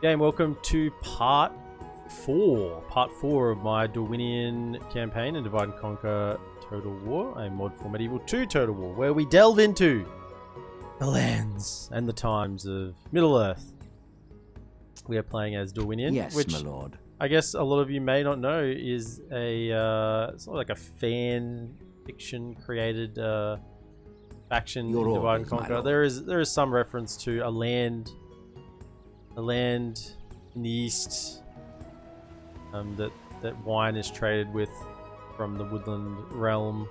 Game, welcome to part 4 of my Dorwinion campaign in Divide and Conquer Total War, a mod for Medieval 2 Total War, where we delve into the lands and the times of Middle-earth. We are playing as Dorwinion, yes, which my lord. I guess a lot of you may not know is a it's sort of like a fan fiction created faction in Divide and Conquer. There is some reference to a land in the east that wine is traded with from the woodland realm,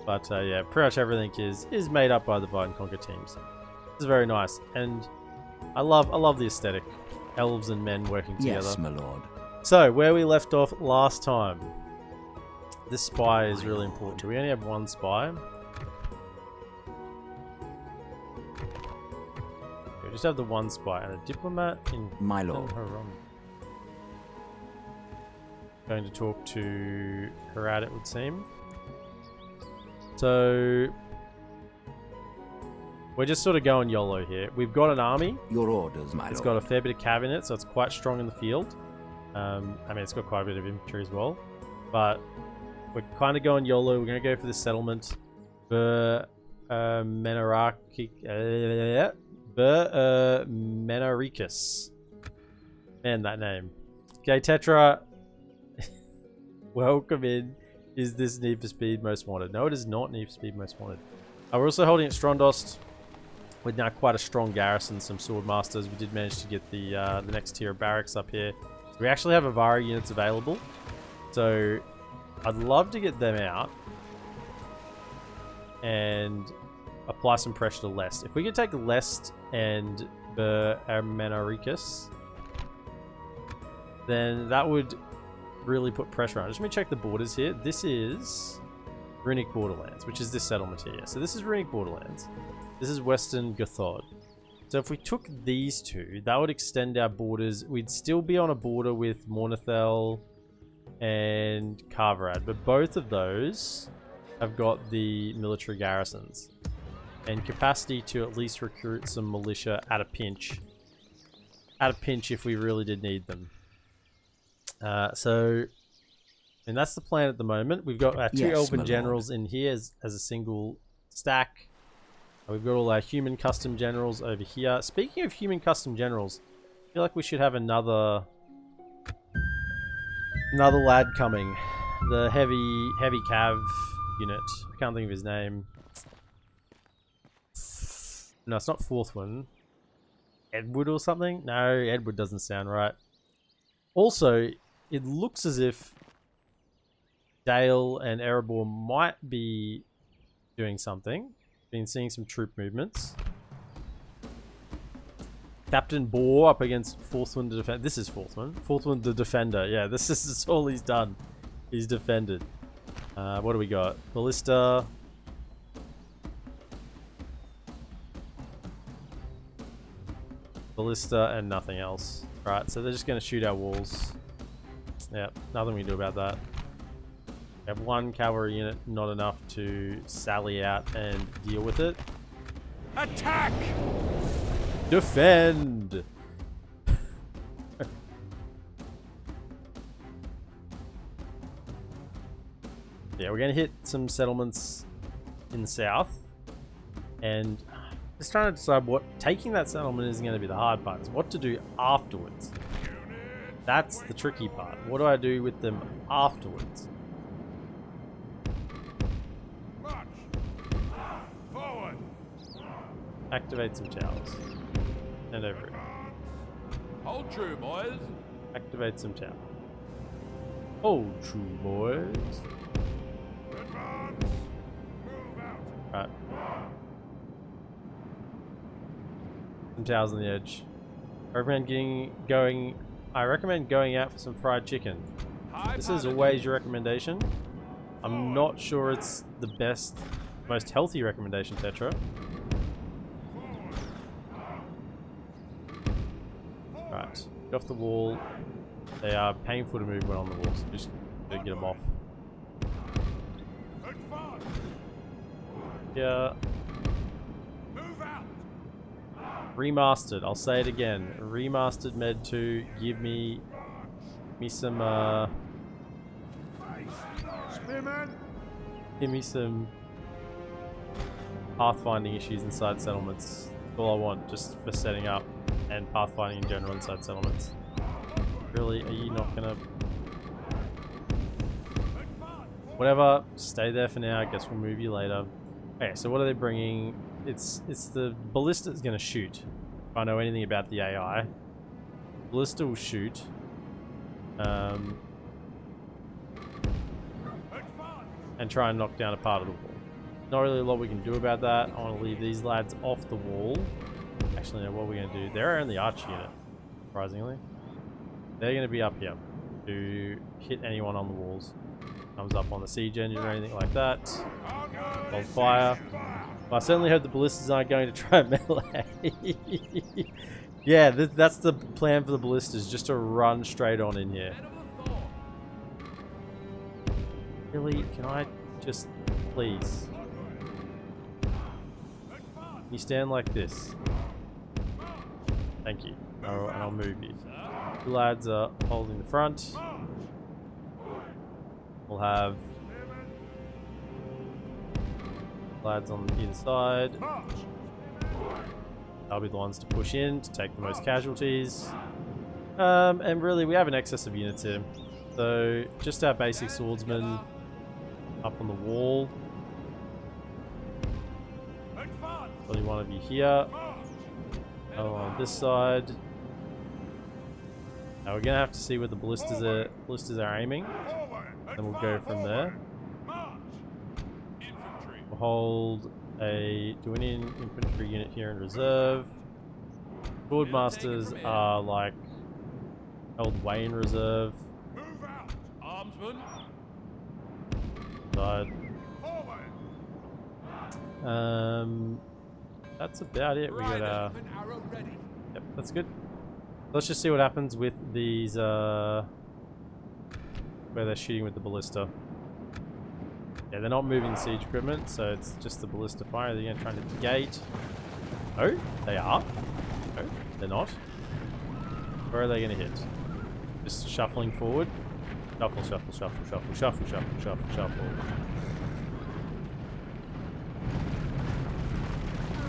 but yeah, pretty much everything is made up by the Divide and Conquer teams. It's very nice, and I love the aesthetic. Elves and men working together. Yes, my lord. So where we left off last time, this spy is really important. We only have one spy. We just have the one spy and a diplomat in my lord. Going to talk to Harad, it would seem. So we're just sort of going YOLO here. We've got an army. Your orders, my lord. It's got a fair bit of cav in it, so it's quite strong in the field. I mean, it's got quite a bit of infantry as well. But we're kind of going YOLO. We're going to go for this settlement. Menaricus. Man, that name. Okay, Tetra. Welcome in. Is this Need for Speed Most Wanted? No, it is not Need for Speed Most Wanted. We're also holding at Strondost with now quite a strong garrison, some sword masters. We did manage to get the next tier of barracks up here. So we actually have Avara units available. So I'd love to get them out and apply some pressure to Lest. If we could take Lest and Menaricus, then that would really put pressure on. Just let me check the borders here. This is Runic Borderlands, which is this settlement here. So this is Runic Borderlands. This is Western Gothod. So if we took these two, that would extend our borders. We'd still be on a border with Mornithel and Carverad, but both of those have got the military garrisons and capacity to at least recruit some militia at a pinch. At a pinch if we really did need them. So, and that's the plan at the moment. We've got our two Elven generals in here as a single stack. We've got all our human custom generals over here. Speaking of human custom generals, I feel like we should have another lad coming. The heavy cav unit. I can't think of his name. No, it's not fourth one. Edward or something? No, Edward doesn't sound right. Also, it looks as if Dale and Erebor might be doing something. Been seeing some troop movements. Captain Boar up against Fourthwind the Defender. This is Fourthwind. Fourthwind the Defender. Yeah, this is all he's done. He's defended. What do we got? Ballista. Ballista and nothing else. Right, so they're just going to shoot our walls. Yep, nothing we can do about that. We have one cavalry unit, not enough to sally out and deal with it. Attack! Defend! Yeah, we're going to hit some settlements in the south. And just trying to decide what... Taking that settlement isn't going to be the hard part. It's what to do afterwards. That's the tricky part. What do I do with them afterwards? Activate some towers. And over it. Hold true, boys. Activate some towers. Hold true, boys. Right. Some towers on the edge. I recommend going out for some fried chicken. This is always your recommendation. I'm not sure it's the best, most healthy recommendation, Tetra. Right, get off the wall. They are painful to move when on the wall, so just gotta get them off. Yeah. Move out. Remastered. I'll say it again. Remastered Med 2. Give me some give me some pathfinding issues inside settlements. That's all I want, just for setting up and pathfinding in general inside settlements. Really, are you not gonna? Whatever. Stay there for now. I guess we'll move you later. Okay, so what are they bringing? It's the ballista is gonna shoot. If I know anything about the AI, ballista will shoot. And try and knock down a part of the wall. Not really a lot we can do about that. I want to leave these lads off the wall. Actually, no, what are we going to do? They're only archer unit, surprisingly. They're going to be up here to hit anyone on the walls. Comes up on the siege engine or anything like that. Hold fire. But I certainly hope the ballistas aren't going to try melee. Yeah, that's the plan for the ballistas, just to run straight on in here. Really? Can I just... please? You stand like this. Thank you. I'll move you. The lads are holding the front. We'll have lads on either side. They'll be the ones to push in to take the most casualties. And really, we have an excess of units here. So, just our basic swordsmen up on the wall. Only one of you here. Another one on this side. Now we're gonna have to see where the ballistas are aiming. And we'll go from there. We'll hold a Dorwinion infantry unit here in reserve. Swordmasters are like held way in reserve. Armsman. Side. That's about it. We got yep, that's good. Let's just see what happens with these where they're shooting with the ballista. Yeah, they're not moving the siege equipment, so it's just the ballista fire. They're gonna try and hit the gate. Oh, they are. No, they're not. Where are they gonna hit? Just shuffling forward. Shuffle, shuffle, shuffle, shuffle, shuffle, shuffle, shuffle, shuffle.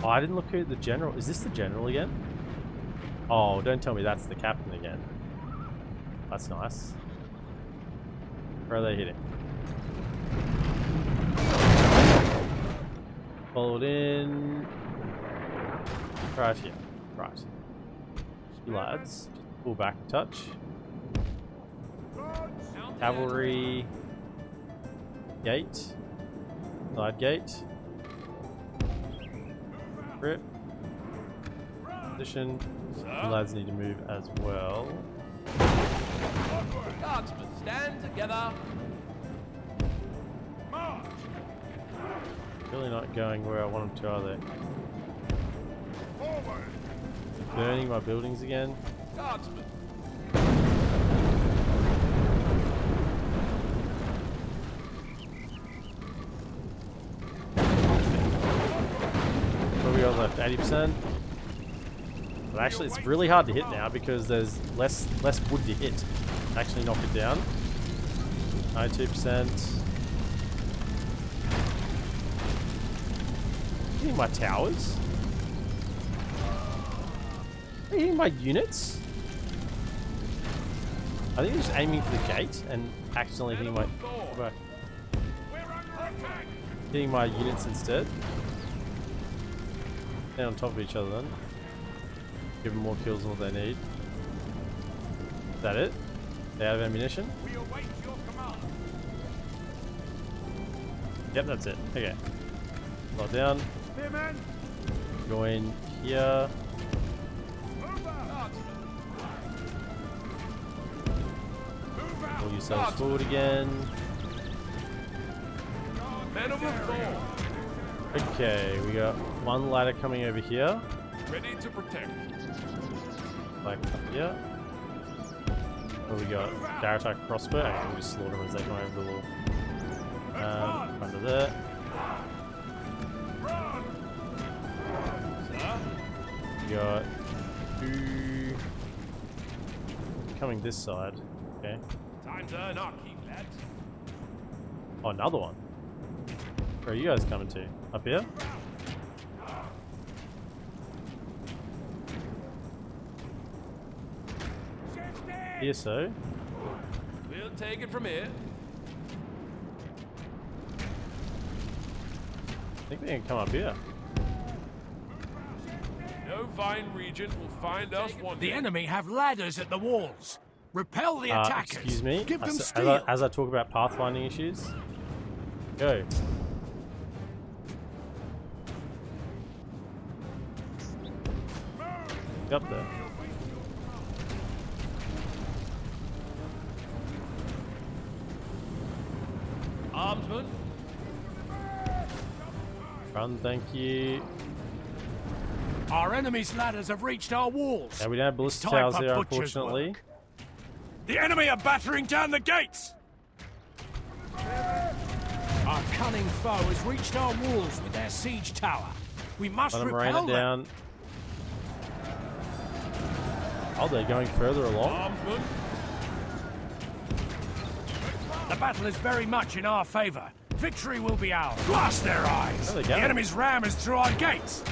Oh, I didn't look at the general. Is this the general again? Oh, don't tell me that's the captain again. That's nice. Where are they hitting? Followed in. Right here. Right. You lads, just pull back a touch. Cavalry. Gate. Side gate. Rip. Position. You lads need to move as well. Guardsmen, stand together. Really not going where I want them to, are they? Burning my buildings again. Guardsmen. What we got left? 80%. But actually, it's really hard to hit now because there's less wood to hit. Actually, knock it down. 92%. Hitting my towers? Are you hitting my units? I think they're just aiming for the gate and accidentally hitting my units instead. They're on top of each other then. Give them more kills than what they need. Is that it? They out of ammunition? We await your command. Yep, that's it. Okay. Slow down. Join here. Pull yourselves forward again. Men of the Thor. Okay, we got one ladder coming over here. Ready to protect. Like up here. What do we got? Daratak crossbow. I can just slaughter them as they come over the wall. Under there. We got 2 coming this side. Okay. Time to earn our keep, lads. Oh, another one. Where are you guys coming to? Up here? Here, so. We'll take it from here. I think they can come up here. No fine regent will find us one The day. enemy have ladders at the walls. Repel the attackers. Excuse me. Give them As steel. I talk about pathfinding issues. Go. Get up there. Armsman, Run, thank you. Our enemy's ladders have reached our walls. Yeah, we don't have It's ballista time towers for here, butcher's unfortunately. work. The enemy are battering down the gates. Our cunning foe has reached our walls with their siege tower. We must Let them rain repel it them. down. Oh, they're going further along. armsman, The battle is very much in our favor. Victory will be ours. Blast their eyes. Where are they The going? enemy's ram is through our gates.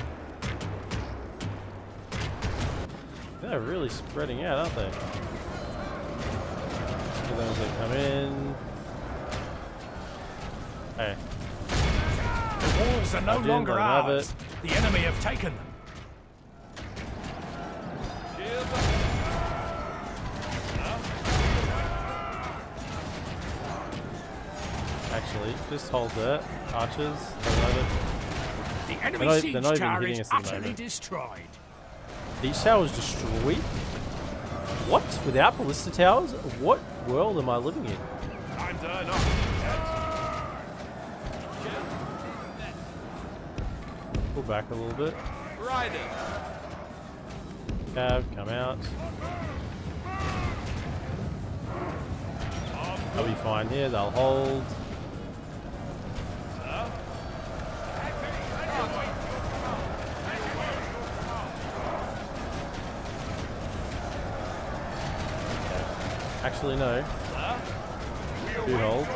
They're really spreading out, aren't they? For those that come in. Hey, The walls are no Adrian, longer they have ours. it. The enemy have taken them. shields actually, just hold that. Archers, they have it. The not- enemy siege they're not even tower hitting is us at the utterly moment. destroyed. These towers destroyed? What? Without ballista towers? What world am I living in? time to earn our keep, Pull back a little bit. lads. Riders, Cab, come out. They'll be fine here, they'll hold. Actually, no. Do hold.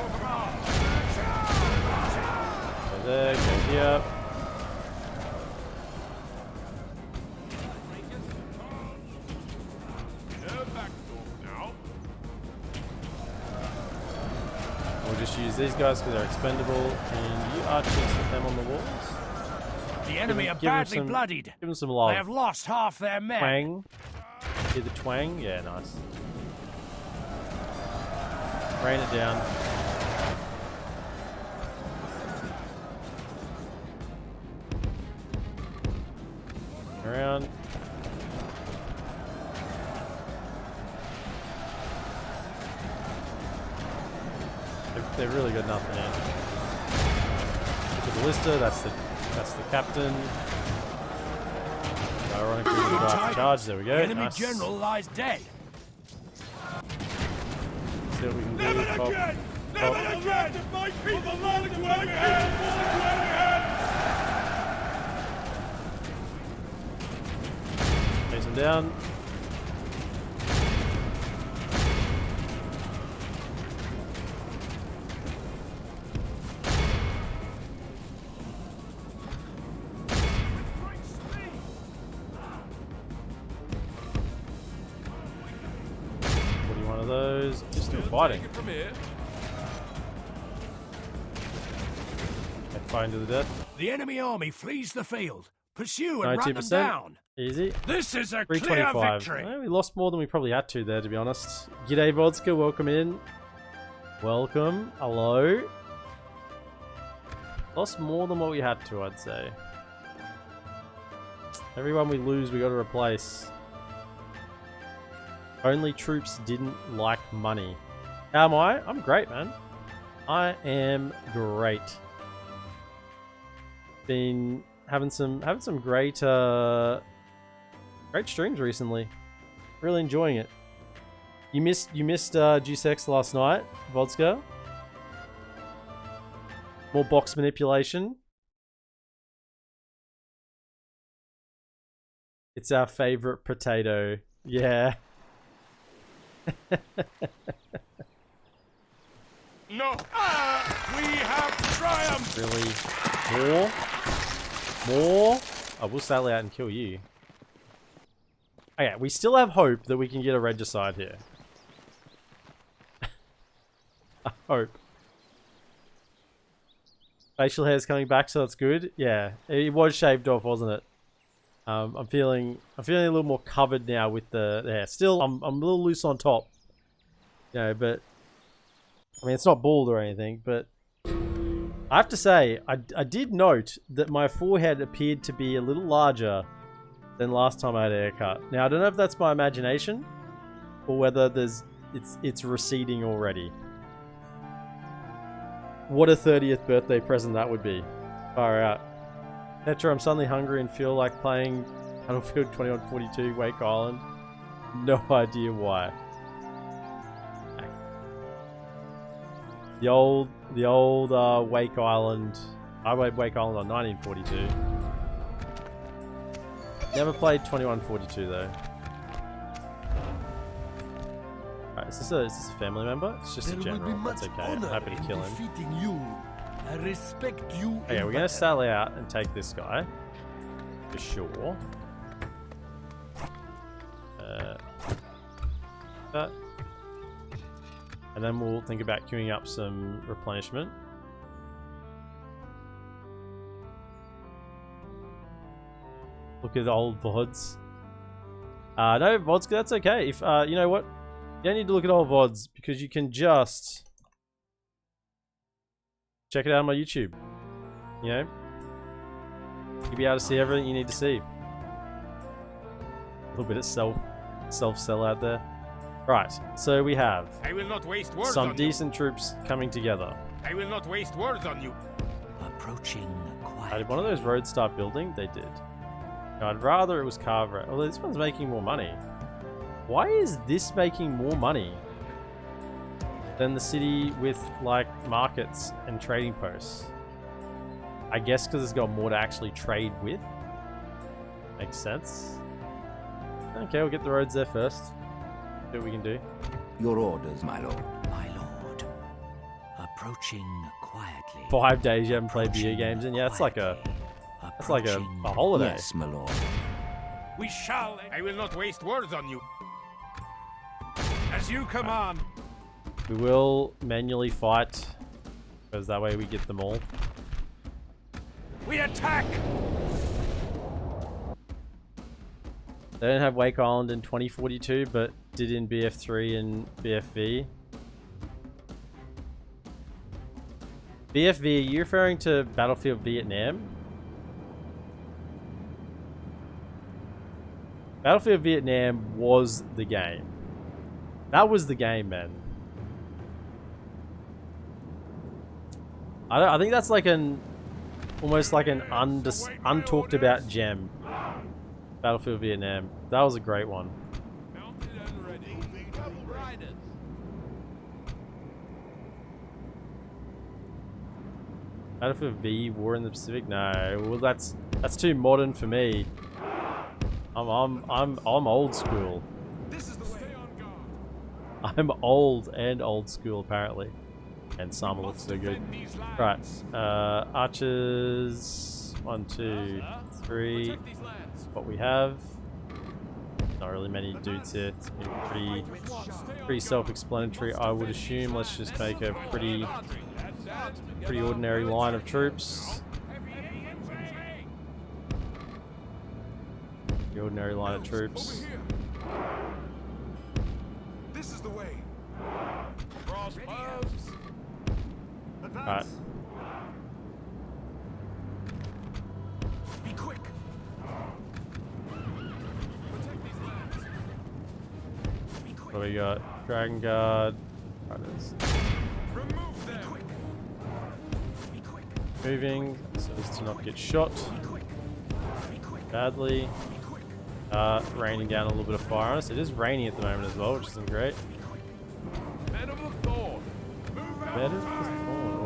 Go there, go here. no back door now. We'll just use these guys because they're expendable. And you archers hit them on the walls. The enemy them- are give them badly some- bloodied. Give them some They love. have lost half their men. Twang. Hear the twang? Yeah, nice. Rain it down. Around. They've really got nothing in. The ballista, that's the captain. Ironically, we got Tigers. charge. There we go. The enemy Nice. general lies dead. See what we can do. Pop. Pop. again! My people long to again! Chase him down. One of those. You're still fighting. Take it from here. Okay, fighting to the death. The enemy army flees the field. Pursue and run them 92%. down. Easy. This is a clear 325. victory. We lost more than we probably had to there, to be honest. G'day, Vodka. Welcome in. Welcome. Hello. Lost more than what we had to, I'd say. Everyone we lose, we got to replace. Only troops didn't like money. How am I? I'm great, man. I am great. Been having some great great streams recently. Really enjoying it. You missed Juice X last night, Vodska. More box manipulation. It's our favorite potato. Yeah. No. We have triumphed. Really? More? More? I will sail out and kill you. Okay, we still have hope that we can get a regicide here. I hope. Facial hair's coming back, so that's good. Yeah, it was shaved off, wasn't it? I'm feeling a little more covered now with the hair. Still, I'm a little loose on top. You know, but I mean, it's not bald or anything. But I have to say, I did note that my forehead appeared to be a little larger than last time I had a haircut. Now I don't know if that's my imagination or whether it's receding already. What a 30th birthday present that would be. Far out. Petra, I'm suddenly hungry and feel like playing Battlefield 2142 Wake Island. No idea why. The old Wake Island. I played Wake Island on 1942. Never played 2142 though. Alright, is this a family member? It's just a general. That's okay. I'm happy to kill him. I respect you. Okay, we're gonna sail out and take this guy for sure. That, and then we'll think about queuing up some replenishment. Look at the old VODs. No VODs, that's okay. If you know what, you don't need to look at old VODs because you can just check it out on my YouTube. You know, you'll be able to see everything you need to see. A little bit of self-sell out there. Right, so we have I will not waste words some on decent troops coming together. I will not waste words on you. Approaching quietly. Did one of those roads start building? They did. Now, I'd rather it was Carver. Although this one's making more money. Why is this making more money than the city with like markets and trading posts? I guess because it's got more to actually trade with. Makes sense. Okay, we'll get the roads there first. See what we can do. Your orders, my lord. My lord. Approaching quietly. 5 days you haven't played video games, and yeah, it's like a holiday. Yes, my lord. We shall. I will not waste words on you. As you command. We will manually fight, because that way we get them all. We attack. They don't have Wake Island in 2042, but did in BF3 and BFV. BFV, are you referring to Battlefield Vietnam? Battlefield Vietnam was the game. That was the game, man. I think that's like almost like an untalked about gem. Battlefield Vietnam. That was a great one. Mounted and ready. Double riders. Battlefield V, War in the Pacific? No, well that's too modern for me. I'm old school. This is the way. Stay on guard. I'm old school apparently. And Summer looks so good. Right, archers. 1, 2, 3. What we have. Not really many dudes here. It's pretty self-explanatory, I would assume. Let's just make a pretty ordinary line of troops. The ordinary line of troops. This is the way. Cross paths. Alright. Be quick. Protect these lands. Be quick. What do we got? Dragon Guard. Runners. Remove them. Be quick. Moving so as to not get shot badly. Raining down a little bit of fire on us. It is raining at the moment as well, which isn't great. Men of the Thorn. Move out. Better?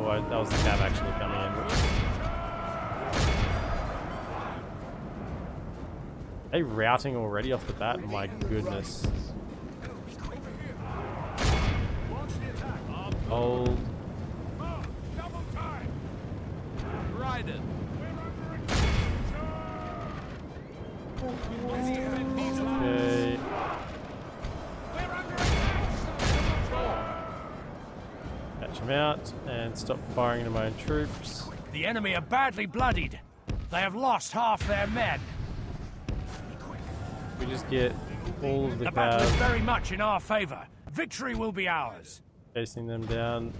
Oh, that was the cab actually coming in. Whoops. Are they routing already off the bat? My goodness. Hold. Riding. Okay. Catch him out and stop firing into my own troops. The enemy are badly bloodied. They have lost half their men. We just get all of the The battle is cows, very much in our favor. Victory will be ours. chasing them down.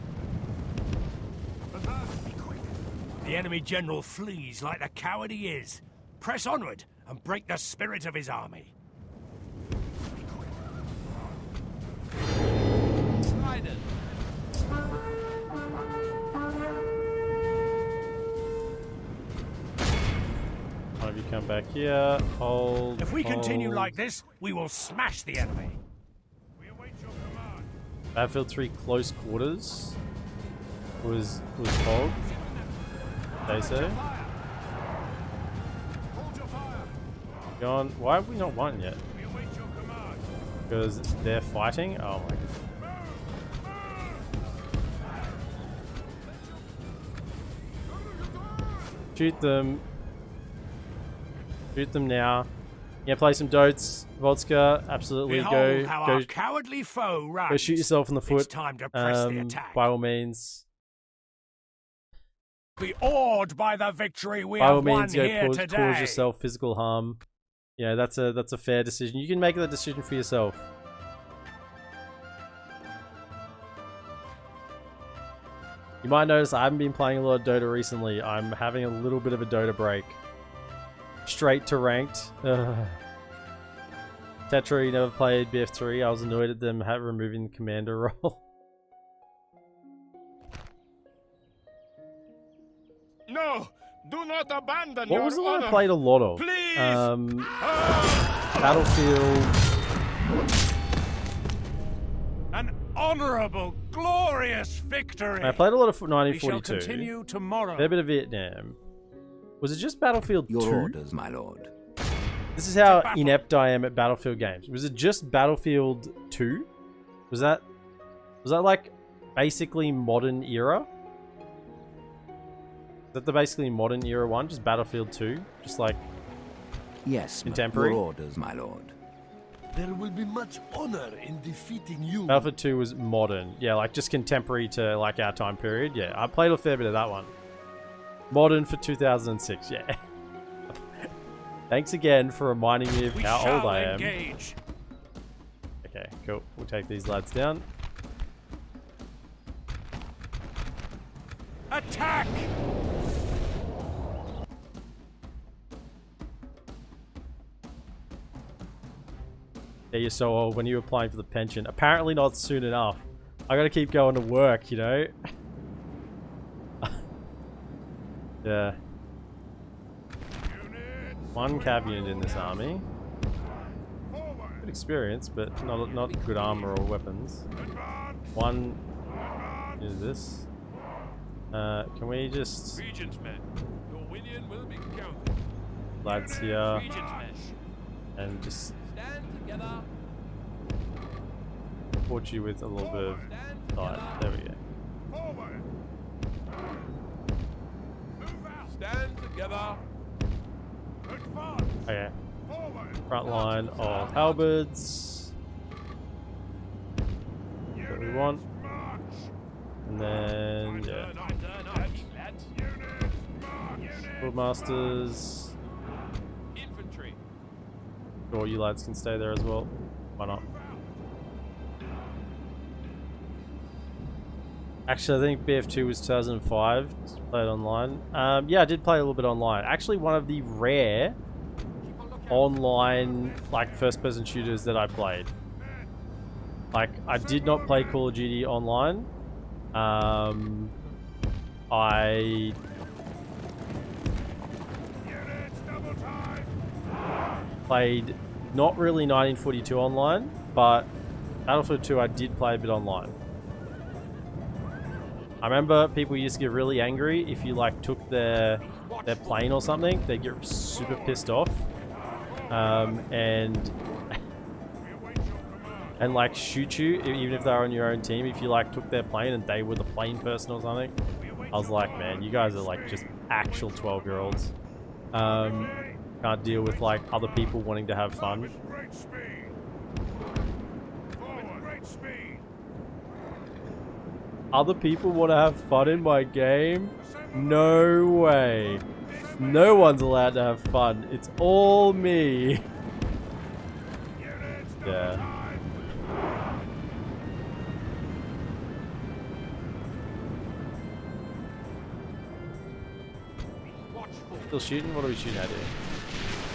The enemy general flees like the coward he is. Press onward and break the spirit of his army. Riding. One of you come back here. Hold. If we continue hold. like this, we will smash the enemy. Battlefield 3 close quarters was Hog. They say. Gone. Why have we not won yet? Because they're fighting? Oh my god. Shoot them. Shoot them now. Yeah, play some dotes. Vodka, absolutely. Behold how our Go cowardly foe runs. Go shoot yourself in the foot. It's time to press the attack. By all means. Be awed by the victory we By all have won means, here cause today. yourself physical harm. Yeah, that's a fair decision. You can make that decision for yourself. You might notice I haven't been playing a lot of Dota recently. I'm having a little bit of a Dota break. Straight to ranked. Tetra, you never played BF3. I was annoyed at them removing the commander role. No, do not abandon What your was the one honor. I played a lot of? Please. Battlefield. An honorable, glorious victory. I played a lot of We shall 1942. continue tomorrow. Fair bit of Vietnam. Was it just Battlefield 2? Your orders, my lord. This is how inept I am at Battlefield games. Was it just Battlefield 2? Was that like basically modern era? Is that the basically modern era one? Just Battlefield 2? Just like Yes, contemporary? your orders, my lord. There will be much honor in defeating you. Battlefield 2 was modern. Yeah, like just contemporary to like our time period. Yeah, I played a fair bit of that one. Modern for 2006, yeah. Thanks again for reminding me of how old I am. Engage. Okay, cool. We'll take these lads down. Attack! Yeah, you're so old when you were applying for the pension. Apparently not soon enough. I gotta keep going to work, you know? Yeah. One cav unit in this army. Good experience, but not good armor or weapons. One is this. Can we just Regent's men. Dorwinion will be counted. lads here Regent's men. and just Stand together. support you with a little bit of diet. There we go. Stand together. Okay. Front line of halberds. That's what we want. And then, yeah. Swordmasters. Infantry. Sure, you lads can stay there as well. Why not? Actually, I think BF2 was 2005. Played online. Yeah, I did play a little bit online. Actually, one of the rare online, like, first-person shooters that I played. Like, I did not play Call of Duty online. I played not really 1942 online, but Battlefield 2 I did play a bit online. I remember people used to get really angry if you like took their plane or something. They'd get super pissed off. and like shoot you even if they're on your own team if you like took their plane and they were the plane person or something. I was like, man, you guys are like just actual 12-year-olds. Can't deal with like other people wanting to have fun. Other people want to have fun in my game? No way. No one's allowed to have fun. It's all me. Yeah. Still shooting? What are we shooting at here?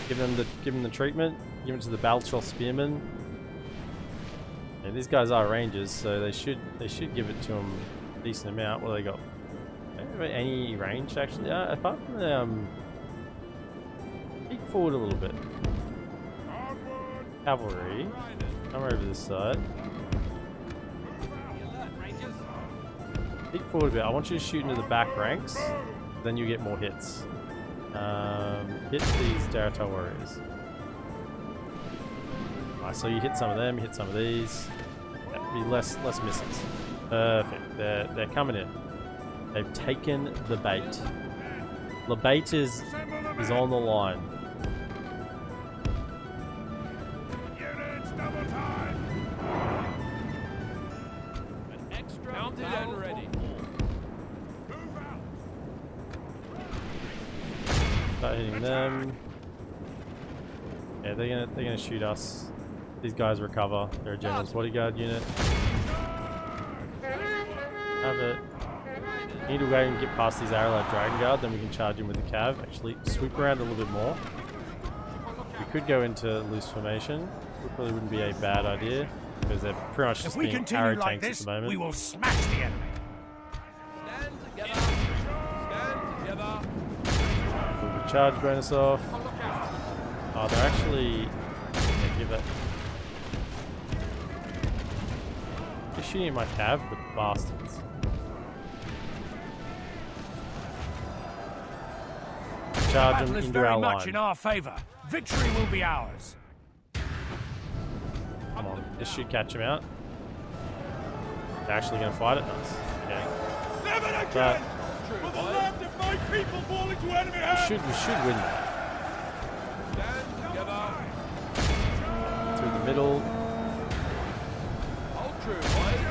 Give them the treatment. Give them to the Baltroth Spearmen. Yeah, these guys are rangers, so they should give it to them a decent amount. What do they got? Any range actually? Apart from the peek forward a little bit. Cavalry. Come over this side. Peek forward a bit. I want you to shoot into the back ranks. Then you get more hits. Hit these Daratal warriors. Alright, so you hit some of them, hit some of these. That'd be less misses. Perfect. They're coming in. They've taken the bait. The bait is on the line. Mounted and ready. Start hitting them. Yeah, they're gonna shoot us. These guys recover. They're a general's bodyguard unit. Have it. Need to go and get past these Arrowlad Dragon Guard, then we can charge in with the cav. Actually, swoop around a little bit more. We could go into loose formation. It probably wouldn't be a bad idea because they're pretty much just being arrow tanks at the moment. We will smash the enemy. Stand together. Stand together. Move the charge bonus off. Oh, they're actually. Yeah, give that. They're shooting at my cav, the bastards. Charge them into our much line. in our favor. Victory will be ours. Come on, this should catch him out. They're actually going to fight it. Nice. Okay. Never again! For the land of my people fall into enemy hands! We should win that. Stand together. Through the middle. Hold true, boys.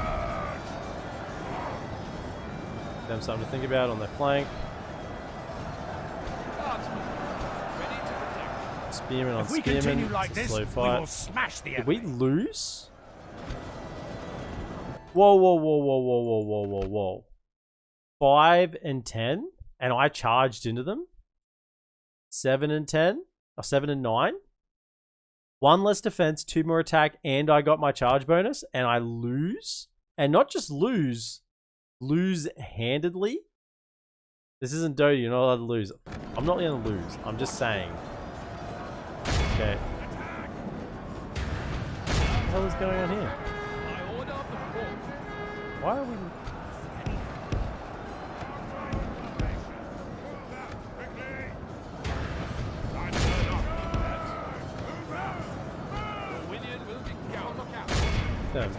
Them something to think about on their flank. Spearman on If we Spearman. continue like It's a this, slow we fight. will smash the Did enemy. we lose? Whoa, whoa, whoa, whoa, whoa, whoa, whoa, whoa, whoa. 5 and 10? And I charged into them? 7 and 10? Or 7 and 9? 1 less defense, 2 more attack, and I got my charge bonus, and I lose? And not just lose handedly? This isn't Dota, you're not allowed to lose. I'm not going to lose, I'm just saying. Okay. What the hell is going on here? Why are we... Them.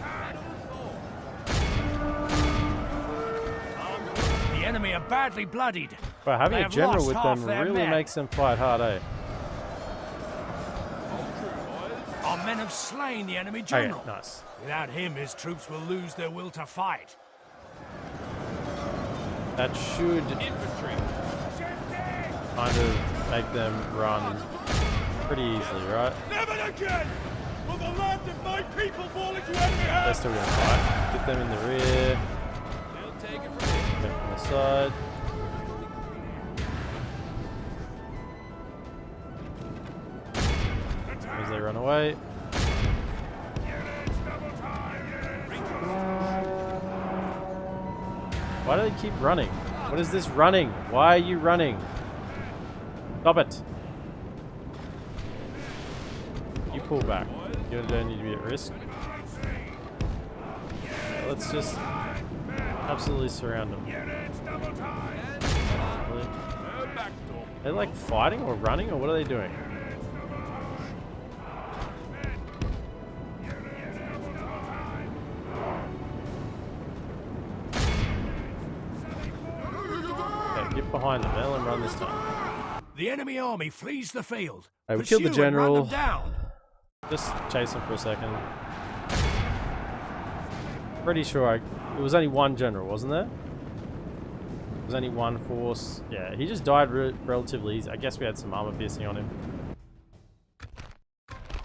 The enemy are badly bloodied. But having They a have general lost with half them their really men. makes them fight hard, eh? Our men have slain the enemy Okay, general. nice. Without him, his troops will lose their will to fight. That should kind of make them run pretty easily, right? Never again! For the land of my people fall into enemy They're hands! still going to fight. Get them in the rear. They'll take it from me. Get from the side. As they run away. Why do they keep running? What is this running? Why are you running? Stop it. You pull back. You don't need to be at risk. Yeah, let's just absolutely surround them. Really? They're like fighting or running or what are they doing? get behind him, man. Let him run this time. The enemy army flees the field. Hey, we killed the Pursue and run general. them down. Just chase him for a second. Pretty sure it was only one general, wasn't there? It was only one force. Yeah, he just died relatively easy. I guess we had some armor piercing on him.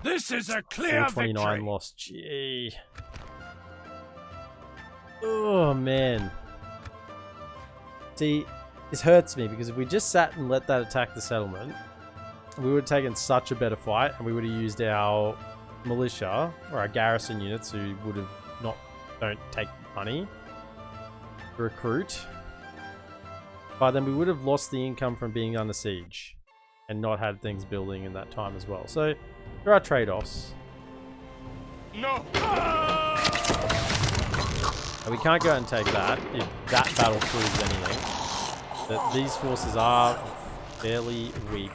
This is a clear 429 victory. lost. Gee. Oh, man. See, this hurts me because if we just sat and let that attack the settlement, we would have taken such a better fight and we would have used our militia or our garrison units who would have don't take money to recruit. But then we would have lost the income from being under siege and not had things building in that time as well. So there are trade-offs. No! And we can't go out and take that if that battle proves anything. That these forces are fairly weak.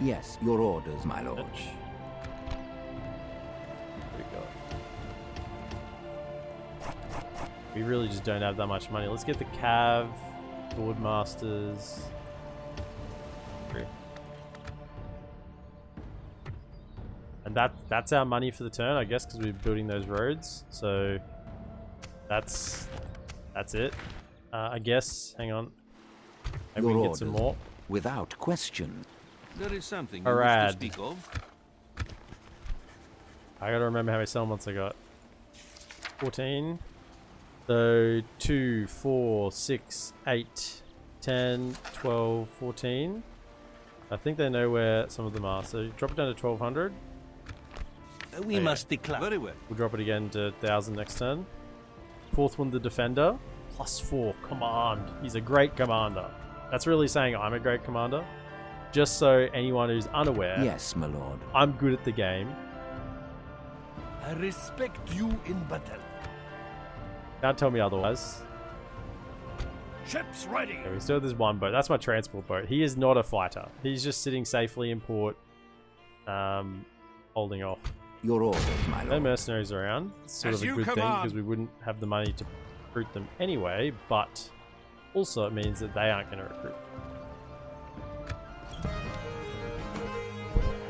Yes, your orders, my lord. What do we got? We really just don't have that much money. Let's get the Cav, Sword Masters. And that's our money for the turn, I guess, because we're building those roads. So that's it. I guess. Hang on. Maybe we can get some more. Without question. There is something you Arad. wish to speak of. I gotta remember how many settlements I got. 14. So 2, 4, 6, 8, 10, 12, 14. I think they know where some of them are. So drop it down to 1200. We must declare. Very well. We'll drop it again to 1000 next turn. Fourth one, the defender. +4 command. He's a great commander. That's really saying I'm a great commander. Just so anyone who's unaware. Yes, my lord. I'm good at the game. I respect you in battle. Can't tell me otherwise. Ships ready. Okay, we still have this one boat. That's my transport boat. He is not a fighter. He's just sitting safely in port, holding off. Your orders, my No lord. mercenaries around. It's sort As of a you good thing command. because we wouldn't have the money to recruit them anyway, but also it means that they aren't going to recruit.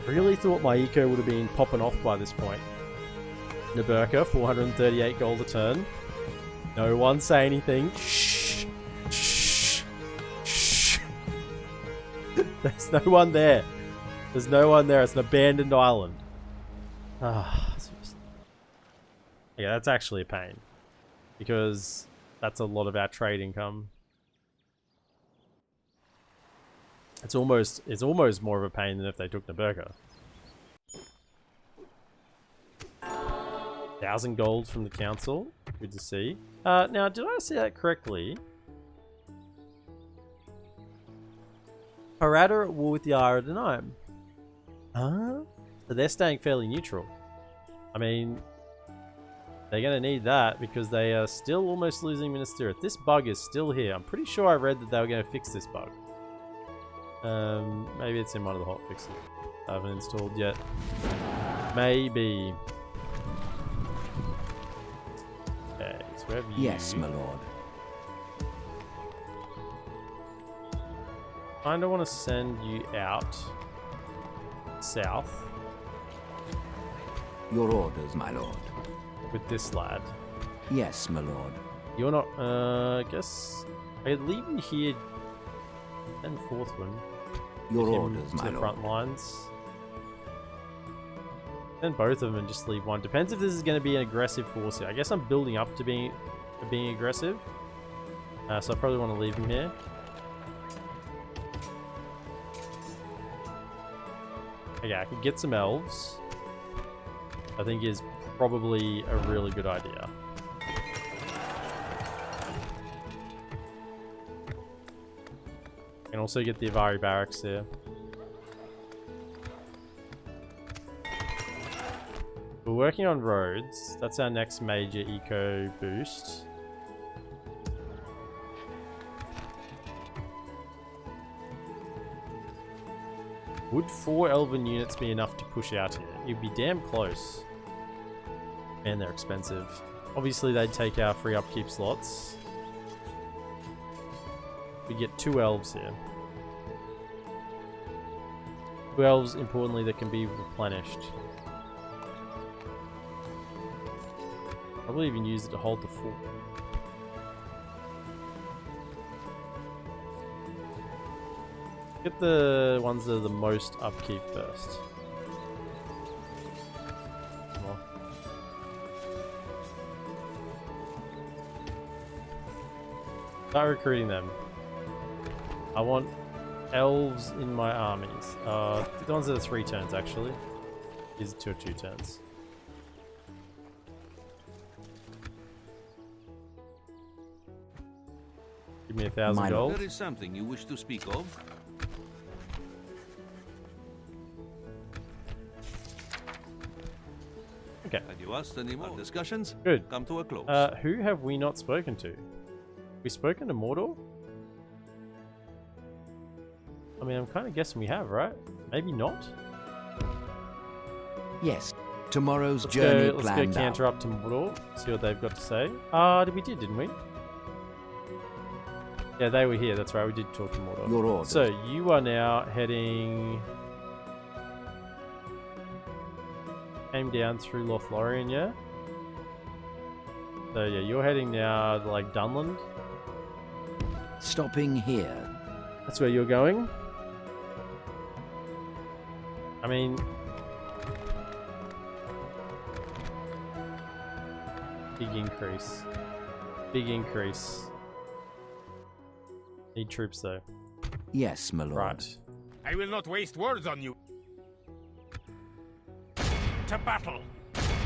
Really thought my eco would have been popping off by this point. Naburka, 438 gold a turn. No one say anything. Shh. Shh. Shh. There's no one there. There's no one there. It's an abandoned island. Ah, seriously. Yeah, that's actually a pain. Because that's a lot of our trade income. It's almost more of a pain than if they took Naburka. 1,000 gold from the council. Good to see. Now, did I see that correctly? Harada at war with the Ira Denaim. Huh? So they're staying fairly neutral. I mean, they're going to need that because they are still almost losing Minister. If this bug is still here, I'm pretty sure I read that they were going to fix this bug. Maybe it's in one of the hotfixes I haven't installed yet. Maybe. Okay, so we have you. Yes, my lord. I don't want to send you out south Your orders, my lord. with this lad. Yes, my lord. You're not, I guess I'd leave you here and fourth one. Your Him orders, to my the lord. front lines. Send both of them and just leave one. Depends if this is going to be an aggressive force here. I guess I'm building up to being aggressive. So I probably want to leave him here. Okay, I could get some elves. I think is probably a really good idea. And also get the Avari barracks there. We're working on roads. That's our next major eco boost. Would 4 elven units be enough to push out here? It'd be damn close. And they're expensive. Obviously they'd take our free upkeep slots. We get 2 elves here. 2 elves, importantly, that can be replenished. Probably even use it to hold the fort. Get the ones that are the most upkeep first. More. Start recruiting them. I want elves in my armies. The ones that are 3 turns actually. These are 2 turns. Give me 1,000 gold. There is something you wish to speak of? Okay. Had you asked any more discussions? Good. Come to a close. Who have we not spoken to? We spoken to Mordor? I mean, I'm kind of guessing we have, right? Maybe not? Yes. Tomorrow's Let's journey go planned canter out. up to Mordor, see what they've got to say. We did, didn't we? Yeah, they were here, that's right, we did talk to Mordor. Your orders. So, you are now heading... Came down through Lothlorien, yeah? So yeah, you're heading now to, like, Dunland. Stopping here. That's where you're going. I mean... Big increase. Big increase. Need troops though. Yes, my lord. Right. I will not waste words on you. To battle.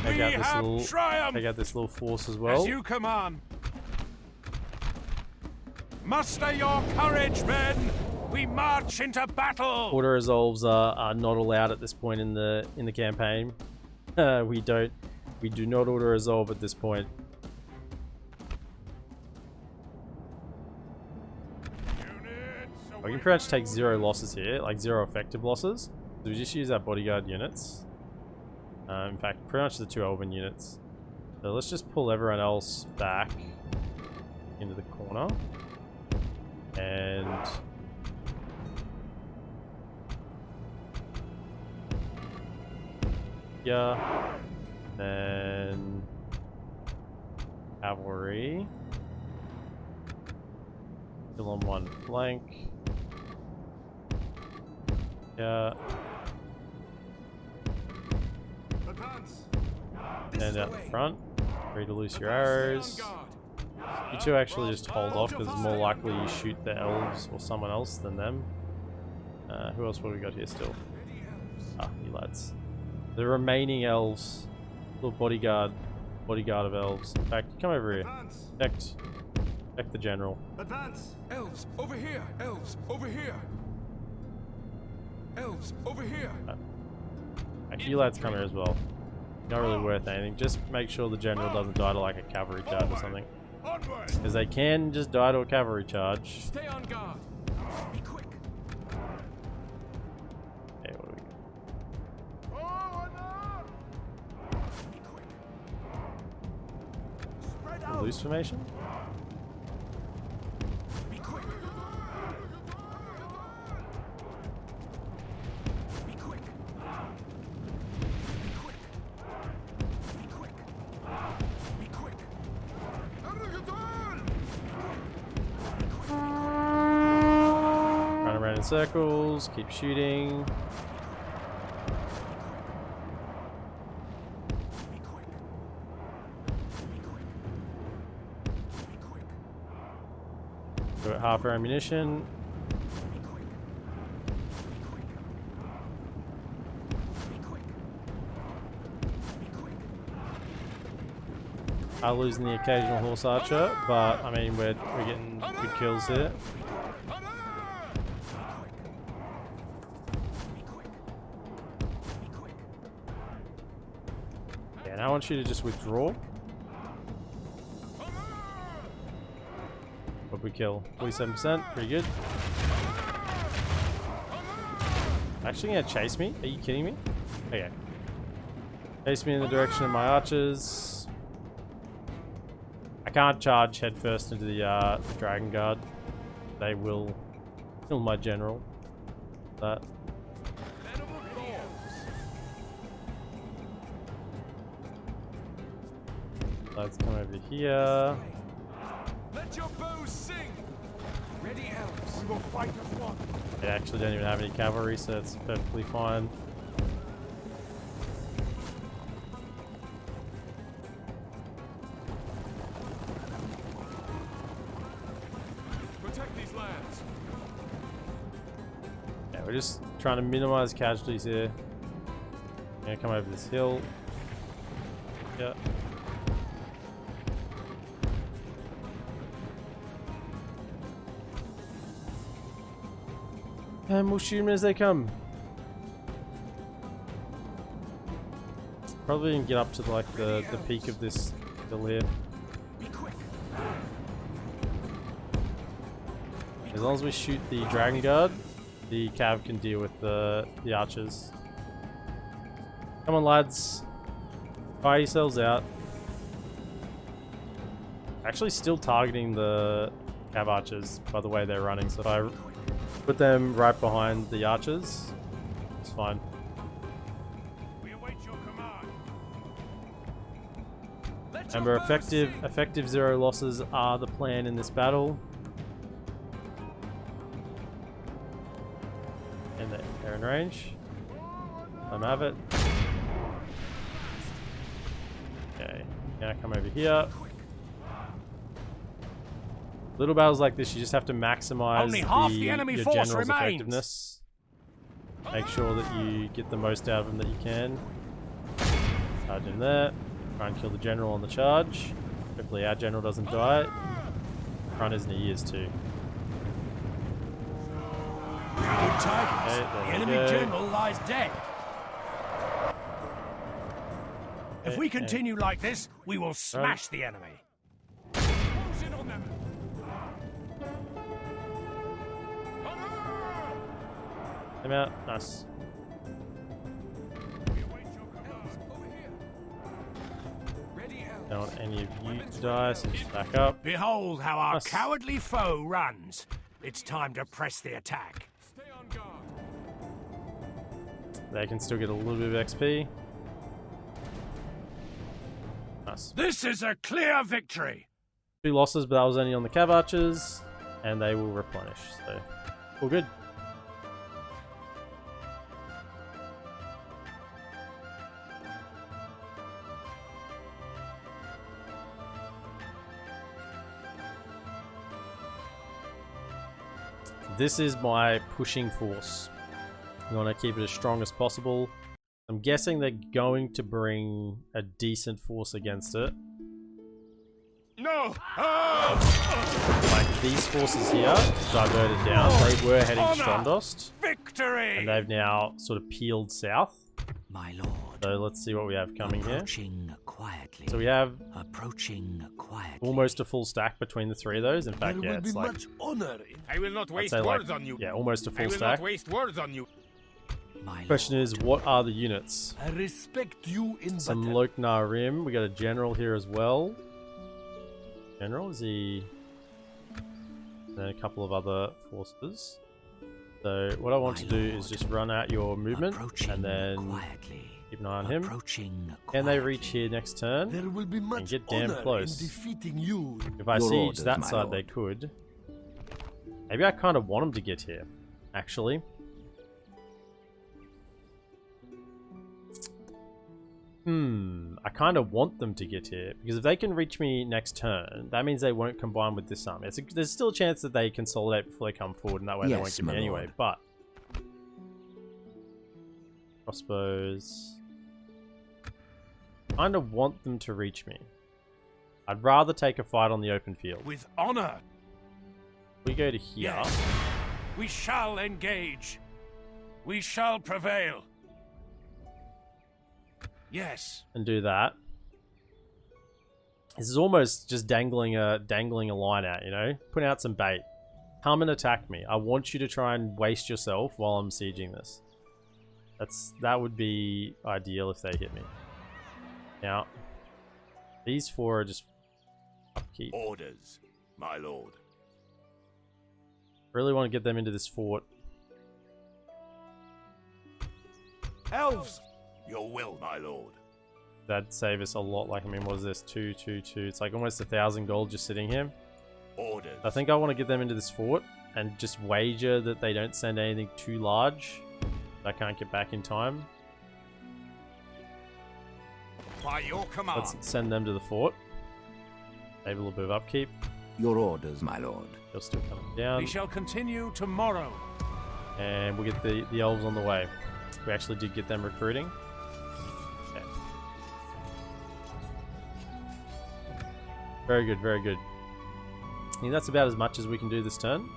Take We out this have little triumphed. take out this little force as well. As you command. Muster your courage, men. We march into battle. Auto resolves are not allowed at this point in the campaign. We do not auto resolve at this point. We can pretty much take 0 losses here, like 0 effective losses. So we just use our bodyguard units. In fact, pretty much the 2 elven units. So let's just pull everyone else back into the corner. And yeah, then cavalry. Still on one flank. Yeah. And out the front. Free to loose your arrows. You two actually just hold off because it's more likely you shoot the elves or someone else than them. Who else have we got here still? You lads. The remaining elves. Little bodyguard of elves. In fact, come over here. Check the general. Advance. Elves, over here. Elves, over here. Elves, over here. Actually, you lads come here as well. Not really worth anything. Just make sure the general doesn't die to like a cavalry charge or something. Because they can just die to a cavalry charge. Stay on guard. Be quick. Okay, what do we Be quick. Spread got? out. Loose formation? Be quick. Be quick. Be quick. Be quick. Be quick. Run around in circles, keep shooting. Be quick. Be quick. Be quick. We're at half our ammunition. Be quick. Be quick. Be quick. Be quick. Are losing the occasional horse archer, but I mean we're getting good kills here. Yeah, and I want you to just withdraw. What we kill? 47%, pretty good. Actually gonna chase me? Are you kidding me? Okay. Chase me in the direction of my archers. I can't charge headfirst into the Dragon Guard. they will kill my general. That. Let's come over here. Let your bows sing. Ready, elves. We will fight as one. They actually don't even have any cavalry, so it's perfectly fine. Protect these lands. Yeah, we're just trying to minimize casualties here. Gonna come over this hill. Yeah. And we'll shoot them as they come. Probably can get up to like the peak of this hill here. Be quick. As long as we shoot the Dragon Guard, the Cav can deal with the archers. Come on, lads. Fire yourselves out. Actually still targeting the Cav archers by the way they're running, so if I put them right behind the archers, it's fine. We await your command. Remember, effective 0 losses are the plan in this battle. And they're in range. I'm have it. Okay, now come over here. Little battles like this, you just have to maximize Only half the enemy your force general's remains. effectiveness. Make sure that you get the most out of them that you can. Charge in there. Try and kill the general on the charge. Hopefully our general doesn't die. Front is in the ears too. Good tidings. Okay, The there we enemy go. general lies dead. If we continue like this, we will smash the enemy. Close in on them. Come out. Nice. We await your command. Over here. Ready, elves. Don't want any of you to die, so just back up. Behold how our Nice. cowardly foe runs. It's time to press the attack. Stay on guard. They can still get a little bit of XP. Nice. This is a clear victory. 2 losses, but that was only on the Cav archers, and they will replenish, so all good. This is my pushing force. I want to keep it as strong as possible. I'm guessing they're going to bring a decent force against it. No. Like these forces here, diverted down. They were heading to Strondost, Victory! and they've now sort of peeled south. My lord. So let's see what we have coming here. Approaching quietly. So we have Approaching quietly. almost a full stack between the 3 of those. In fact, There yeah, will be it's like, much honor in I will not I'd waste say like, words on you. yeah, almost a I full will stack. not waste words on you. My Question lord. is, what are the units? I respect you in Some battle. Loknar Rim. We got a general here as well. General, is he? And then a couple of other forces. So what I want to do is just run out your movement Approaching and then quietly. keep an eye on him. Approaching Can they quietly. reach here next turn? There will be much get damn honor close. in defeating you. If I Your siege orders, that my side, they lord. could. Maybe I kind of want them to get here, actually. I kind of want them to get here, because if they can reach me next turn, that means they won't combine with this army. There's still a chance that they consolidate before they come forward, and that way they won't Yes, get me my anyway, lord. but... Crossbows... kind of want them to reach me. I'd rather take a fight on the open field. With honor. We go to here. Yes. We shall engage. We shall prevail. Yes. And do that. This is almost just dangling a line out, you know? Putting out some bait. Come and attack me. I want you to try and waste yourself while I'm sieging this. That would be ideal if they hit me. Now, these 4 are just upkeep. Orders, my lord. Really want to get them into this fort. Elves! Your will, my lord. That'd save us a lot. Like, I mean, what is this? 2, 2, 2. It's like almost 1,000 gold just sitting here. Orders. I think I want to get them into this fort and just wager that they don't send anything too large. I can't get back in time. By your command. Let's send them to the fort. Save a little bit of upkeep. Your orders, my lord. They're still coming down. We shall continue tomorrow. And we'll get the elves on the way. We actually did get them recruiting. Okay. Very good, very good. I think that's about as much as we can do this turn.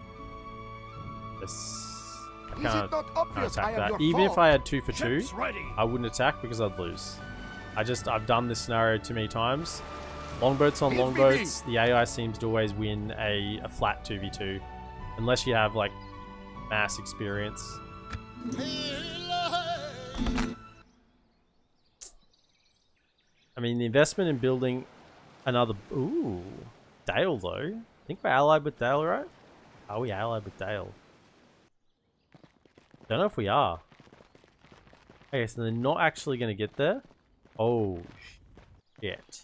I can't attack that. Even if I had 2 for 2, Ships ready. I wouldn't attack because I'd lose. I've done this scenario too many times. Longboats on longboats, the AI seems to always win a flat 2v2. Unless you have, like, mass experience. I mean, the investment in building another... Ooh. Dale, though. I think we're allied with Dale, right? Are we allied with Dale? Don't know if we are. Okay, so they're not actually going to get there. Oh, shit.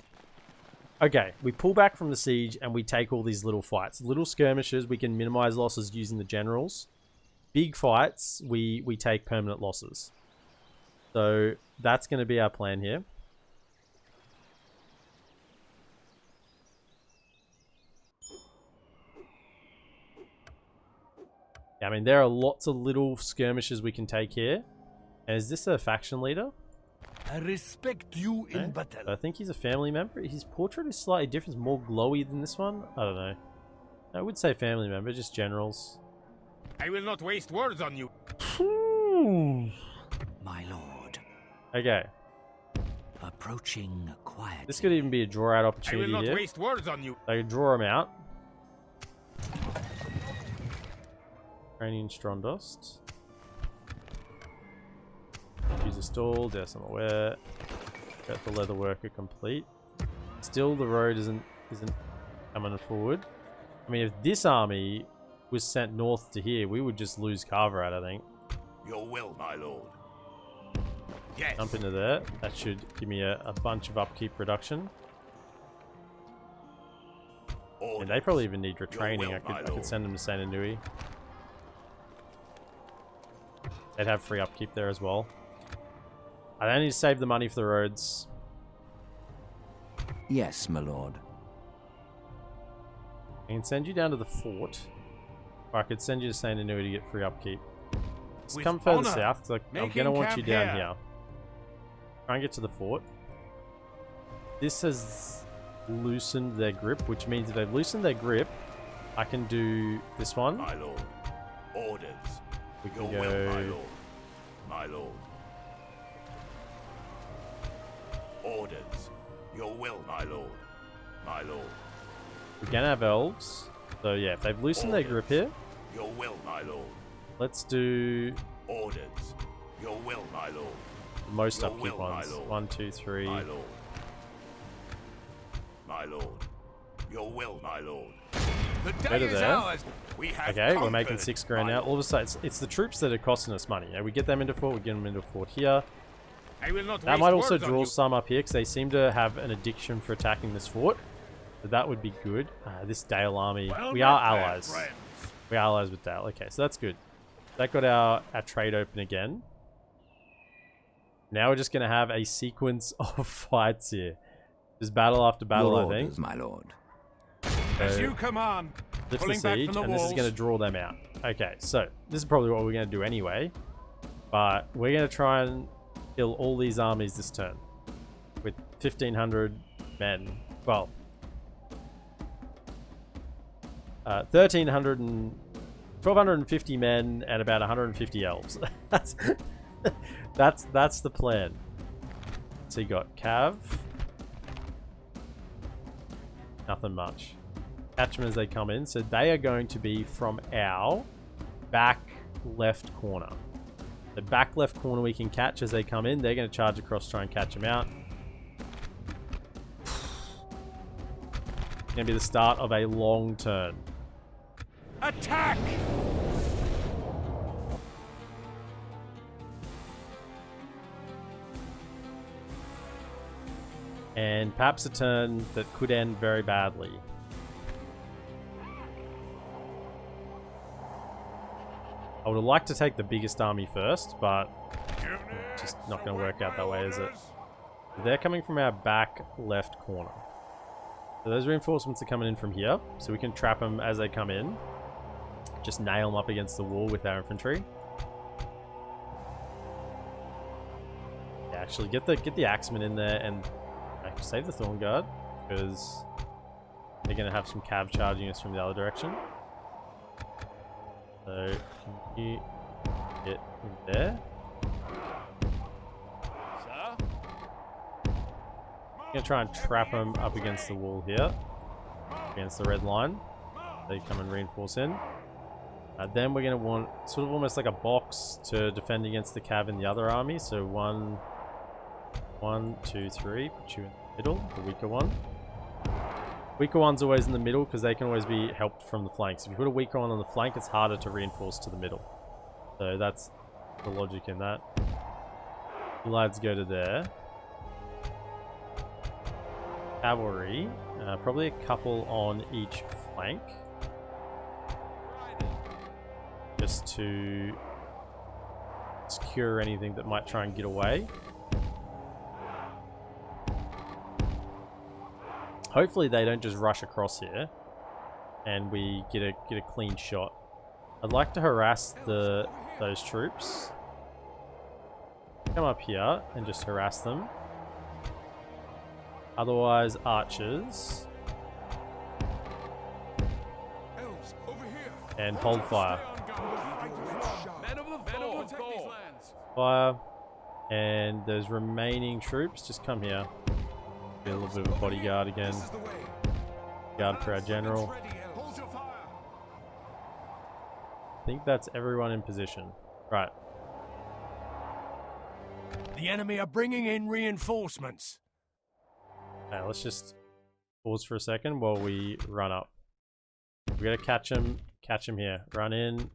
Okay, we pull back from the siege and we take all these little fights. Little skirmishes, we can minimize losses using the generals. Big fights, we take permanent losses. So that's going to be our plan here. Yeah, I mean, there are lots of little skirmishes we can take here. And is this a faction leader? I respect you in battle. I think he's a family member. His portrait is slightly different. It's more glowy than this one. I don't know. I would say family member, just generals. I will not waste words on you. My lord. Okay. Approaching quiet. This could even be a draw out I opportunity will not here. waste words on you. I could draw him out. Ukrainian Strondost. Use a stall, there's some aware. Got the leather worker complete. Still the road isn't coming forward. I mean, if this army was sent north to here, we would just lose Carverat, I think. Your will, my lord. Yes. Jump into there. That should give me a bunch of upkeep reduction. And they probably even need retraining. I could send them to Saint Anui. They'd have free upkeep there as well. I don't need to save the money for the roads. Yes, my lord. I can send you down to the fort. Or I could send you to Saint Anui to get free upkeep. Just With come further honor. south, because I'm Making going to want you camp down here. here. Try and get to the fort. This has loosened their grip, which means if they've loosened their grip, I can do this one. My lord. Orders. We Your can will, my go... lord. My lord. Orders. Your will, my lord. My lord. We can have elves. So yeah, if they've loosened their grip here, Your will, my lord. let's do Orders. Your will, my lord. the most Your upkeep will, my ones. lord. 1, 2, 3. My lord. My lord. Your will, my lord. The day Better is there. ours. We have Okay, we're conquered, making 6 grand my now. lord. All of a sudden, it's the troops that are costing us money. We get them into fort, we get them into fort here. I will not That waste might also words on draw you. some up here because they seem to have an addiction for attacking this fort. So that would be good. This Dale army, Well we met, are fair allies. friends. We are allies with Dale. Okay, so that's good. That got our trade open again. Now we're just going to have a sequence of fights here. Just battle after battle, Your I think. orders, my lord. As So- you command. Lift the Pulling back siege, from the and this is walls. going to draw them out. Okay, so this is probably what we're going to do anyway. But we're going to try and kill all these armies this turn. With 1,500 men. Well, 1,300 and 1,250 men and about 150 elves. that's the plan. So you got Cav. Nothing much. Catch them as they come in. So they are going to be from our back left corner. The back left corner we can catch as they come in. They're going to charge across to try and catch them out. It's going to be the start of a long turn. Attack! And perhaps a turn that could end very badly. I would have liked to take the biggest army first, but it's just not going to work out that way, is it? They're coming from our back left corner. So those reinforcements are coming in from here, so we can trap them as they come in. Just nail them up against the wall with our infantry. Yeah, actually, get the axemen in there and save the Thorn Guard, because they're going to have some cav charging us from the other direction. So, can you get in there? I'm going to try and trap them up against the wall here, against the red line. They come and reinforce in. Then we're going to want sort of almost like a box to defend against the cav in the other army. So 1, 2, 3. Put you in the middle, the weaker one. Weaker one's always in the middle because they can always be helped from the flanks. If you put a weaker one on the flank, it's harder to reinforce to the middle. So that's the logic in that. You lads go to there. Cavalry, probably a couple on each flank. Just to secure anything that might try and get away. Hopefully they don't just rush across here and we get a clean shot. I'd like to harass those troops. Come up here and just harass them. Otherwise, archers. And hold fire. Fire. And those remaining troops, just come here. Be a little bit of a bodyguard again. Guard for our general. I think that's everyone in position. Right. The enemy are bringing in reinforcements. Okay, let's just pause for a second while we run up. We gotta catch him here. Run in.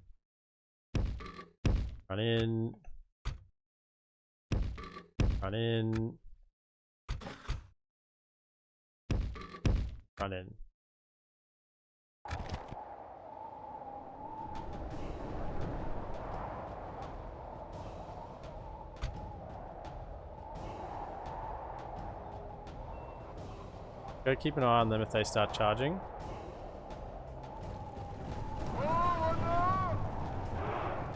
Run in. Run in. Run in. Go keep an eye on them if they start charging.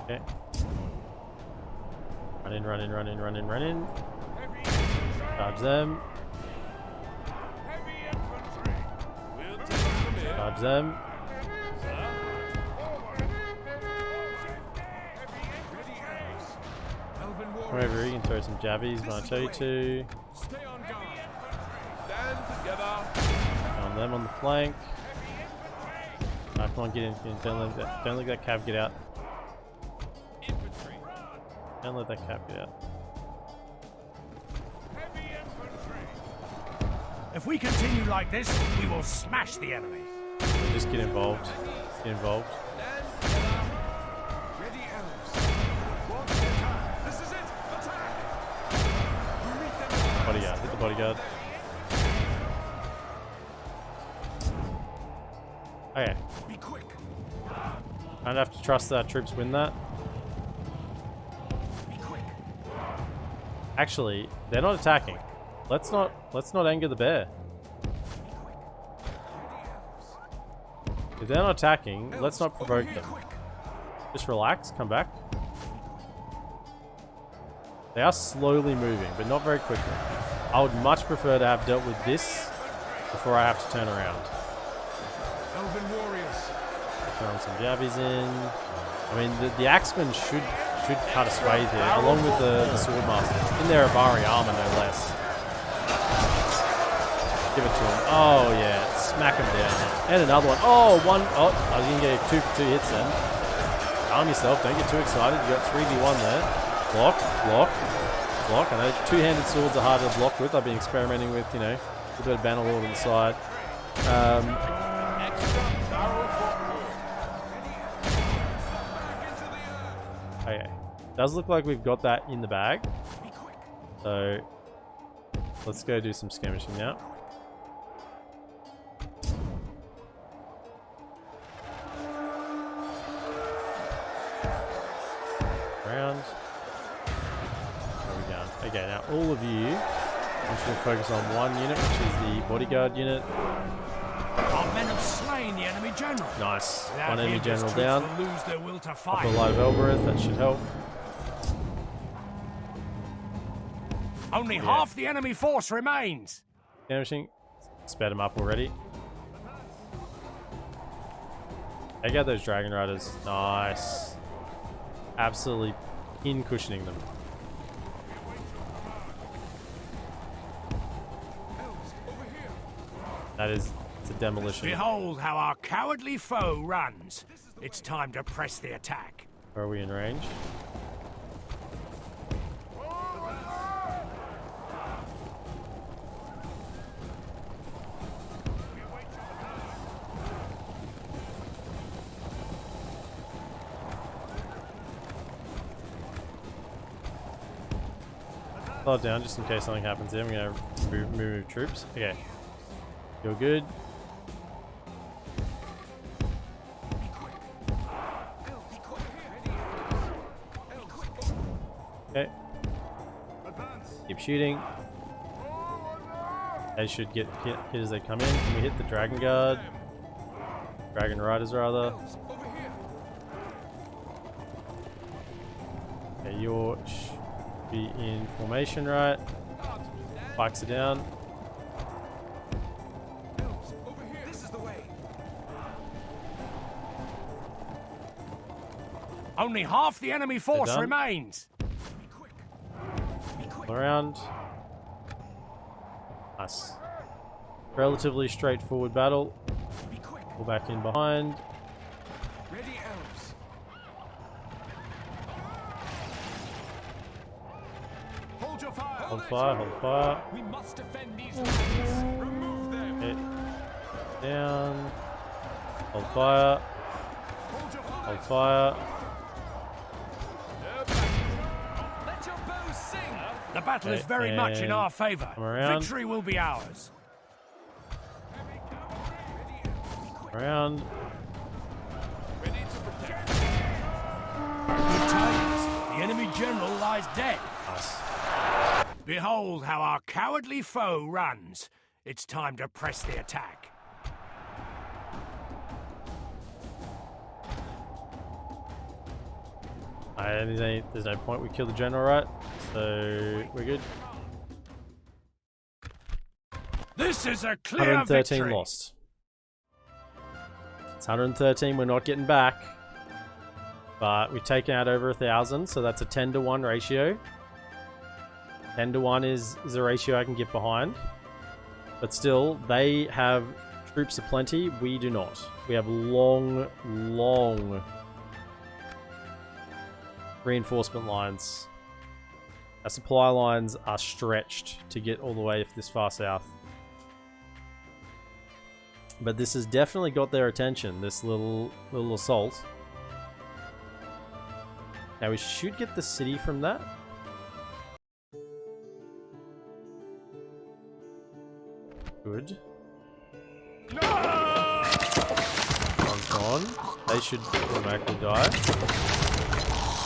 Okay. Run in, run in, run in, run in, run in. Charge them. Charge them. Come over here, you can throw some jabbies when I tell you to. On them on the flank. Come on, get in. Don't let that cav get out. Don't let that cav get out. If we continue like this, we will smash the enemy. Just get involved. Get involved. Bodyguard. Hit the bodyguard. Okay. Be quick. I don't have to trust that our troops win that. Be quick. Actually, they're not attacking. Let's not anger the bear. If they're not attacking, let's not provoke them. Just relax, come back. They are slowly moving, but not very quickly. I would much prefer to have dealt with this before I have to turn around. Elven warriors. Throwing some jabbies in. I mean, the axemen should cut a swathe here, along with the swordmasters. In their Avari armor, no less. Give it to him. Oh yeah, smack him down. And another one. Oh, one. Oh, I was gonna get 2 for 2 hits then. Calm yourself. Don't get too excited. You got 3v1 there. Block, block, block. I know two-handed swords are harder to block with. I've been experimenting with, you know, a bit of Bannerlord on the side. Okay. Does look like we've got that in the bag. So let's go do some skirmishing now. Around. There we go. Okay, now all of you, I'm just going to focus on one unit, which is the bodyguard unit. Our men have slain the enemy general. Nice. Without One enemy him, his general troops down. will lose their will to Upper fight. light of Elbereth, that should help. Only half the enemy force remains. Skirmishing. Sped them up already. Take out those dragon riders. Nice. Absolutely pin cushioning them. That is, it's a demolition. Behold how our cowardly foe runs. It's time to press the attack. Where are we in range? Slow it down just in case something happens here. I'm going to move troops. Okay. You're good. Okay. Keep shooting. They should get hit as they come in. Can we hit the Dragon Guard? Dragon Riders, rather. Okay, you should be in formation, right? Spikes are down. Only half the enemy force done. remains. All around. Nice. Relatively straightforward battle. Pull back in behind. Ready, elves. Hold your fire. Hold fire, hold fire. We must defend these lines. Remove them. Hit. Down. Hold fire. Hold your fire. Hold fire. Let your bows sing. The battle is Okay, very much in and our favor. come around. Victory will be ours. Around. Ready to protect. Good tidings. The enemy general lies dead. Nice. Behold how our cowardly foe runs. It's time to press the attack. There's no point. We killed the general, right? So we're good. This is a clear 113 victory. lost. It's 113. We're not getting back, but we've taken out over 1,000, so that's a 10-to-1 ratio. 10-to-1 is a ratio I can get behind, but still, they have troops aplenty. We do not. We have long reinforcement lines. Our supply lines are stretched to get all the way this far south. But this has definitely got their attention, this little assault. Now we should get the city from that. Good. One's gone. They should automatically die.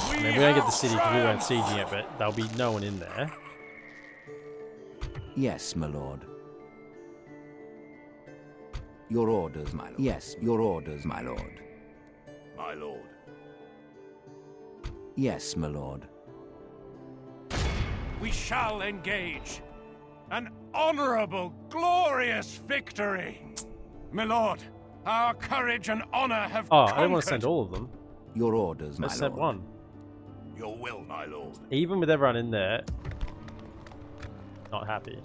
I mean, we don't get the city because we weren't sieging it, but there'll be no one in there. Yes, my lord. Your orders, my lord. Yes, your orders, my lord. My lord. Yes, my lord. We shall engage. An honorable, glorious victory. My lord, our courage and honor have Oh, conquered. I didn't want to send all of them. Your orders, my I lord. sent one. Your will, my lord. Even with everyone in there, not happy.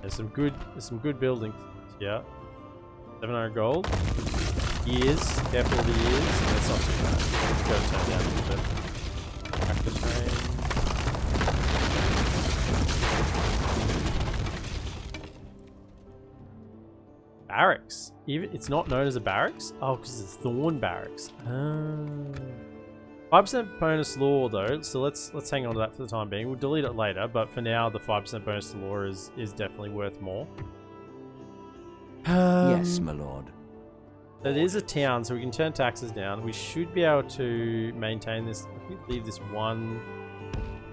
There's some good buildings. Yeah. 700 gold. Years. Careful of the years. That's not too bad. Let's go turn down a little bit. Back the train. barracks. Even it's not known as a barracks. Oh, because it's Thorn Barracks. 5% bonus law though, so let's hang on to that for the time being. We'll delete it later, but for now the 5% bonus to law is definitely worth more. Yes, my lord. It is a town, so we can turn taxes down. We should be able to maintain this. If we leave this one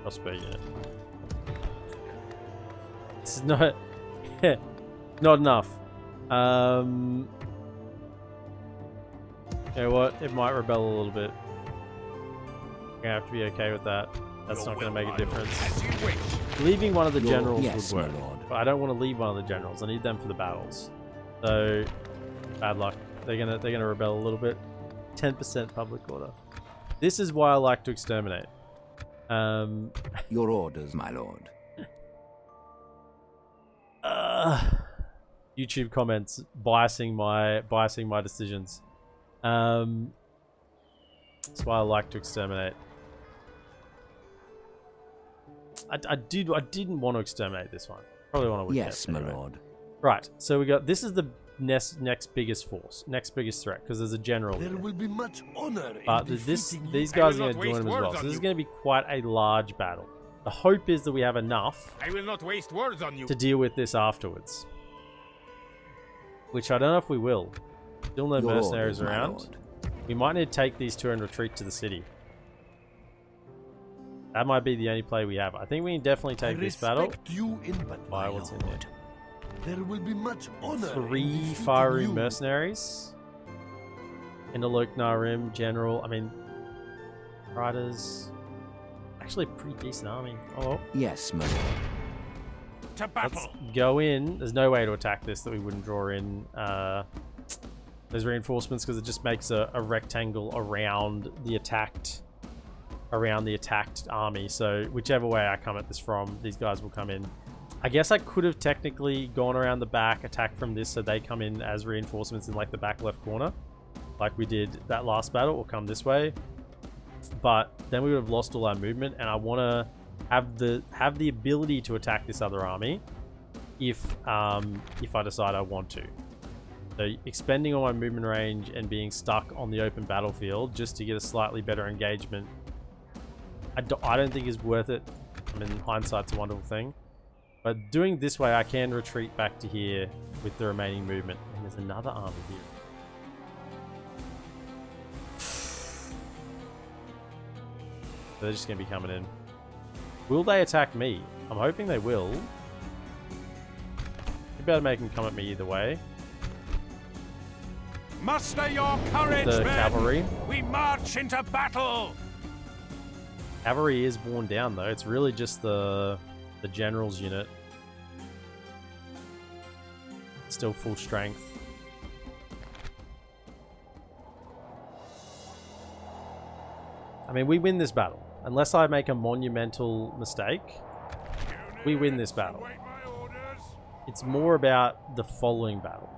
crossbow unit. This is not not enough. You know what? It might rebel a little bit. We're gonna have to be okay with that. That's not gonna make a difference. Leaving one of the generals would work, but I don't want to leave one of the generals. I need them for the battles. So bad luck. They're gonna rebel a little bit. 10% public order. This is why I like to exterminate. Your orders, my lord. YouTube comments biasing my decisions. That's why I like to exterminate. I didn't want to exterminate this one. Probably want to. Yes, my lord. Right. So we got. This is the next biggest force, next biggest threat, because there's a general. There will be much honor but in these guys are going to join them as well. So this is going to be quite a large battle. The hope is that we have enough. I will not waste words on you. To deal with this afterwards. Which I don't know if we will. Still no mercenaries around. We might need to take these two and retreat to the city. That might be the only play we have. I think we can definitely take this battle. Fire what's in there. There will be much honor. 3 Faroon mercenaries. Indalok Narim, General. I mean, Riders. Actually, a pretty decent army. Oh. Yes, my lord. To battle. Let's go in. There's no way to attack this that we wouldn't draw in those reinforcements, because it just makes a rectangle around the attacked army. So whichever way I come at this from, these guys will come in. I guess I could have technically gone around the back, attacked from this, so they come in as reinforcements in like the back left corner, like we did that last battle, or come this way. But then we would have lost all our movement, and I want to have the ability to attack this other army if I decide I want to. So expending all my movement range and being stuck on the open battlefield just to get a slightly better engagement, I don't think is worth it. I mean, hindsight's a wonderful thing. But doing this way, I can retreat back to here with the remaining movement. And there's another army here. So they're just going to be coming in. Will they attack me? I'm hoping they will. You better make them come at me either way. Muster your courage, The men. cavalry. We march into battle. Cavalry is worn down though. It's really just the general's unit. Still full strength. I mean, we win this battle. Unless I make a monumental mistake, we win this battle. It's more about the following battle.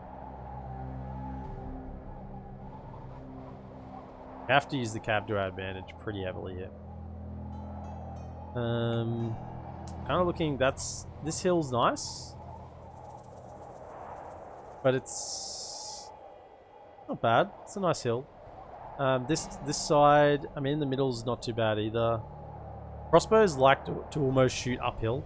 We have to use the cab to our advantage pretty heavily here. Kind of looking, this hill's nice, but it's not bad. It's a nice hill. This side, I mean, in the middle's not too bad either. Crossbows like to almost shoot uphill.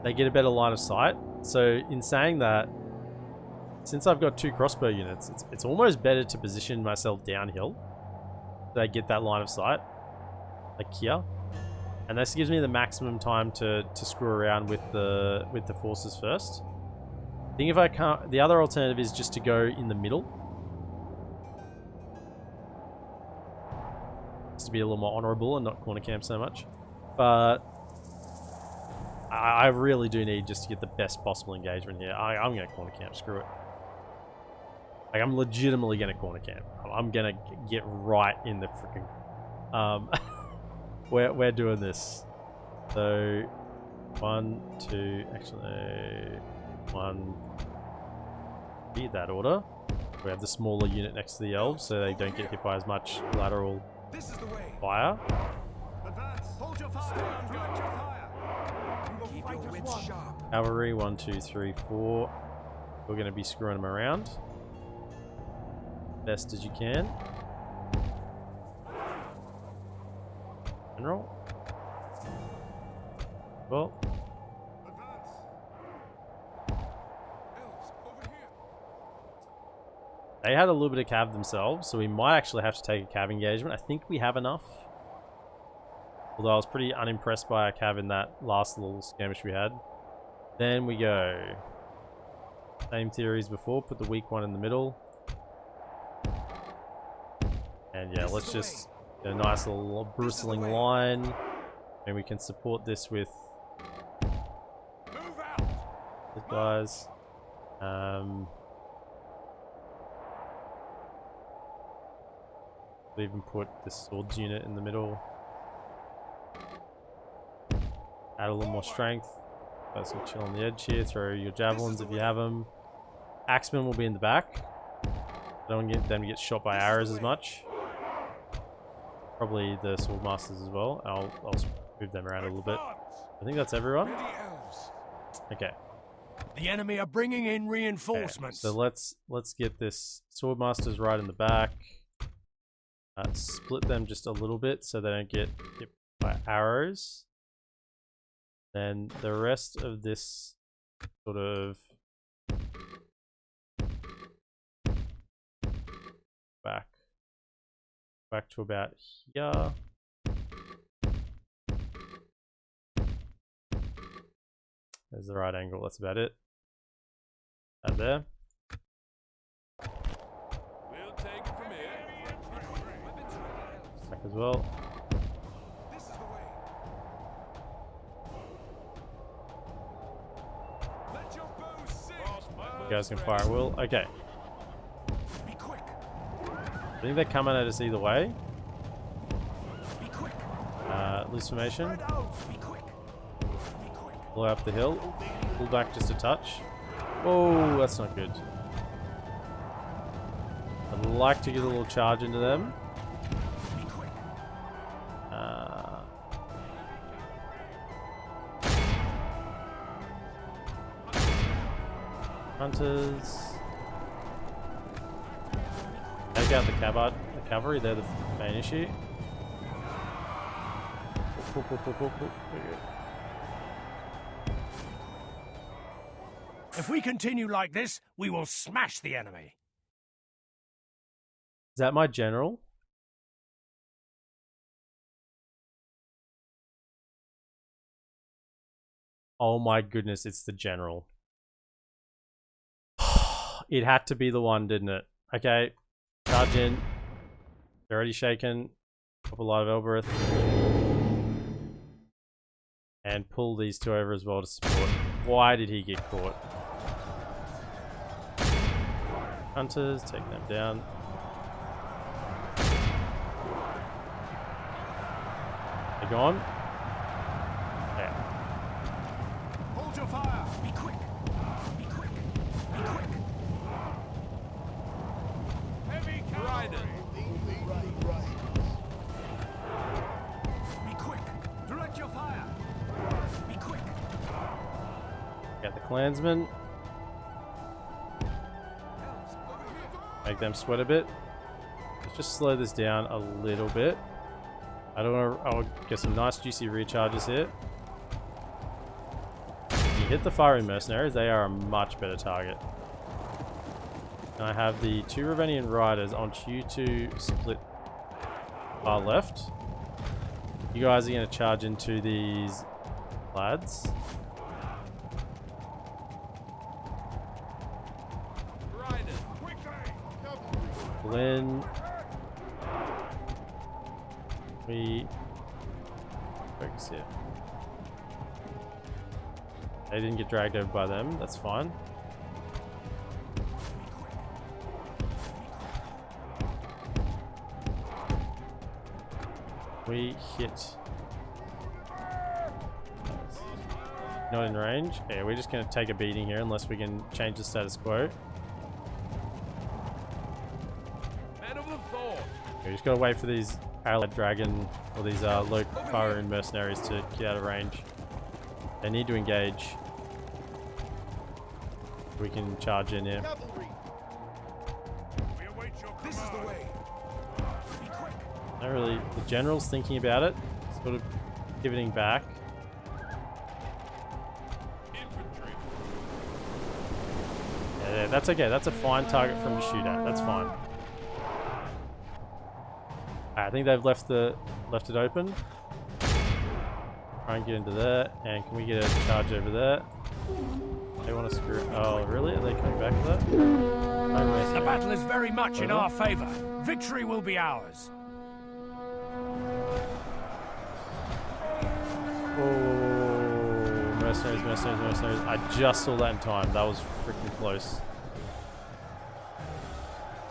They get a better line of sight. So in saying that, since I've got 2 crossbow units, it's almost better to position myself downhill so I get that line of sight, like here. And this gives me the maximum time to screw around with the forces first. I think if I can't, the other alternative is just to go in the middle. Just to be a little more honorable and not corner camp so much. But I really do need just to get the best possible engagement here. I'm going to corner camp, screw it. Like, I'm legitimately going to corner camp. I'm going to get right in the freaking... we're doing this. So, 1, 2, actually, 1. Be that order. We have the smaller unit next to the elves, so they don't get hit by as much lateral fire. Advance. Hold your fire. Stand your fire. Keep your wits sharp. Cavalry, 1, 2, 3, 4. We're going to be screwing them around. Best as you can. General. Well. Elves, over here. They had a little bit of cav themselves, so we might actually have to take a cav engagement. I think we have enough. Although I was pretty unimpressed by our cav in that last little skirmish we had. Then we go. Same theory as before, put the weak one in the middle. And yeah, let's just get a nice little bristling line. And we can support this with Move out. the guys. We'll even put this swords unit in the middle. Add a little more strength. Guys can chill on the edge here. Throw your javelins if you have them. Axemen will be in the back. Don't want them to get shot by arrows as much. Probably the swordmasters as well. I'll move them around a little bit. I think that's everyone. Ready, elves. Okay. The enemy are bringing in Okay, reinforcements. so let's get this swordmasters right in the back. Split them just a little bit so they don't get hit by arrows. Then the rest of this sort of back to about here. There's the right angle. That's about it. Out there. We'll take it from here. Weapons ready, elves. Back as well. This is the way. Let your bows sing. You guys can fire at will. Okay. Be quick. I think they're coming at us either way. Be quick. Loose formation. Spread out. Be quick. Be quick. Blow up the hill. Pull back just a touch. Oh, that's not good. I'd like to get a little charge into them. Be quick. Hunters. Take out the cavalry. They're the main issue. There we go. If we continue like this, we will smash the enemy. Is that my general? Oh my goodness, it's the general. It had to be the one, didn't it? Okay, charge in. They're already shaken. Pop a lot of Elbereth. And pull these two over as well to support. Why did he get caught? Hunters, take them down. They're gone. Yeah. Hold your fire. Be quick. Be quick. Be quick. Heavy cavalry. Be quick. Direct your fire. Be quick. Got the clansmen. Elves, over here. Make them sweat a bit. Let's just slow this down a little bit. I don't want to. I'll get some nice juicy recharges here. You hit the firing mercenaries, they are a much better target. And I have the two Ravenian riders on you to split far left. You guys are going to charge into these lads. Pull in. We focus here. They didn't get dragged over by them, that's fine. We hit. Not in range. Yeah, we're just going to take a beating here unless we can change the status quo. Men of the Thorn. We just got to wait for these allied dragon or these low firing mercenaries to get out of range. They need to engage. We can charge in here. We await your This is the way. Be quick. Not really. The general's thinking about it. Sort of pivoting back. infantry. Yeah, that's okay. That's a fine target for him to shoot at. That's fine. I think they've left it open. Try and get into there. And can we get a charge over there? They want to screw. Oh, really? Are they coming back to that? The battle is very much in our favor. Victory will be ours. Oh, mercenaries. I just saw that in time. That was freaking close.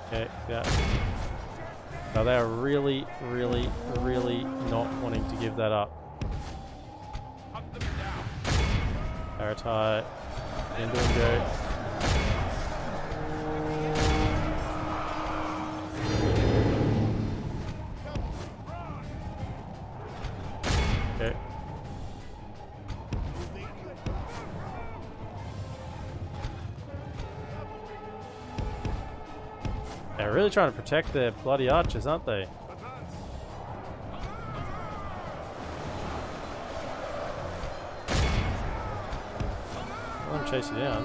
Okay, yeah. Now they are really not wanting to give that up. Paratai. Into and go. Okay. They're really trying to protect their bloody archers, aren't they? Let them chase you down.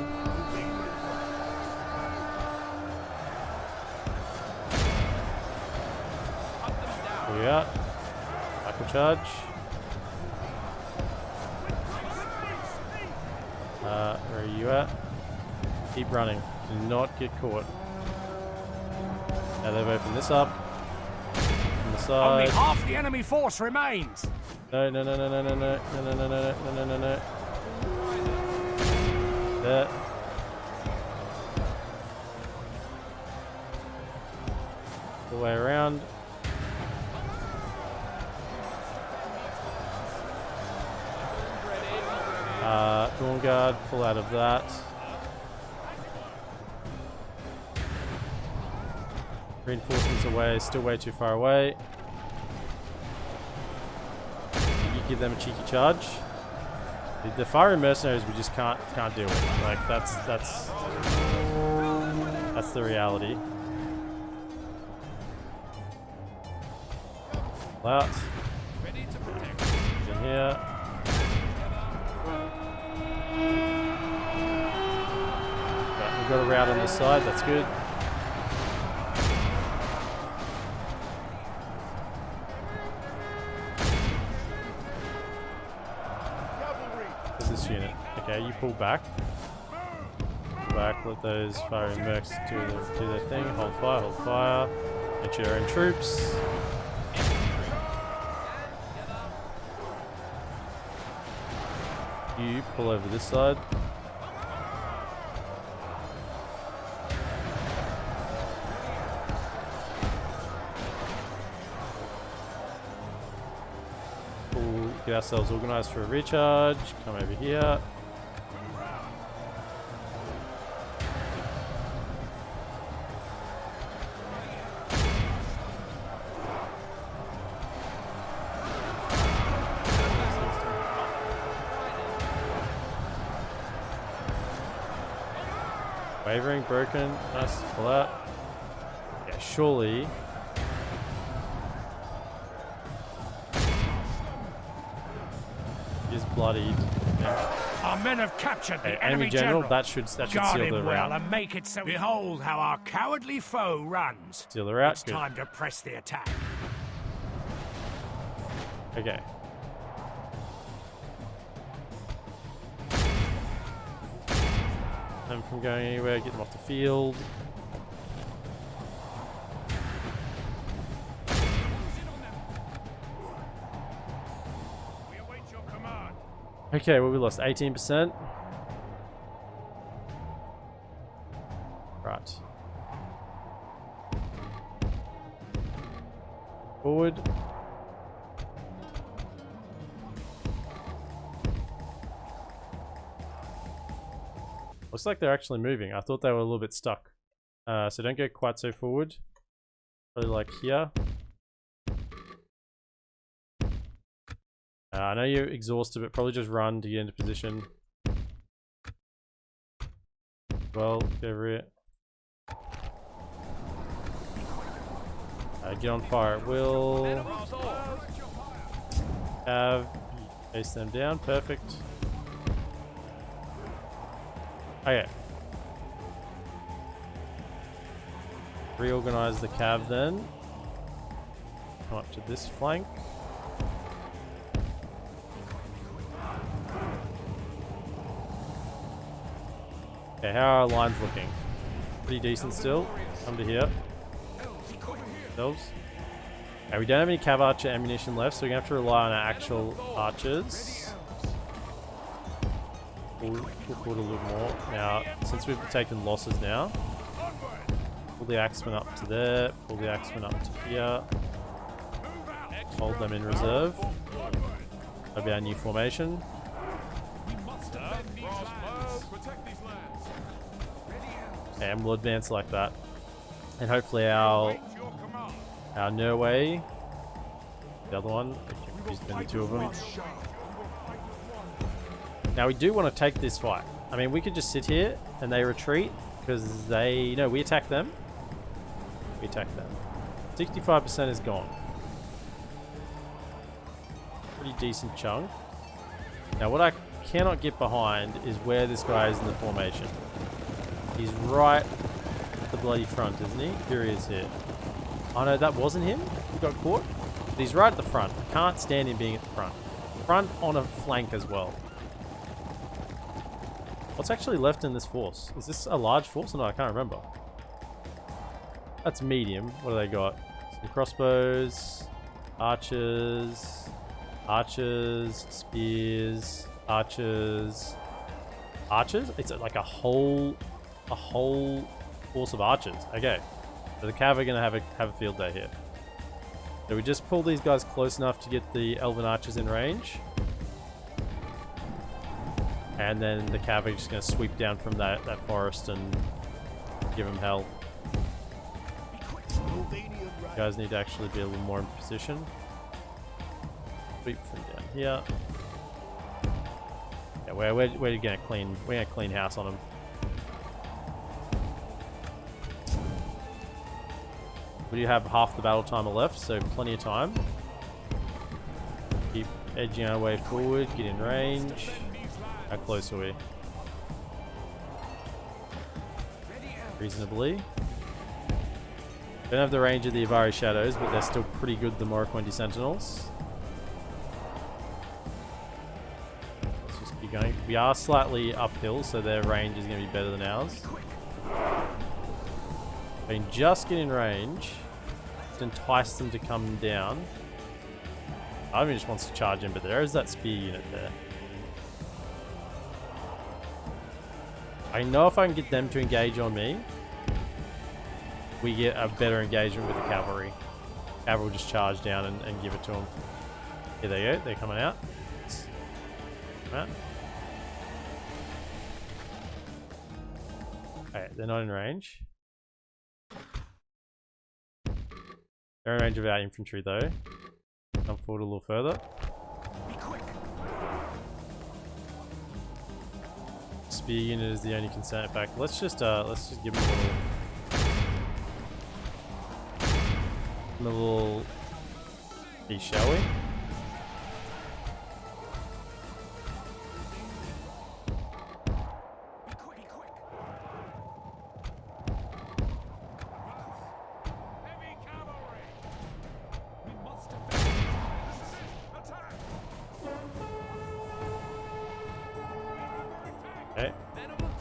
Here we are. Michael charge. Where are you at? Keep running. Do not get caught. Now they've opened this up. On the side. Only half the enemy force remains. No. There. The way around. Dawn Guard, pull out of that. Reinforcements away, still way too far away. You give them a cheeky charge. The firing mercenaries we just can't deal with. Like that's the reality. Pull out. In here. Right, we've got a route on this side, that's good. Unit. Okay, you pull back. Pull back, let those firing mercs do their thing. Hold fire. Get your own troops. You pull over this side. Get ourselves organized for a recharge. Come over here. Wavering, broken. Nice. Pull out. Yeah, surely. Is bloodied. Yeah. Our men have captured the enemy general. That should seal the well round. and make it so. Behold how our cowardly foe runs. Seal the route. It's time to press the attack. Okay. Them from going anywhere. Get them off the field. Okay, well we lost 18%. Right. Forward. Looks like they're actually moving. I thought they were a little bit stuck. So don't go quite so forward. Probably like here. I know you're exhausted, but probably just run to get into position. Well, get over it. Get on fire at will. Chase them down. Perfect. Okay. Reorganize the cav then. Come up to this flank. Okay, how are our lines looking? Pretty decent still. Come to here. Themselves. Okay, we don't have any cav archer ammunition left, so we're gonna have to rely on our actual archers. We'll forward a little more. Now, since we've taken losses now, pull the axemen up to there, pull the axemen up to here. Hold them in reserve. That'll be our new formation. And we'll advance like that. And hopefully our Norway, the other one, there's been the two of them. Now we do want to take this fight. I mean, we could just sit here and they retreat because they, no, we attack them. We attack them. 65% is gone. Pretty decent chunk. Now what I cannot get behind is where this guy is in the formation. He's right at the bloody front, isn't he? Here he is here. Oh no, that wasn't him. He got caught. But he's right at the front. I can't stand him being at the front. Front on a flank as well. What's actually left in this force? Is this a large force or not? I can't remember. That's medium. What do they got? Some crossbows, archers, archers, spears, archers. Archers? It's like a whole force of archers. Okay. So the cav are gonna have a field day here. So we just pull these guys close enough to get the elven archers in range. And then the cav are just gonna sweep down from that forest and give them hell. You guys need to actually be a little more in position. Sweep from down here. Yeah, we're gonna clean house on them. We do have half the battle timer left, so plenty of time. Keep edging our way forward, get in range. How close are we? Reasonably. Don't have the range of the Avari Shadows, but they're still pretty good, the Morroquindi Sentinels. Let's just keep going. We are slightly uphill, so their range is going to be better than ours. I mean, just get in range to entice them to come down. Adrian just wants to charge in, but there is that spear unit there. I know if I can get them to engage on me, we get a better engagement with the cavalry. Cavalry will just charge down and give it to them. Here they go, they're coming out. Right. Okay, they're not in range. They're in range of our infantry though. Come forward a little further. Spear unit is the only concern. In fact, let's just give them a little piece, shall we?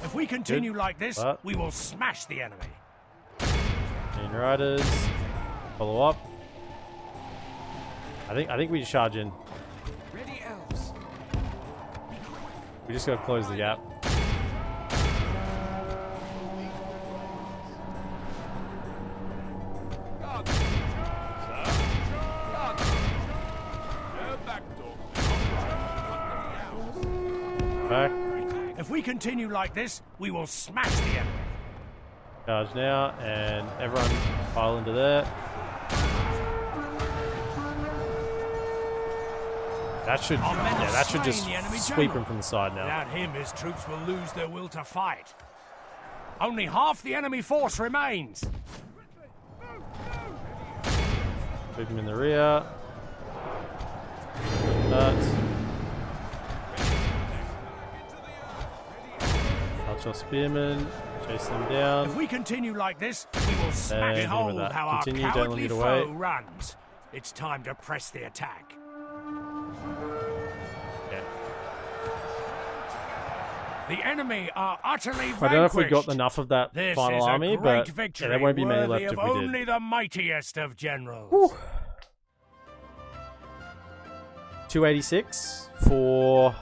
If we continue like this, we will smash the enemy. Main riders, follow up. I think we just charge in. Ready, elves. We just gotta close the gap. Back. If we continue like this, we will smash the enemy. Charge now, and everyone pile into there. That should, Our men yeah, have that should slain just the enemy sweep general. him from the side now. Without him, his troops will lose their will to fight. Only half the enemy force remains. Sweep him in the rear. That. Archer spearmen. Chase them down. If we continue like this, we will smash And hold with that. how Continue, our don't cowardly lead away. foe runs. It's time to press the attack. Yeah. The enemy are utterly vanquished. I don't know if we got enough of that This final is a army, great but victory, there won't be many worthy left of if we did. only the mightiest of generals. Whew. 286 for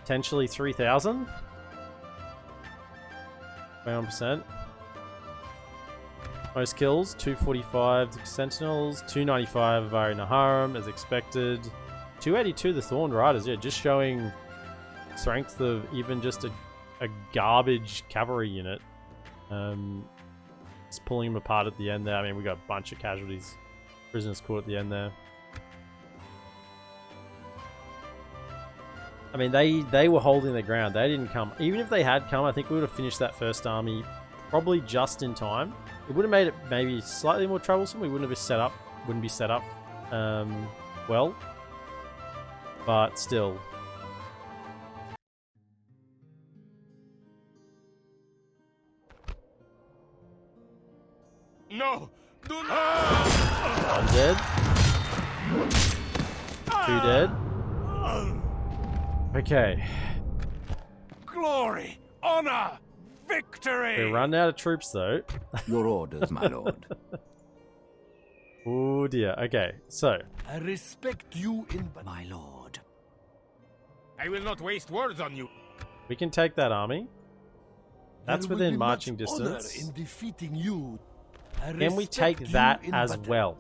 potentially 3,000. 21%. Most kills, 245 Sentinels, 295 Avari Naharim as expected. 282 the Thorn Riders, yeah, just showing strength of even just a garbage cavalry unit. Just pulling them apart at the end there. I mean, we got a bunch of casualties. Prisoners caught at the end there. I mean, they were holding their ground. They didn't come. Even if they had come, I think we would have finished that first army probably just in time. It would have made it maybe slightly more troublesome. We wouldn't be set up well. But still. No! Do not! One dead. Two dead. Okay. Glory, honor, victory! We're running out of troops though. Your orders, my lord. Oh dear. Okay, so I respect you in My lord. I will not waste words on you. we can take that army. That's There will within be marching much honor distance. in defeating you. I Can we respect take you that in as battle. well?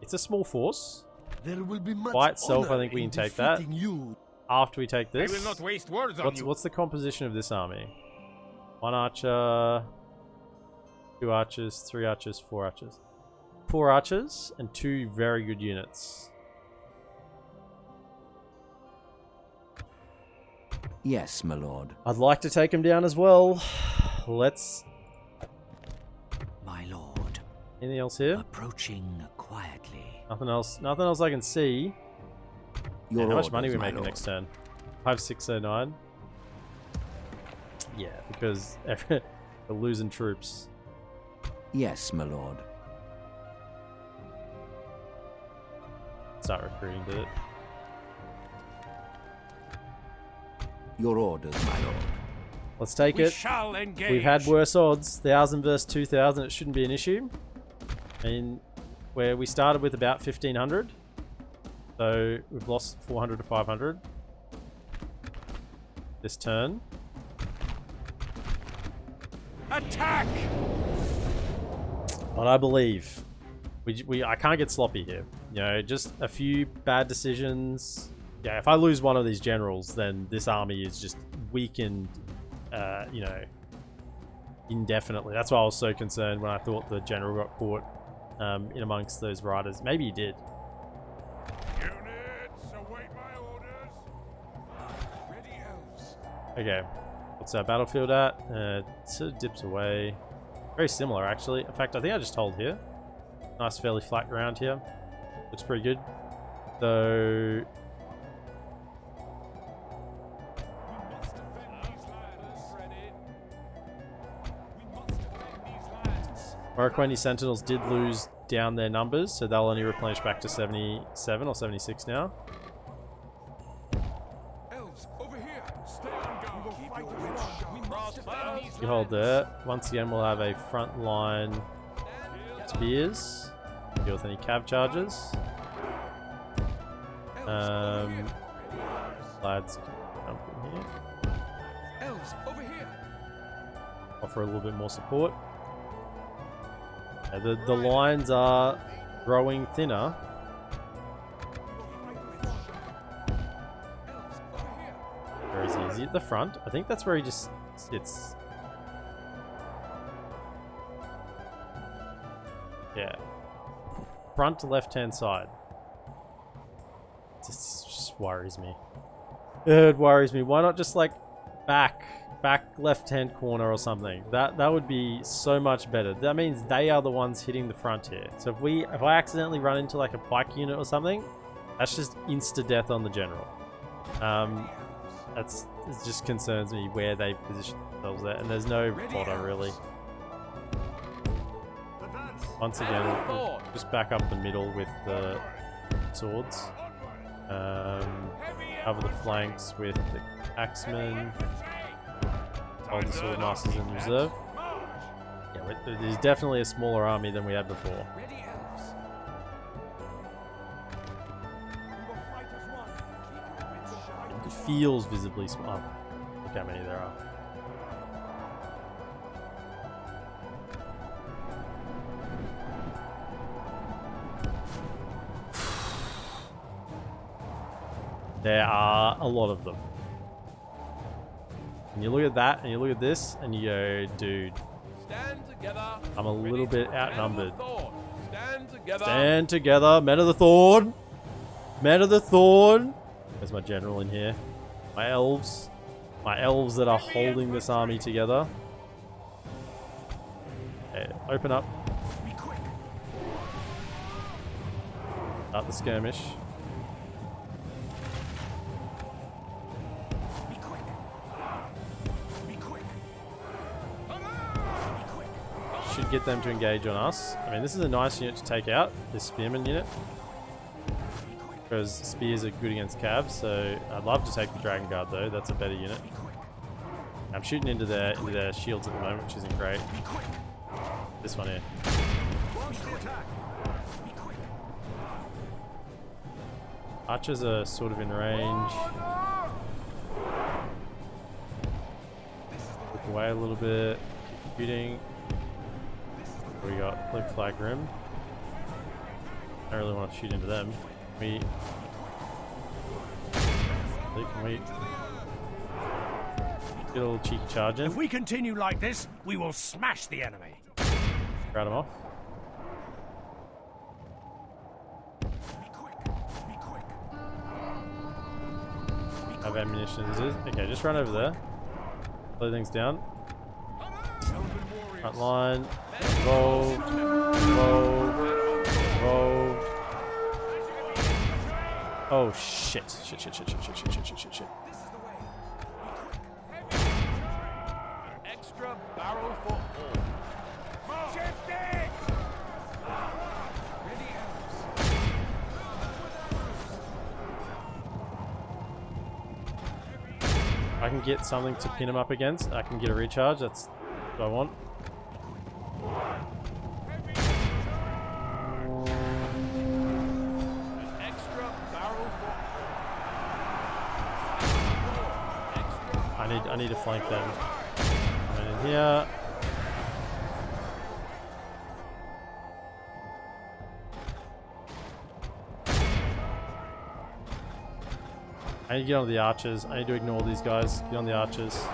It's a small force. There will be much By itself, I honor think we in can take that. defeating you. After we take I this, will not waste words on you. what's the composition of this army? 1 archer, 2 archers, 3 archers, 4 archers. 4 archers and 2 very good units. Yes, my lord. I'd like to take them down as well. Let's... My lord. Anything else here? Approaching quietly. Nothing else I can see. Your How much orders, money we my making lord. next turn? 5609. Yeah, because we're losing troops. Yes, my lord. Start recruiting, did it? Your orders, my lord. Let's take We it. shall engage. We've had worse odds. 1,000 versus 2,000. It shouldn't be an issue. I mean, where we started with about 1,500. So we've lost 400 to 500 this turn. Attack! But I believe I can't get sloppy here. You know, just a few bad decisions. Yeah, if I lose one of these generals, then this army is just weakened, you know, indefinitely. That's why I was so concerned when I thought the general got caught in amongst those riders. Maybe he did. Units, await my orders. Ready, elves. Okay, what's our battlefield at? It sort of dips away. Very similar, actually. In fact, I think I just hold here. Nice, fairly flat ground here. Looks pretty good. So... We must defend these lands. Ready. We must defend these lands. Morocco Sentinels did lose down their numbers, so they'll only replenish back to 77 or 76 now. Elves, over here. Stay on guard. We will fight as one. We must defend these You hold there. Once again, we'll have a front line spears. Deal with any cav charges. Lads can jump in here. Elves, over here. Offer a little bit more support. Yeah, the lines are growing thinner. Where is he? Is he at the front? I think that's where he just sits. Yeah. Front left-hand side. just worries me. It worries me. Why not just like back left-hand corner or something? That would be so much better. That means they are the ones hitting the front here. So if I accidentally run into like a pike unit or something, that's just insta death on the general. It just concerns me where they position themselves at, and there's no fodder really. Once again, we'll just back up the middle with the swords. Cover the flanks with the axemen. Hold the sword masters in reserve. Yeah, there's definitely a smaller army than we had before. It feels visibly small. Look how many there are. There are a lot of them. And you look at that, and you look at this, and you go, dude, I'm a little bit outnumbered. Stand together, men of the Thorn! Men of the Thorn! There's my general in here. My elves. My elves that are holding this army together. Okay, open up. Start the skirmish. Should get them to engage on us. I mean, this is a nice unit to take out, this spearman unit, because spears are good against cavs. So I'd love to take the dragon guard though. That's a better unit. I'm shooting into their shields at the moment, which isn't great. This one here. Archers are sort of in range. Look away a little bit. Keep shooting. We got Blue Flag Rim. I don't really want to shoot into them. Can we get a little cheeky charge in? If we continue like this, we will smash the enemy. Crowd them off. Have ammunition as is. Okay, just run over there. Slow things down. Front line. Involved. Oh shit. Shit. Extra barrel for all. I can get something to pin him up against. I can get a recharge. That's what I want. I need to flank them. Come in here. I need to get on the archers. I need to ignore these guys. Get on the archers.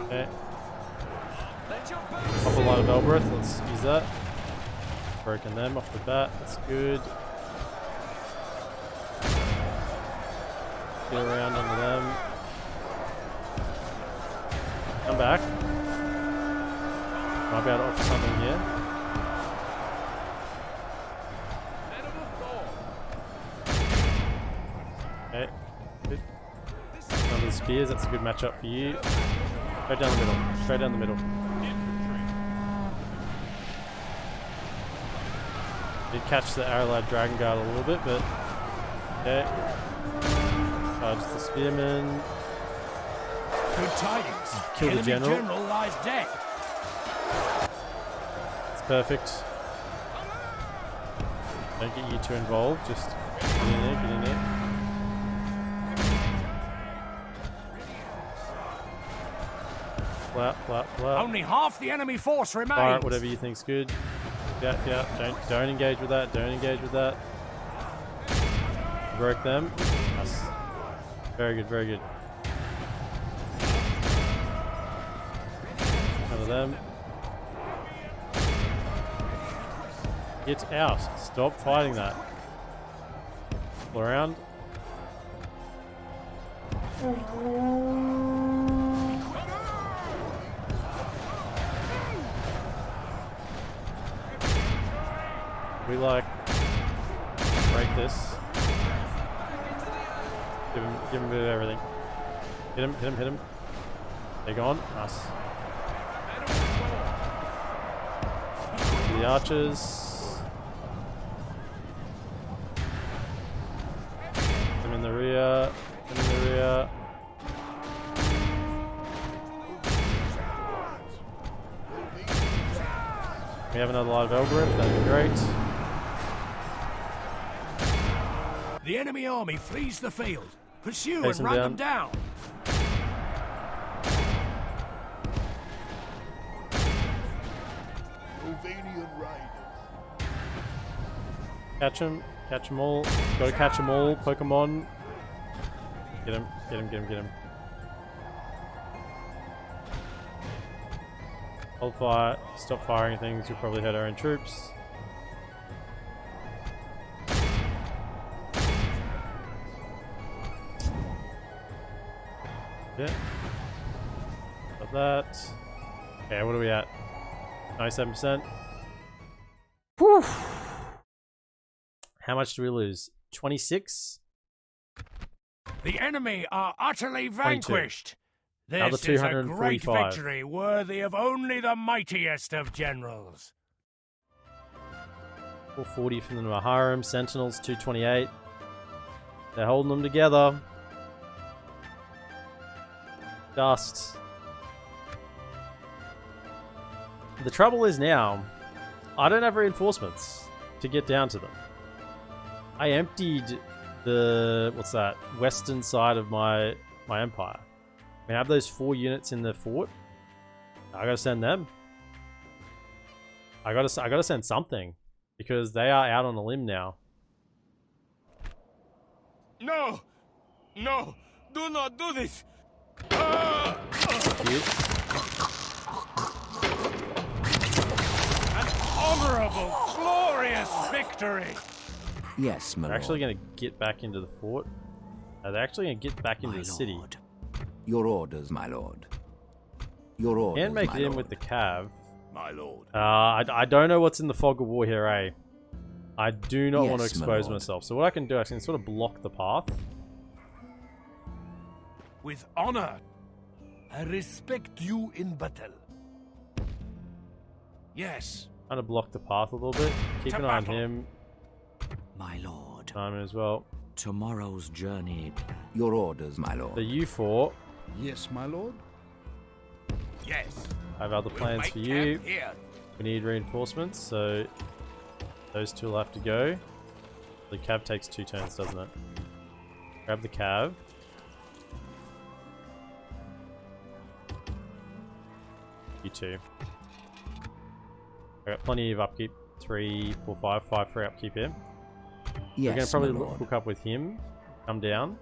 Okay. Pop a line of Elbereth. Let's use that. Broken them off the bat. That's good. Get around under them. Come back. Might be able to offer something here. Okay. Good. Under the spears, that's a good matchup for you. Straight down the middle. Straight down the middle. Did catch the arrow-lad dragon guard a little bit, but okay. Charge the spearman. Good tidings. Kill the enemy general. lies dead. It's perfect. Don't get you too involved. Just get in there. Get in there. Flap. Only half the enemy force remains. Fire it, whatever you think's good. Yeah. Don't engage with that. Don't engage with that. Broke them. Nice. Very good. of them. Get out. Stop fighting that. All around. We like break this. Give him a bit of everything. Hit him, hit him, hit him. They're gone. Nice. The archers. Them in the rear. Them in the rear. We have another live algorithm. That'd be great. The enemy army flees the field. Pursue Chase and them run them down. Dorwinion riders. Catch them all. Gotta catch them all, Pokemon. Get him, get him, get him, get him. Hold fire, stop firing things, you'll probably hurt our own troops. Yeah. Got that. Okay, what are we at? 97%. Whew. How much do we lose? 26? The enemy are utterly 22. vanquished. Another This is a great 245. victory worthy of only the mightiest of generals. 440 from the Maharam. Sentinels, 228. They're holding them together. Dust. The trouble is now, I don't have reinforcements to get down to them. I emptied the, what's that, western side of my empire. I have those 4 units in the fort. I gotta send them. I gotta send something because they are out on a limb now. No! No! Do not do this! Cute. An honorable, glorious victory! Yes, my They're actually lord. gonna get back into the fort. They're actually gonna get back into My the city. lord. Your orders, my lord. Your orders, Can make my it in lord. with the cav. My lord. I don't know what's in the fog of war here, eh? I do not want to Yes, my expose lord. myself. So what I can do, I can sort of block the path. With honor. I respect you in battle. Yes. Kind of block the path a little bit. Keep To an eye on battle. him. My lord. Timon as well. Tomorrow's journey. Your orders, my lord. The U4. Yes, my lord. Yes. I have other We'll plans make for you. camp here. We need reinforcements, so those two will have to go. The cav takes 2 turns, doesn't it? Grab the cav. You two. I got plenty of upkeep. 3, 4, 5, 5 for upkeep here. We're gonna Yes, probably my lord. hook up with him. Come down.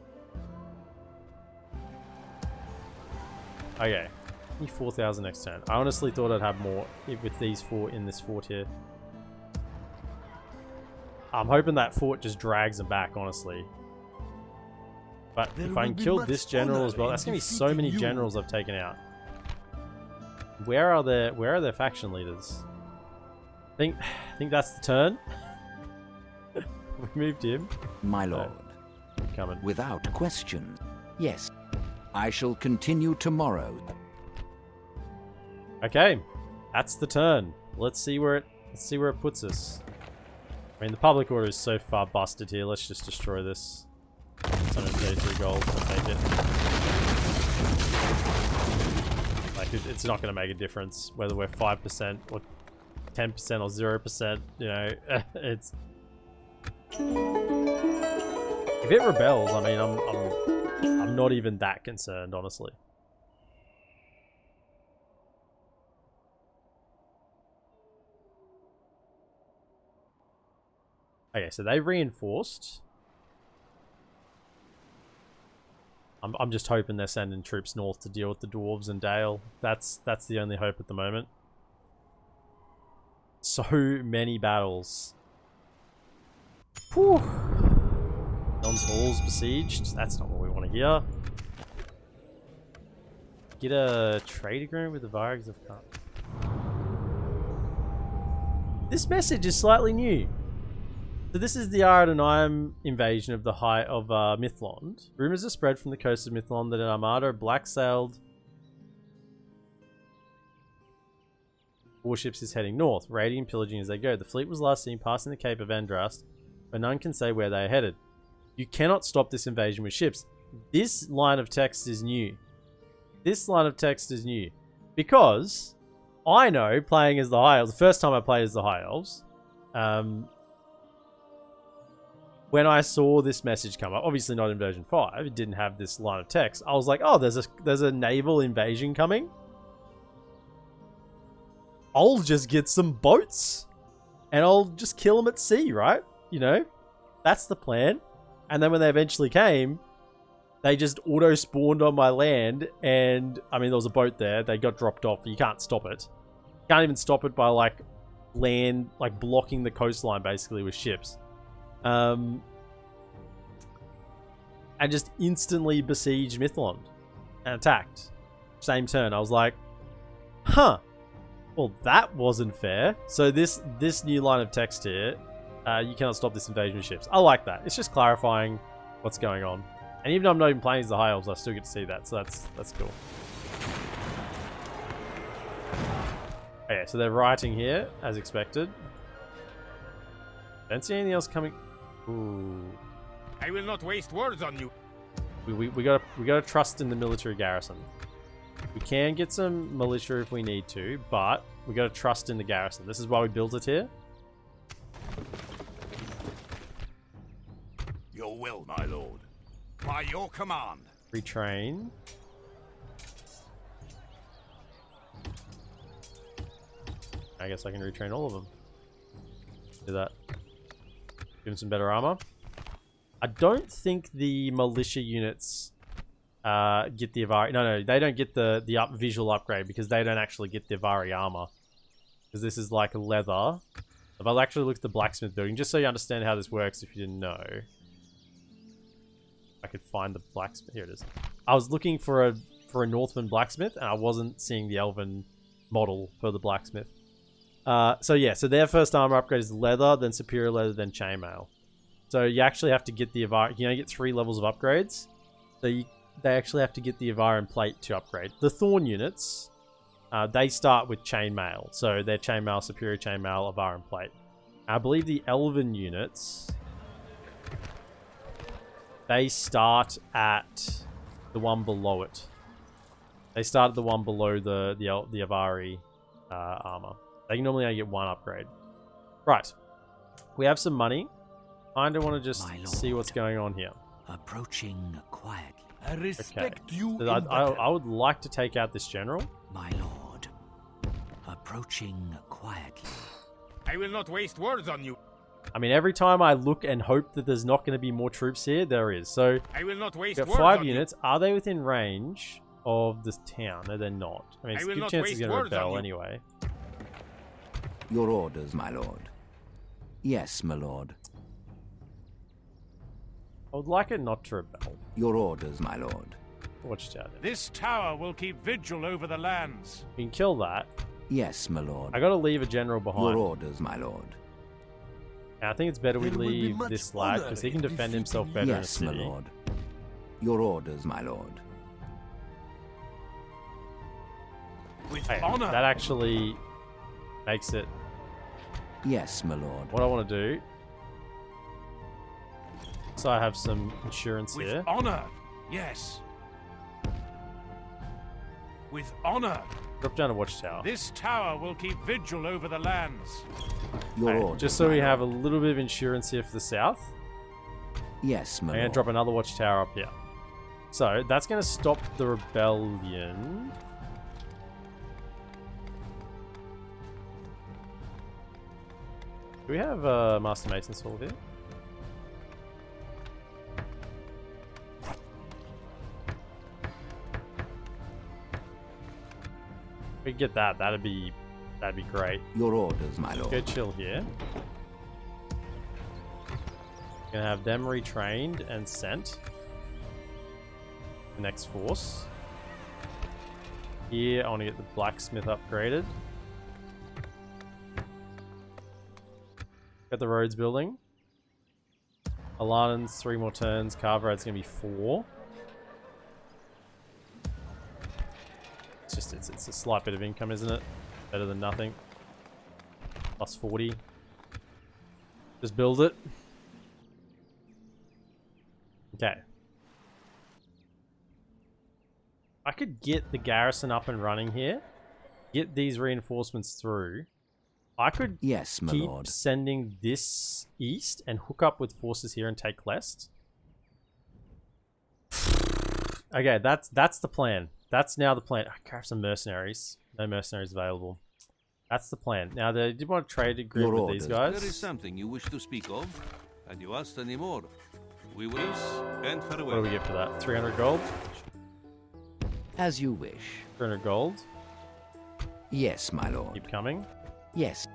Okay. 4,000 next turn. I honestly thought I'd have more with these 4 in this fort here. I'm hoping that fort just drags them back, honestly. But There if I will can be kill much this general honor as well, in that's gonna be so defeating many you. generals I've taken out. Where are their faction leaders? I think that's the turn. We moved him. My lord. Coming. Without question. Yes. I shall continue tomorrow. Okay, that's the turn. Let's see where it puts us. I mean, the public order is so far busted here. Let's just destroy this. 133 gold. I'll take it. Like, it's not going to make a difference whether we're 5% or 10% or 0%. You know, it's. If it rebels, I mean, I'm not even that concerned, honestly. Okay, so they reinforced. I'm just hoping they're sending troops north to deal with the dwarves and Dale. That's the only hope at the moment. So many battles. Whew. Don's Hall's besieged. That's not what we want to hear. Get a trade agreement with the Vargs of Khan. This message is slightly new. So this is the Aradanheim invasion of the height of Mithlond. Rumors are spread from the coast of Mithlond that an armada of black-sailed warships is heading north, raiding and pillaging as they go. The fleet was last seen passing the Cape of Andrast, but none can say where they are headed. You cannot stop this invasion with ships. This line of text is new. This line of text is new. Because I know, playing as the High Elves, the first time I played as the High Elves, when I saw this message come up, obviously not in version 5, it didn't have this line of text. I was like, oh, there's a naval invasion coming. I'll just get some boats and I'll just kill them at sea, right? You know, that's the plan. And then when they eventually came, they just auto-spawned on my land, and I mean, there was a boat there. They got dropped off. You can't stop it. You can't even stop it by like land, like blocking the coastline basically with ships. And just instantly besieged Mithlond and attacked. Same turn. I was like, huh. Well, that wasn't fair. So this new line of text here, you cannot stop this invasion of ships. I like that. It's just clarifying what's going on. And even though I'm not even playing as the High Elves, I still get to see that. So that's cool. Okay, so they're writing here, as expected. Don't see anything else coming. Ooh. I will not waste words on you. We gotta trust in the military garrison. We can get some militia if we need to, but we gotta trust in the garrison. This is why we built it here. Your will, my lord. By your command. Retrain. I guess I can retrain all of them. Do that. Give them some better armor. I don't think the militia units get the Avari. No, they don't get the visual upgrade because they don't actually get the Avari armor. Because this is like leather. If I'll actually look at the blacksmith building, just so you understand how this works if you didn't know. I could find the blacksmith. Here it is. I was looking for a Northman blacksmith, and I wasn't seeing the Elven model for the blacksmith. So yeah, so their first armor upgrade is leather, then superior leather, then chainmail. So you actually have to get the Avar. You only get 3 levels of upgrades. So they actually have to get the Avaran plate to upgrade. The Thorn units, they start with chainmail. So they're chainmail, superior chainmail, Avaran plate. I believe the Elven units, they start at the one below it. They start at the one below the Avari armor. They can normally only get 1 upgrade. Right. We have some money. I don't want to just see what's going on here. Approaching quietly. I respect you. So I would like to take out this general. My lord. Approaching quietly. I will not waste words on you. I mean, every time I look and hope that there's not going to be more troops here, there is. So, I will not waste we've got words 5 on units. Are they within range of this town? No, they're not. I mean, it's a good chance he's going to rebel anyway. Your orders, my lord. Yes, my lord. I would like it not to rebel. Your orders, my lord. Watchtower. This tower will keep vigil over the lands. We can kill that. Yes, my lord. I got to leave a general behind. Your orders, my lord. And I think it's better we There will be leave much this lad because he can honor in defend himself defeating better Yes, in a my city. lord. Your orders, my lord. With Hey, honor. that actually makes it. Yes, my lord. What I want to do. So I have some insurance With here. honor. Yes. With honor. Drop down a watchtower. This tower will keep vigil over the lands. Your Okay, orders, just so my we lord. have a little bit of insurance here for the south. Yes, my I'm going to lord. drop another watchtower up here. So that's going to stop the rebellion. Do we have Master Mason's Hall here? we get that. That'd be great. Your orders, my Go lord. chill here. Gonna have them retrained and sent. The next force. Here, I want to get the blacksmith upgraded. Got the roads building. Alanan's 3 more turns. Carverad's gonna be 4. It's a slight bit of income, isn't it? Better than nothing. Plus 40. Just build it. Okay. I could get the garrison up and running here. Get these reinforcements through. I could Yes, my keep lord. sending this east and hook up with forces here and take Lest. Okay, that's the plan. That's now the plan. I can have some mercenaries. No mercenaries available. That's the plan. Now, they did want to trade agreement Your with these orders. guys. There is something you wish to speak of, and you asked any more. We will and What do farewell. we get for that? 300 gold? As you wish. 300 gold. Yes, my lord. Keep coming. Yes.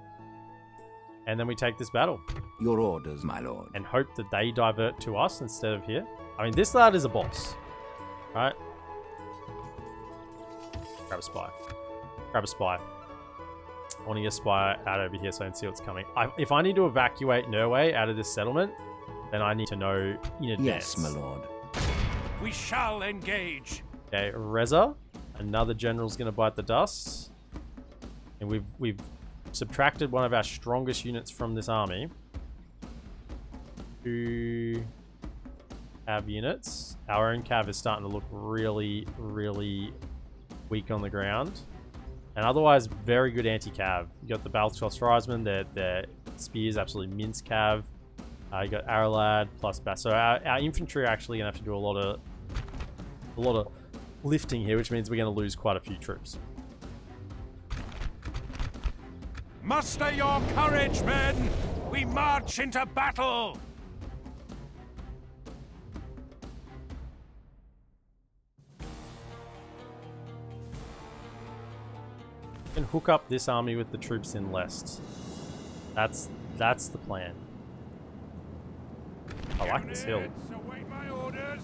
And then we take this battle. Your orders, my lord. And hope that they divert to us instead of here. I mean, this lad is a boss. Right? Grab a spy. Grab a spy. I want to get a spy out over here so I can see what's coming. If I need to evacuate Norway out of this settlement, then I need to know in advance. Yes, my lord. We shall engage. Okay, Reza. Another general's going to bite the dust. And we've subtracted one of our strongest units from this army. 2 cav units. Our own cav is starting to look really, really weak on the ground. And otherwise, very good anti-cav. You got the Balchos Reisman, their spears absolutely mince cav. You got Aralad plus Bass. So our infantry are actually gonna have to do a lot of lifting here, which means we're gonna lose quite a few troops. Muster your courage, men! We march into battle! And hook up this army with the troops in Lest. That's the plan. I like this hill. Units, await my orders.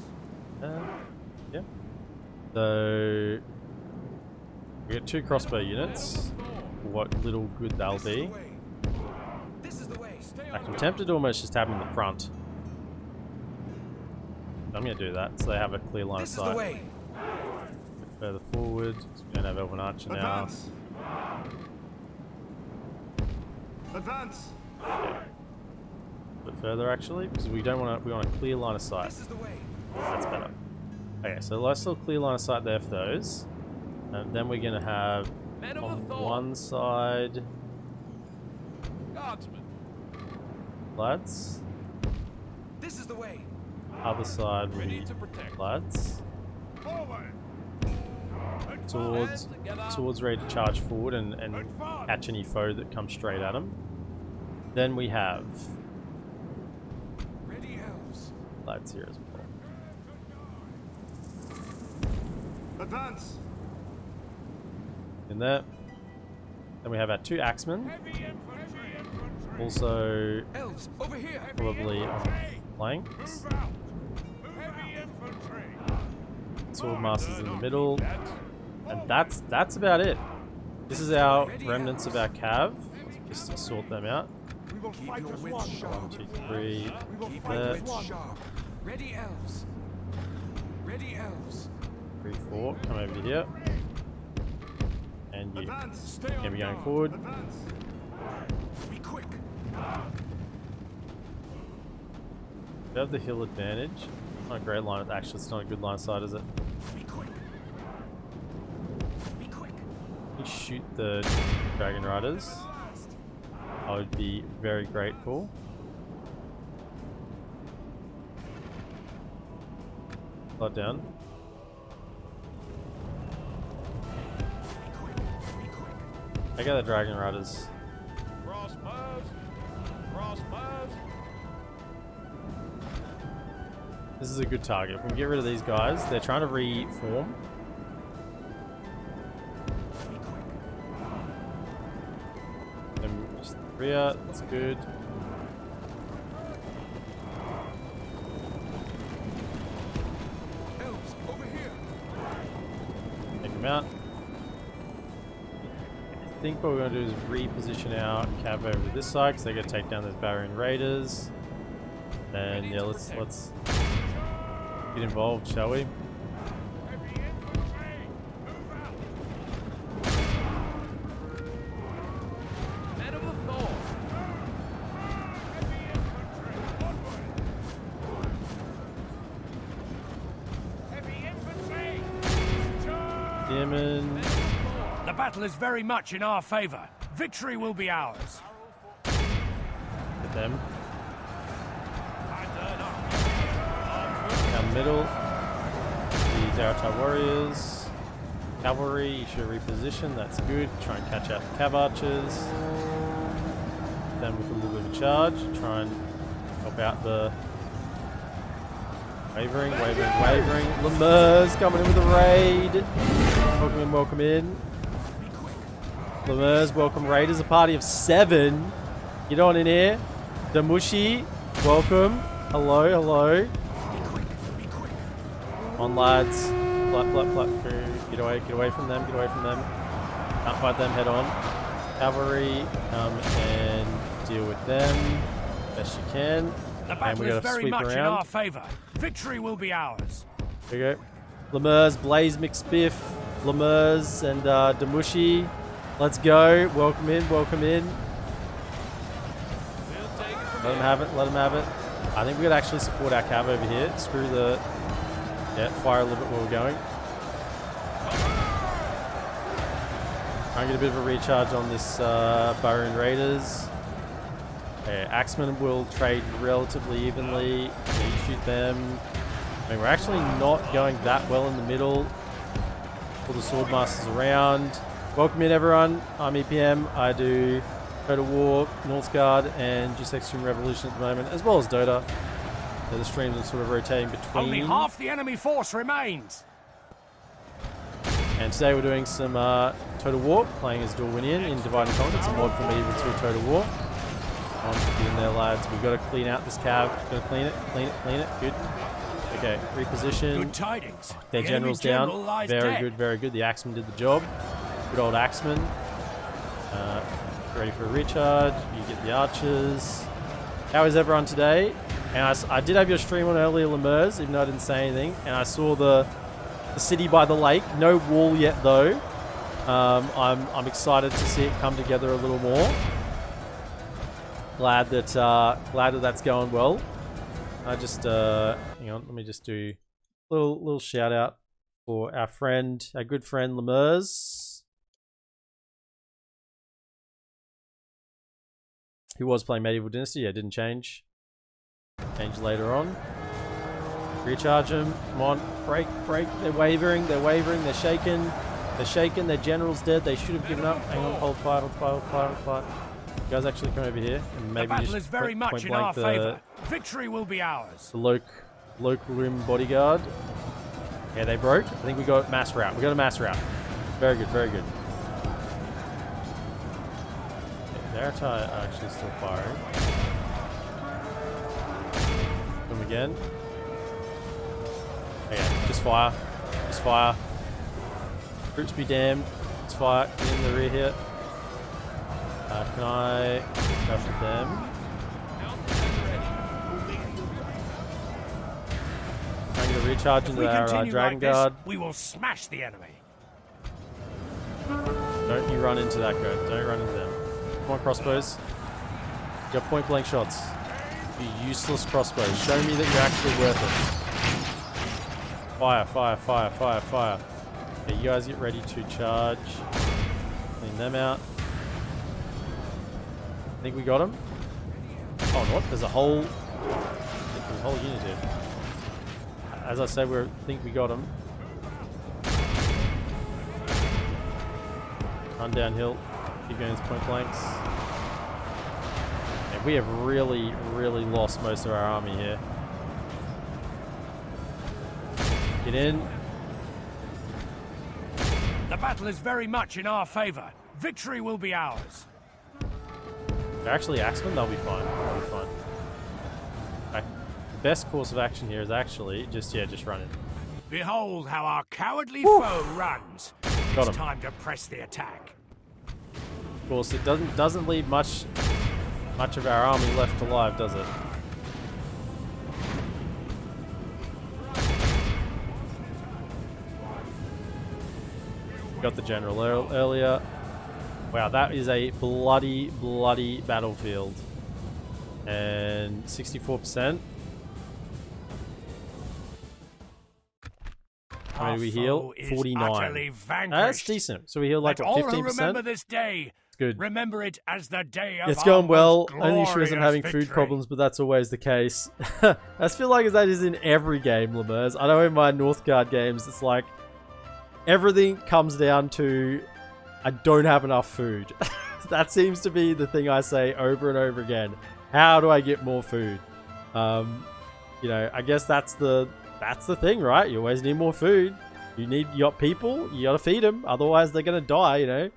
Yeah. So we get 2 crossbow units. What little good they'll be. I'm tempted to almost just have them in the front. I'm going to do that so they have a clear line of sight. Further forward, we don't have Elven Archer now. Advance! A bit further actually, because we don't want to. We want a clear line of sight. That's better. Okay, so let's still clear line of sight there for those. And then we're going to have on one side Guardsmen. lads. This is the way. Other side Ready we to protect. lads. Forward! Swords ready to charge forward and catch any foe that comes straight at them. Then we have Ready, elves. lads here as well. Advance! In there. Then we have our 2 axemen. Also Elves, over here. probably on the flanks. Swordmasters in the middle. And that's about it. This is our remnants of our cav. Just to sort them out. We will fight as one. 1, 2, 3. We will fight There. as one. Ready, elves. Ready, elves. 3, 4. Come over to here. And you. Advance. Gonna be going forward. Advance. Be quick. We have the hill advantage. It's not a great line. Actually, it's not a good line of sight, is it? Be quick. Be quick. You shoot the Dragon Riders. I would be very grateful. Slide down. Be quick. Be quick. I got the Dragon Riders. Crossbows. Crossbows. This is a good target. If we can get rid of these guys, they're trying to reform. Be quick. rear. That's good. Elves, over here. Take them out. I think what we're going to do is reposition our cav over to this side because they're going to take down those Barrier Raiders. And yeah, let's get involved, shall we? The battle is very much in our favor. Victory will be ours. Hit them. Down the middle. The Daratai warriors. Cavalry, you should reposition. That's good. Try and catch out the cav archers. Then with a little bit of a charge. Try and help out the wavering. Lemurs coming in with a raid. Welcome in. Lemurs, welcome raiders. A party of 7. Get on in here. Damushi, welcome. Hello. On lads. Flap. Get away from them. Can't fight them head on. Cavalry, come and deal with them best you can. The battle is very much in our favor. Victory will be ours. There you go. Lemurs, Blaze McSpiff, Lemurs and Damushi. Let's go. Welcome in. Let them have it. I think we could actually support our cav over here. Screw the... Yeah, fire a little bit where we're going. Try and get a bit of a recharge on this Barrier Raiders. Okay, Axemen will trade relatively evenly. Yeah, you shoot them. I mean, we're actually not going that well in the middle. Pull the Swordmasters around. Welcome in, everyone. I'm EPM. I do Total War, Northgard, and Just Extreme Revolution at the moment, as well as Dota. So the streams are sort of rotating between. Only half the enemy force remains. And today we're doing some Total War, playing as Dorwinion in Divide and Conquer. It's a mod for Medieval 2 Total War. Get in there, lads. We've got to clean out this cav. Got to clean it. Good. Okay, reposition. Good tidings. Their general's down. Very good. The Axeman did the job. Good old Axeman. Ready for a recharge. You get the archers. How is everyone today? And I did have your stream on earlier, Lemurs, even though I didn't say anything. And I saw the city by the lake. No wall yet, though. I'm excited to see it come together a little more. Glad that that's going well. I just hang on. Let me just do a little shout out for our good friend Lemurs, who was playing Medieval Dynasty. Yeah, didn't change. Change later on. Recharge them. Come on. Break. They're wavering. They're shaking. Their general's dead. They should have given up. Hang on. Hold fire. You guys actually come over here and maybe the battle just is very much in our favor. Victory will be ours. The local room bodyguard. Yeah, they broke. I think we got mass route. We got a mass route. Very good. Daratai are actually still firing. Them again. Okay, just fire. Troops be damned. Let's fire. Get in the rear here. Can I go after them? I'm going to recharge into our Dragon Guard. We will smash the enemy. Don't you run into that guy. Don't run into them. Come on, crossbows. You got point blank shots. You useless crossbows. Show me that you're actually worth it. Fire. Okay, you guys get ready to charge. Clean them out. I think we got him. Oh, what? There's a whole unit here. As I said, I think we got him. Run downhill. Keep going to point blanks. And we have really lost most of our army here. Get in. The battle is very much in our favor. Victory will be ours. They're actually axemen, they'll be fine. They'll be fine. Okay. The best course of action here is actually just run in. Behold how our cowardly foe runs. Got It's him. time to press the attack. Of course, it doesn't leave much of our army left alive, does it? Got the general earlier. Wow, that is a bloody battlefield. And 64%. How many do we heal? 49. That's decent. So we heal like Let what, all who remember 15%? this day, Good. remember it as the day of It's our going well. most Only issue is I'm having glorious food victory. problems, but that's always the case. I just feel like that is in every game, Lemurs. I know in my Northgard games, it's like everything comes down to I don't have enough food. That seems to be the thing I say over and over again. How do I get more food? You know, I guess that's the thing, right? You always need more food. You got people, you gotta feed them, otherwise they're gonna die. You know,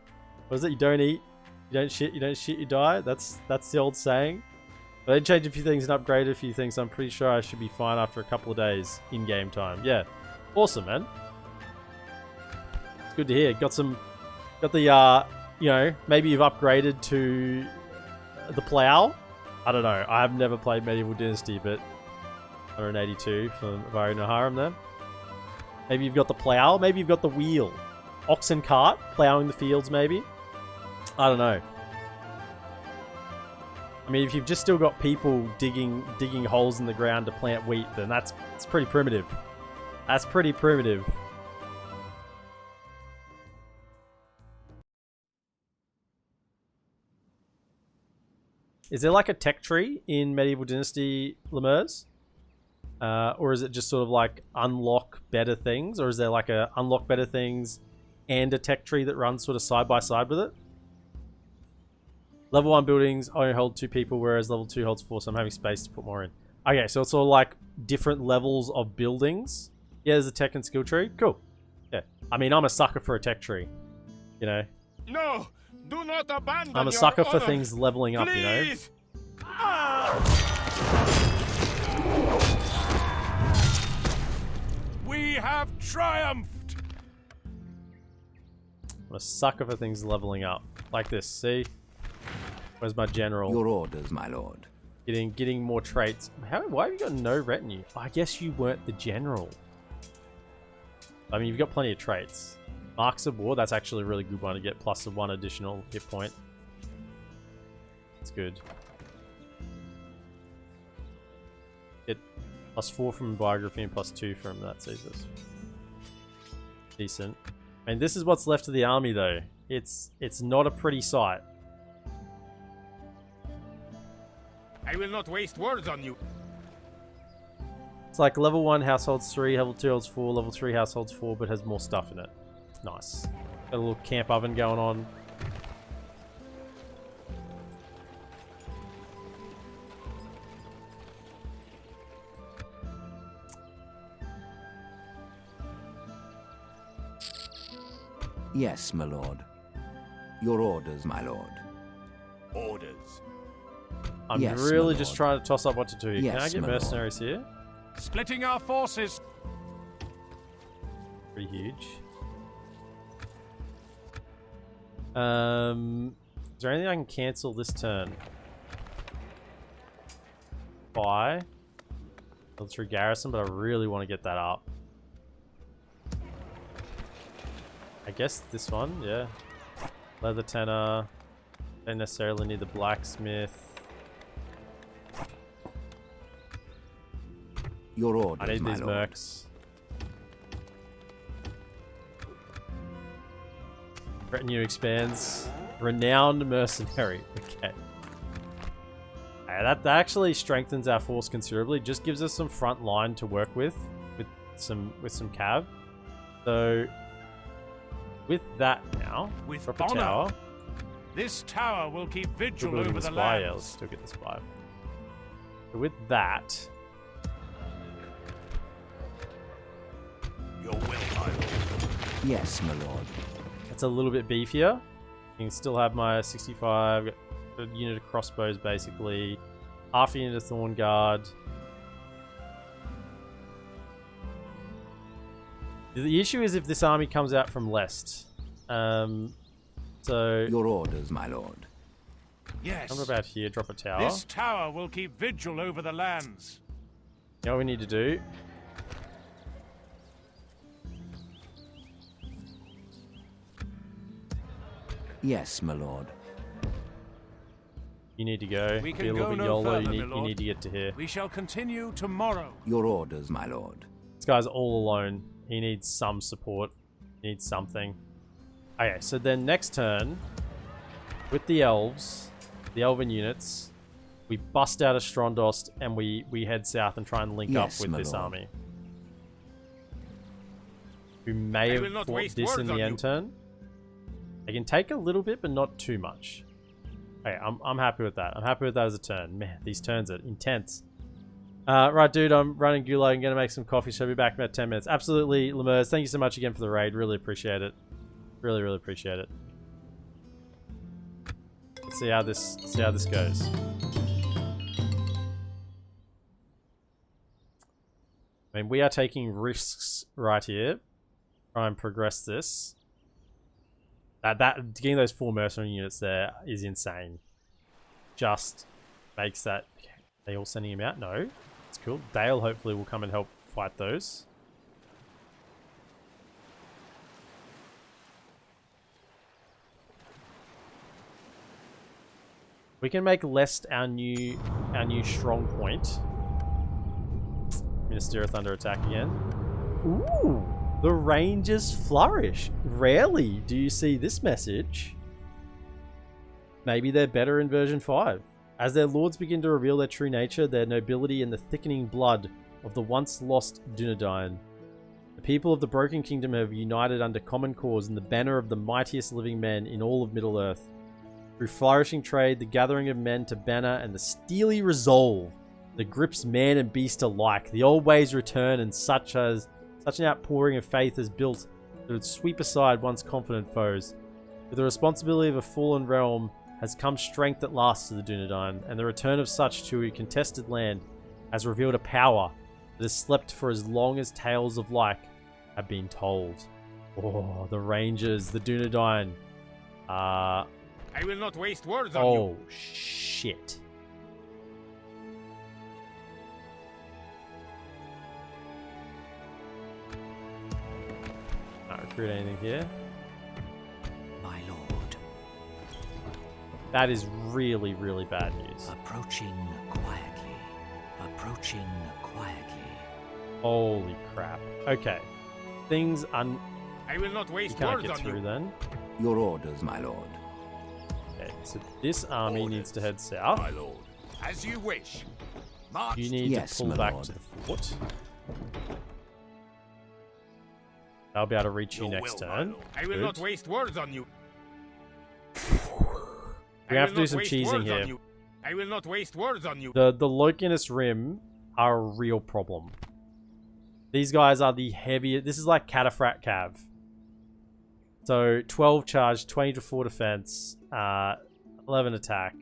what is it? You don't eat, you don't shit, you die. That's the old saying. But they changed a few things and upgraded a few things. I'm pretty sure I should be fine after a couple of days in game time. Yeah, awesome, man. It's good to hear. Got the you know, maybe you've upgraded to the plow. I don't know. I've never played Medieval Dynasty, but 182 from Vari Naharim there. Maybe you've got the plow. Maybe you've got the wheel. Oxen cart, plowing the fields maybe. I don't know. I mean, if you've just still got people digging holes in the ground to plant wheat, then it's pretty primitive. That's pretty primitive. Is there like a tech tree in Medieval Dynasty Lemurs? Or is it just sort of like unlock better things? Or is there like a unlock better things and a tech tree that runs sort of side by side with it? Level 1 buildings only hold 2 people, whereas level 2 holds 4, so I'm having space to put more in. Okay, so it's all like different levels of buildings. Yeah, there's a tech and skill tree. Cool. Yeah. I mean, I'm a sucker for a tech tree. You know? No, do not abandon I'm a your sucker for honor. things leveling up, you know? Please. We have triumphed! I'm a sucker for things leveling up. Like this, see? Where's my general? Your orders, my lord. Getting more traits. Why have you got no retinue? I guess you weren't the general. I mean, you've got plenty of traits. Marks of War, that's actually a really good one to get plus 1 additional hit point. It's good. Get plus 4 from biography and plus 2 from that Caesar's. Decent. I mean, this is what's left of the army though. It's not a pretty sight. I will not waste words on you. It's like level 1 households 3, level 2 holds 4, level 3 households 4, but has more stuff in it. Nice. Got a little camp oven going on. Yes, my lord. Your orders, my lord. Orders. I'm Yes, my really just lord. trying to toss up what to do. Can I Yes, get my lord. mercenaries here? Splitting our forces. Pretty huge. Is there anything I can cancel this turn? Buy. Military garrison, but I really want to get that up. I guess this one, yeah. Leather tenor. Don't necessarily need the blacksmith. Your I orders, need my these lord. mercs. Retinue expands. Renowned mercenary. Okay. That actually strengthens our force considerably. Just gives us some front line to work with some cav. So with that now, With drop a honor. tower. This tower will keep We're vigil building over the the spy. Yeah, let's lands. still get the spy. So with that, Your will, my lord. Yes, my lord. it's a little bit beefier. You can still have my 65. A unit of crossbows, basically. Half a unit of Thorn Guard. The issue is if this army comes out from Lest. So Your orders, my lord. Yes. come about here, drop a tower. This tower will keep vigil over the lands. You know what we need to do? Yes, my lord. You need to go. We Be can a little go bit no YOLO. further, You my lord. need to get to here. We shall continue tomorrow. Your orders, my lord. This guy's all alone. He needs some support. He needs something. Okay, so then next turn, with the elves, the elven units, we bust out of Strondost and we head south and try and link Yes, up with my this lord. army. We may I will have not fought waste this in words the on end you. turn. I can take a little bit, but not too much. Okay, I'm happy with that. I'm happy with that as a turn. Man, these turns are intense. Right, dude, I'm running Gulag. I'm going to make some coffee, so I'll be back in about 10 minutes. Absolutely, Lemurs. Thank you so much again for the raid. Really appreciate it. Really, really appreciate it. Let's see how this goes. I mean, we are taking risks right here. Try and progress this. Getting those 4 mercenary units there is insane. Just makes that... Are they all sending him out? No. It's cool. Dale hopefully will come and help fight those. We can make Lest our new strong point. Ministerial Thunder attack again. Ooh! The Rangers flourish. Rarely do you see this message. Maybe they're better in version 5. As their lords begin to reveal their true nature, their nobility, and the thickening blood of the once lost Dunedain, the people of the Broken Kingdom have united under common cause in the banner of the mightiest living men in all of Middle-earth. Through flourishing trade, the gathering of men to banner, and the steely resolve that grips man and beast alike, the old ways return, and such an outpouring of faith is built that would sweep aside once confident foes. With the responsibility of a fallen realm has come strength at last to the Dunedain, and the return of such to a contested land has revealed a power that has slept for as long as tales of like have been told. Oh, the Rangers, the Dunedain. I will not waste words on you. Oh, shit. Not recruit anything here. My lord. That is really, really bad news. Approaching quietly. Approaching quietly. Holy crap. Okay. Things I will not you waste can't words get on through you. then. Your orders, my lord. Okay, so this army needs to head south. My lord. As you wish. March. You need Yes, to my pull back lord. to the fort. I'll be able to reach you Your next will, my turn. lord. I will Good. not waste words on you. We I have will to do not some waste cheesing words on here. you. I will not waste words on you. The Lokinus Rim are a real problem. These guys are the heaviest. This is like Cataphracts Cav. So 12 charge, 20 to 4 defense, 11 attack.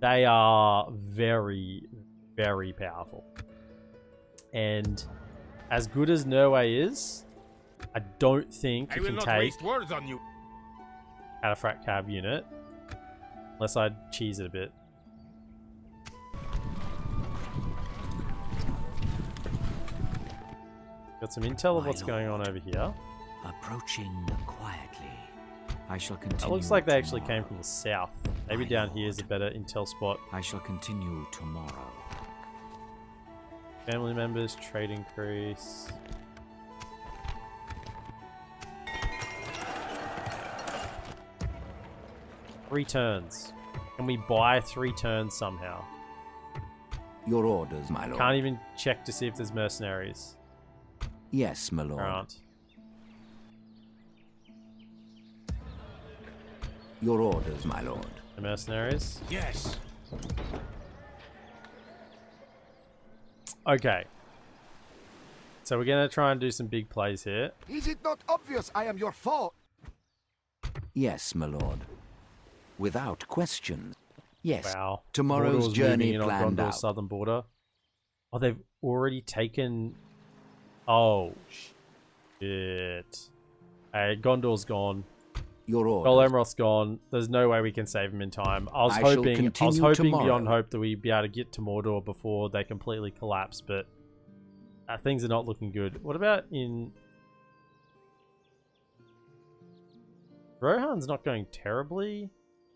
They are very, very powerful. And as good as Norway is, I don't think I you will can not take waste words on you. Cataphract Cav unit. Unless I cheese it a bit. Got some intel of My what's going on lord. over here. Approaching quietly. I shall continue. That looks like they actually came tomorrow. from the south. Maybe My down here is a lord. better intel spot. I shall continue tomorrow. Family members, trade increase. Three turns. Can we buy 3 turns somehow? Your orders, my lord. Can't even check to see if there's mercenaries. Yes, my lord. There aren't. Your orders, my lord. The mercenaries. Yes. Okay. So we're going to try and do some big plays here. Is it not obvious I am your foe? Yes, my lord. Without question. Yes. Wow. Tomorrow's Mordor's journey moving in on planned Gondor's out. southern border. Oh, they've already taken... Oh, shit. Hey, Gondor's gone. Your orders. Dol Amroth's gone. There's no way we can save him in time. I was shall hoping continue beyond tomorrow. hope that we'd be able to get to Mordor before they completely collapse, but things are not looking good. What about in... Rohan's not going terribly.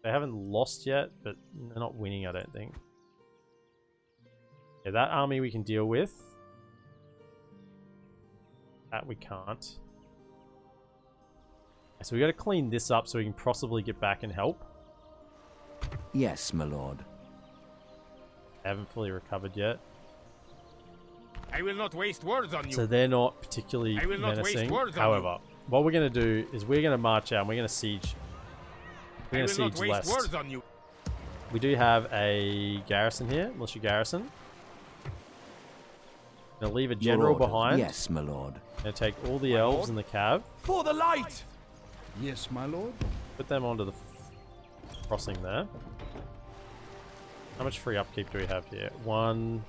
They haven't lost yet, but they're not winning, I don't think. Yeah, that army we can deal with. That we can't. So we got to clean this up so we can possibly get back and help. Yes, my lord. They haven't fully recovered yet. I will not waste words on you. So they're not particularly I will not waste menacing. words on However, what we're going to do is we're going to march out and we're going to siege. We're going to siege waste Lest. words on you. We do have a garrison here, militia garrison. Going to leave a Your general orders. behind. Yes, my lord. Going to take all the elves and the cav. For the light! Yes, my lord. Put them onto the crossing there. How much free upkeep do we have here? 1.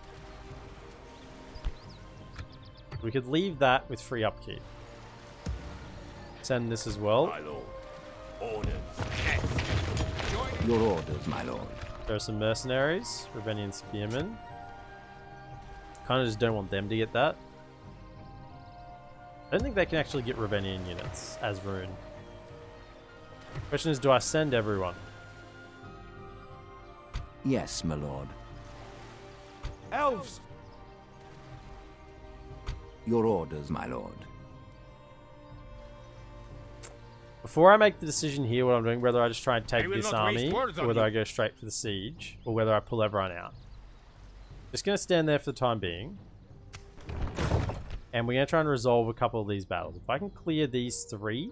We could leave that with free upkeep. Send this as well. My lord. Orders. Your orders, my lord. There are some mercenaries, Ravenian spearmen. Kind of just don't want them to get that. I don't think they can actually get Ravenian units as rune. Question is, do I send everyone? Yes, my lord. Elves! Your orders, my lord. Before I make the decision here what I'm doing, whether I just try and take I will this not waste army, words or on whether you. I go straight for the siege, or whether I pull everyone out. Just going to stand there for the time being. And we're going to try and resolve a couple of these battles. If I can clear these 3...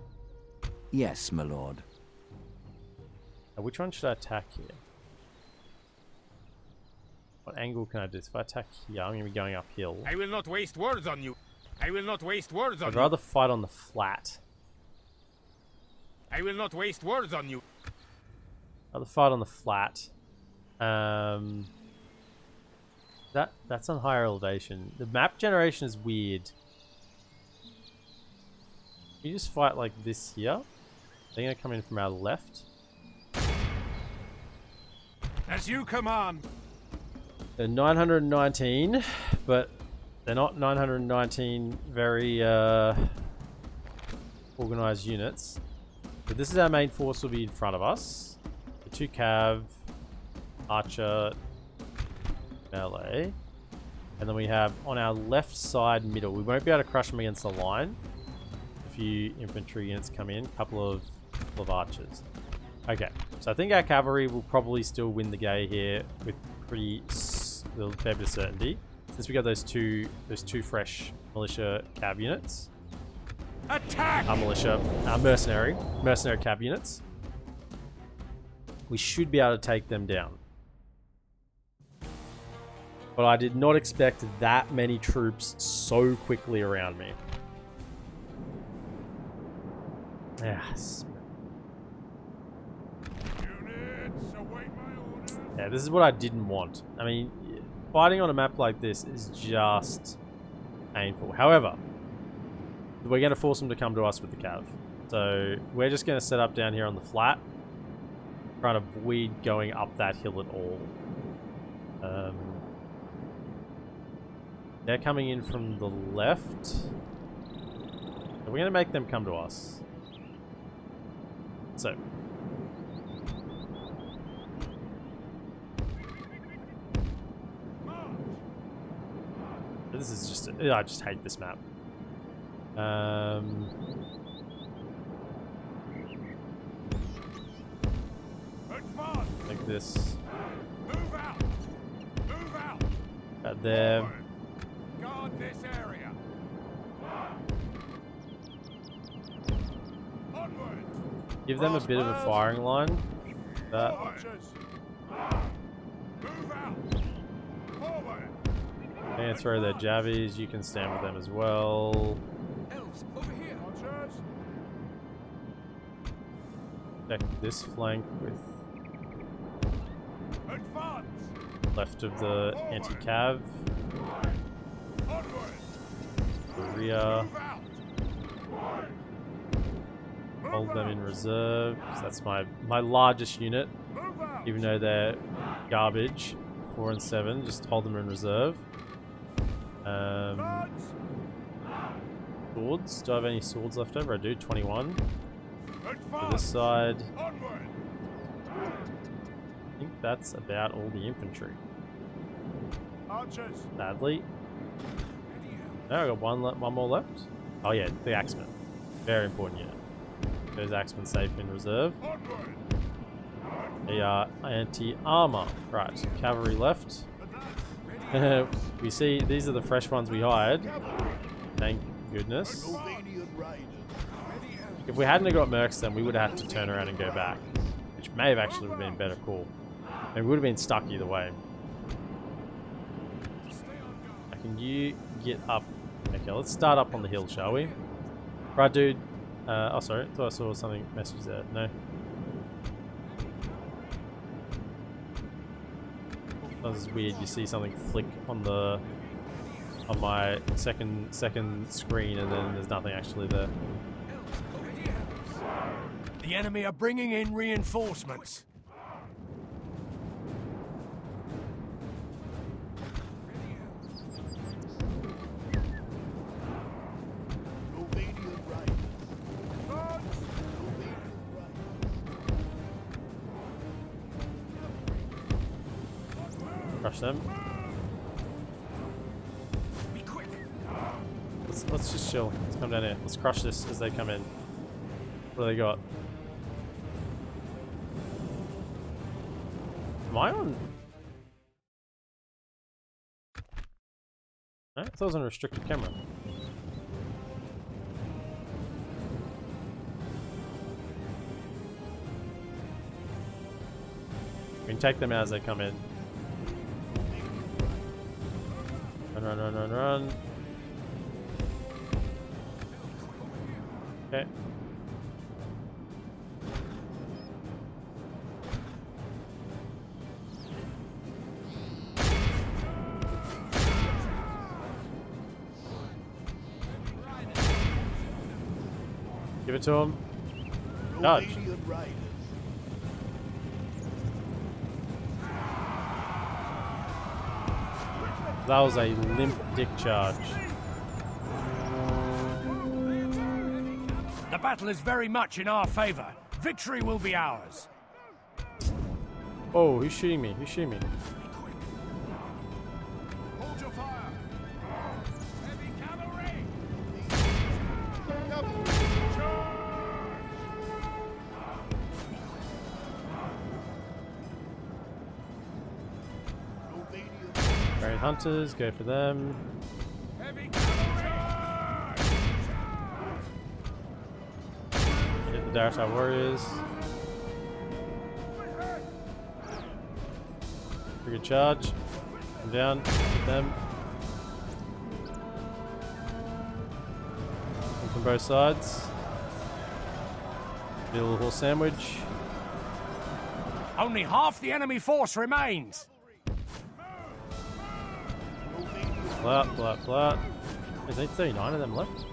Yes, my lord. Now, which one should I attack here? What angle can I do? So if I attack here, I'm going to be going uphill. I will not waste words on you. I will not waste words on I'd you. rather fight on the flat. I will not waste words on you. Rather fight on the flat. That's on higher elevation. The map generation is weird. You just fight like this here. They're going to come in from our left. As you command. They're 919, but they're not 919 very organized units. But this is our main force will be in front of us. The 2 cav, archer, melee. And then we have on our left side middle. We won't be able to crush them against the line. A few infantry units come in, couple of archers. Okay, so I think our cavalry will probably still win the game here with pretty little fair bit of certainty, since we got those two fresh militia cav units. Attack! Our mercenary cav units. We should be able to take them down. But I did not expect that many troops so quickly around me. Yes. Units, await my orders. Yeah, this is what I didn't want. I mean, fighting on a map like this is just painful. However, we're going to force them to come to us with the cav. So we're just going to set up down here on the flat. Trying to avoid going up that hill at all. They're coming in from the left. So we're going to make them come to us. So. This is just... I just hate this map. Advance! Like this. Move out! Move out! Out there. Forward. Guard this area. Onward! Give them a bit of a firing line. That. Archers! Move out! Forward! I'm gonna throw their javies. You can stand with them as well. Elves, over here. Archers! Check this flank with left of the anti-cav. The rear. Hold them in reserve. 'Cause that's my largest unit. Even though they're garbage. 4 and 7. Just hold them in reserve. Swords. Do I have any swords left over? I do. 21. To this side. I think that's about all the infantry. Archers. Sadly. No, I got one more left. Oh yeah, the axemen. Very important unit. Those axemen safe in reserve. They are anti-armor. Right, cavalry left. We see these are the fresh ones we hired. Thank goodness. If we hadn't have got mercs, then we would have had to turn around and go back, which may have actually been a better call. And we would have been stuck either way. Can you get up? Okay, let's start up on the hill, shall we? Right, dude. Oh, sorry. Thought I saw something message there. No. That was weird. You see something flick on my second screen, and then there's nothing actually there. The enemy are bringing in reinforcements. Crush them. Let's just chill. Let's come down here. Let's crush this as they come in. What do they got? Am I on? No, I thought I was on a restricted camera. We can take them out as they come in. Run, run, run, run, run. Okay. Give it to him. Dodge. That was a limp dick charge. The battle is very much in our favor. Victory will be ours. Oh, who's shooting me? Who's shooting me? Hold your fire. Heavy cavalry. Great hunters, go for them. Heavy cavalry. Hit the Darasar warriors. Pretty good charge. Come down, hit them. Come from both sides. Do a little horse sandwich. Only half the enemy force remains. Flat, flat, flat. There's 39 of them left.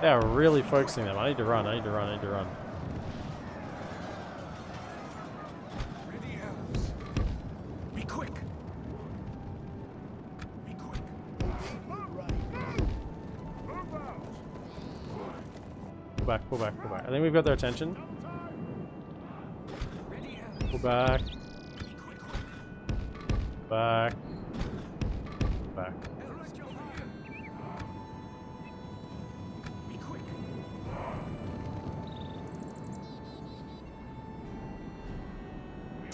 They are really focusing them. I need to run, I need to run, I need to run. Ready, elves. Be quick. Be quick. Pull back, pull back, pull back. I think we've got their attention. Ready, elves. Pull back. Be quick. Back. Back. Be quick.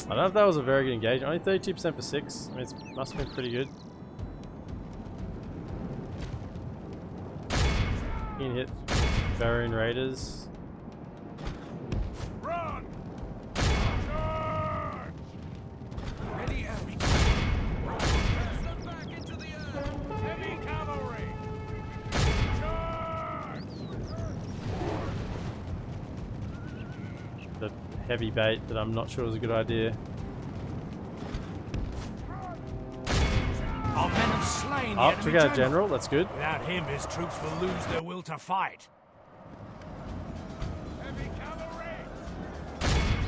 I don't know if that was a very good engagement. Only 32% for 6. I mean, it must have been pretty good. You can hit Barian Raiders. Run. Ready, elves. Be quick. the heavy bait that I'm not sure is a good idea. Our men have slain the Oh, enemy took out a general. general. That's good. Without him, his troops will lose their will to fight. Heavy cavalry!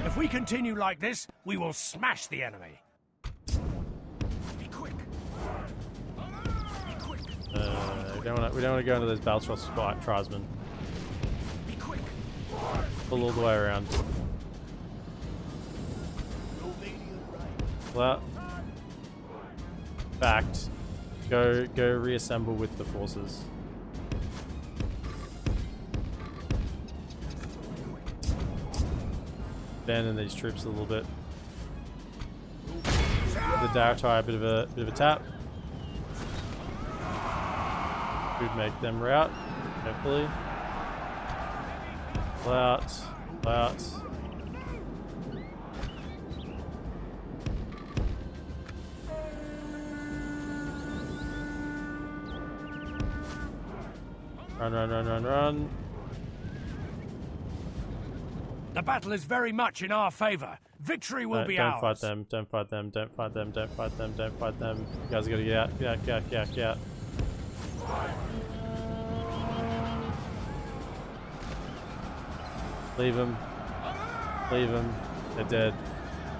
If we continue like this, we will smash the enemy. Be quick! We don't want to go into those Baltros tribesmen. Be quick! Pull all the way around. Well, fact. Go reassemble with the forces. Abandon these troops a little bit. The Daratai a bit of a tap. Could make them rout, hopefully. Out. Run. The battle is very much in our favor. Victory will be ours. Don't fight them. You guys gotta get out. Leave them. They're dead.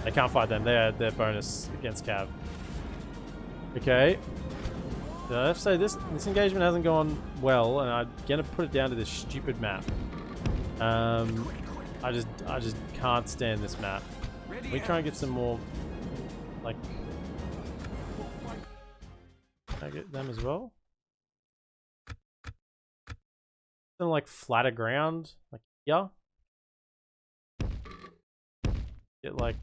They can't fight them. They're bonus against Cav. Okay. So I have to say this engagement hasn't gone well, and I'm gonna put it down to this stupid map. I just can't stand this map. Can we try and get some more, like, can I get them as well? Some like flatter ground, like here. Get like.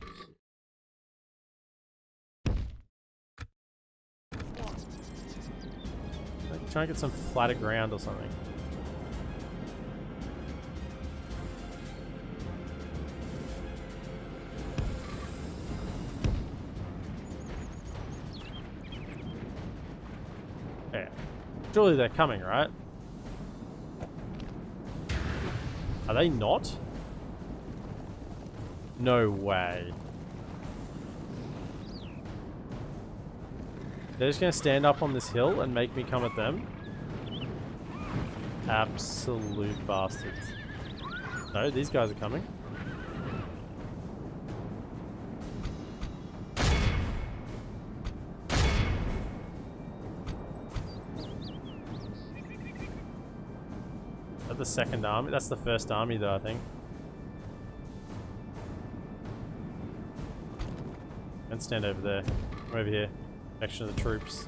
Try and get some flatter ground or something. Yeah. Surely they're coming, right? Are they not? No way. They're just gonna stand up on this hill and make me come at them? Absolute bastards. No, these guys are coming. Is that the second army? That's the first army though, I think. And stand over there. I'm over here. Action of the troops.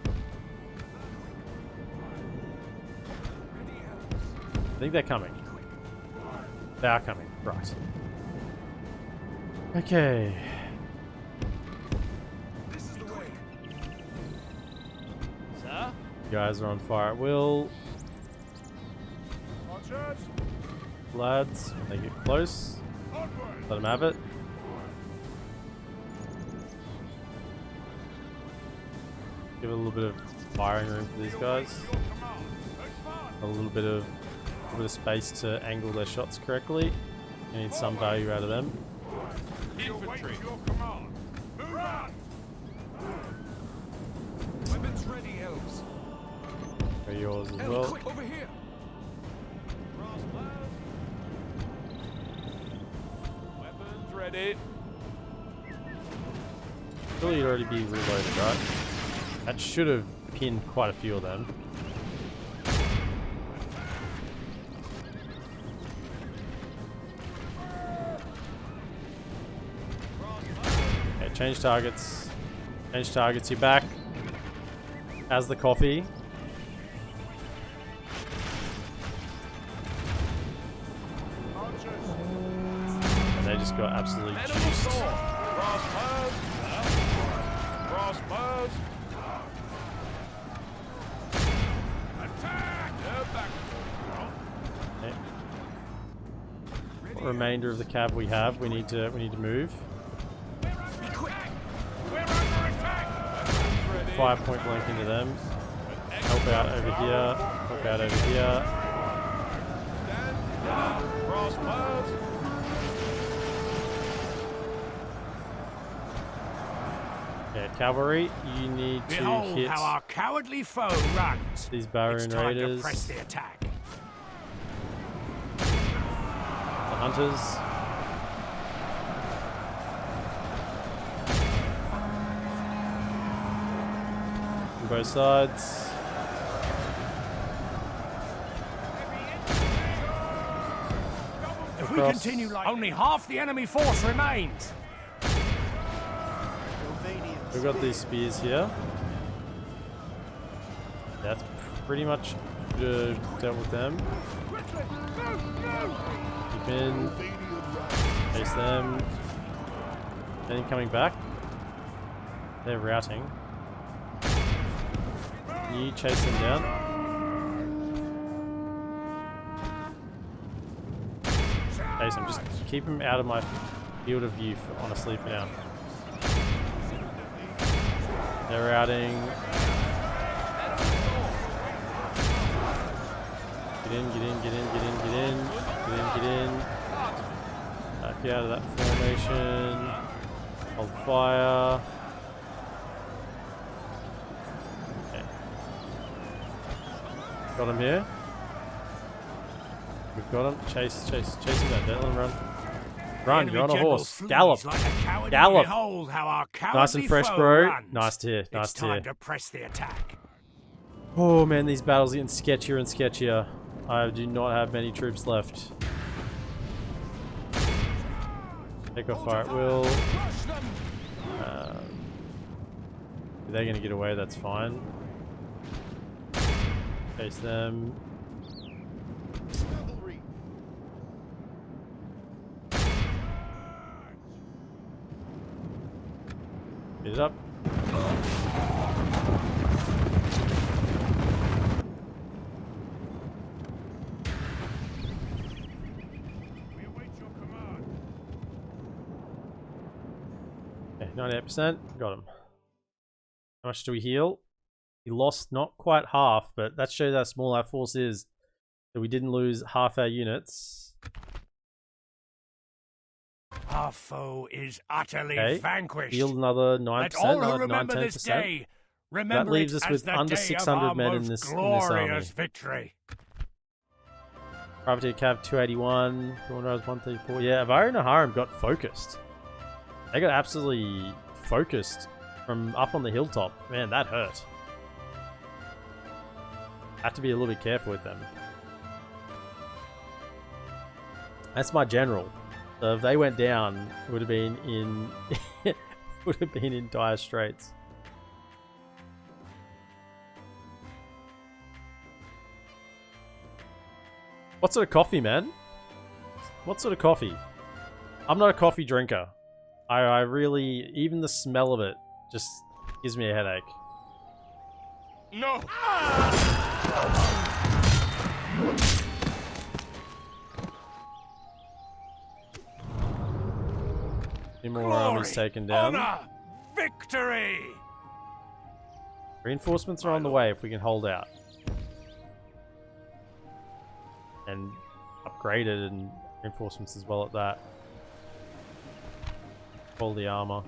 I think they're coming. They are coming. Right. Okay. This is the way. You guys are on fire at will. Archers! Lads, they get close. Onward! Let them have it. Give it a little bit of firing room for these guys. A little bit of space to angle their shots correctly. You need some value out of them. Infantry! Your command! Move on! Weapons ready, elves. They're yours as well. Quick, over here! Weapons ready. Surely you'd already be reloaded, right? That should have pinned quite a few of them. Okay, change targets. Change targets, you're back. As the coffee. And they just got absolutely juiced. Crossbows! Attack! Back. Okay. What remainder of the cav we have, we need to move. Be quick! We're under attack! 5 point blank into them. Help out over here. Help out over here. Crossbows! Yeah, cavalry, you need to Behold hit how our cowardly foe runs. these Baron It's time Raiders, to press the attack. the Hunters. On both sides. If we Across. continue like only half the enemy force remains. We've got these spears here. That's pretty much dealt with them. Keep in. Chase them. Anything coming back? They're routing. You chase them down. Chase them. Just keep them out of my field of view, honestly, for now. They're routing. Get in, get in, get in, get in, get in. Get in, get in. Back out of that formation. Hold fire. Okay. Got him here. We've got him. Chase him down. Don't let him run. Run, you're on a horse. Gallop. Gallop. Behold how our Nice and fresh, foe bro. runs. Nice to hear. It's Nice to time hear. to press the attack. Oh man, these battles are getting sketchier and sketchier. I do not have many troops left. Take off fire at will. They're gonna get away, that's fine. Face them. Get it up. Okay, 98%. Got him. How much do we heal? We lost not quite half, but that shows how small our force is. So we didn't lose half our units. Our foe is utterly Okay. vanquished. Healed another Let 9%, all who another remember 9-10%. this day remember That leaves it us as with the under day 600 of our men in most this glorious army. victory. Privateer Cav 281, Dawn Rise 134. Yeah, Avari and Aharim got focused. They got absolutely focused from up on the hilltop. Man, that hurt. Have to be a little bit careful with them. That's my general. So if they went down, it would have been in would have been in dire straits. What sort of coffee, man? What sort of coffee? I'm not a coffee drinker. I really, even the smell of it just gives me a headache. No! Two more armies taken down. Honor! Victory! Reinforcements are on the way if we can hold out. And upgraded and reinforcements as well at that. All the armor.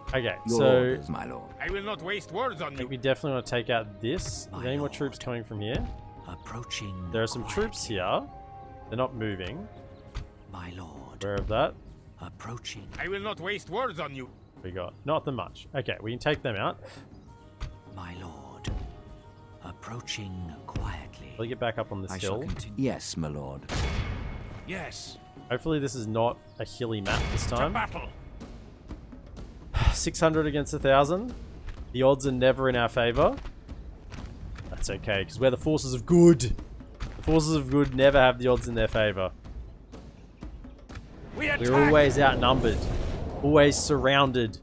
Okay, Your so orders, my lord. I will not waste words on I think you. we definitely want to take out this. My Are there any more lord. troops coming from here? Approaching. There are some troops quietly. here. They're not moving. My lord. Aware of that. Approaching. I will not waste words on you. We got not that much. Okay, we can take them out. My lord. Approaching quietly. We'll get back up on this I shall hill. continue. Yes, my lord. Yes. Hopefully this is not a hilly map this To time. battle. 600 against 1,000. The odds are never in our favor. That's okay, because we're the forces of good. The forces of good never have the odds in their favor. We attack. We're always outnumbered. Always surrounded.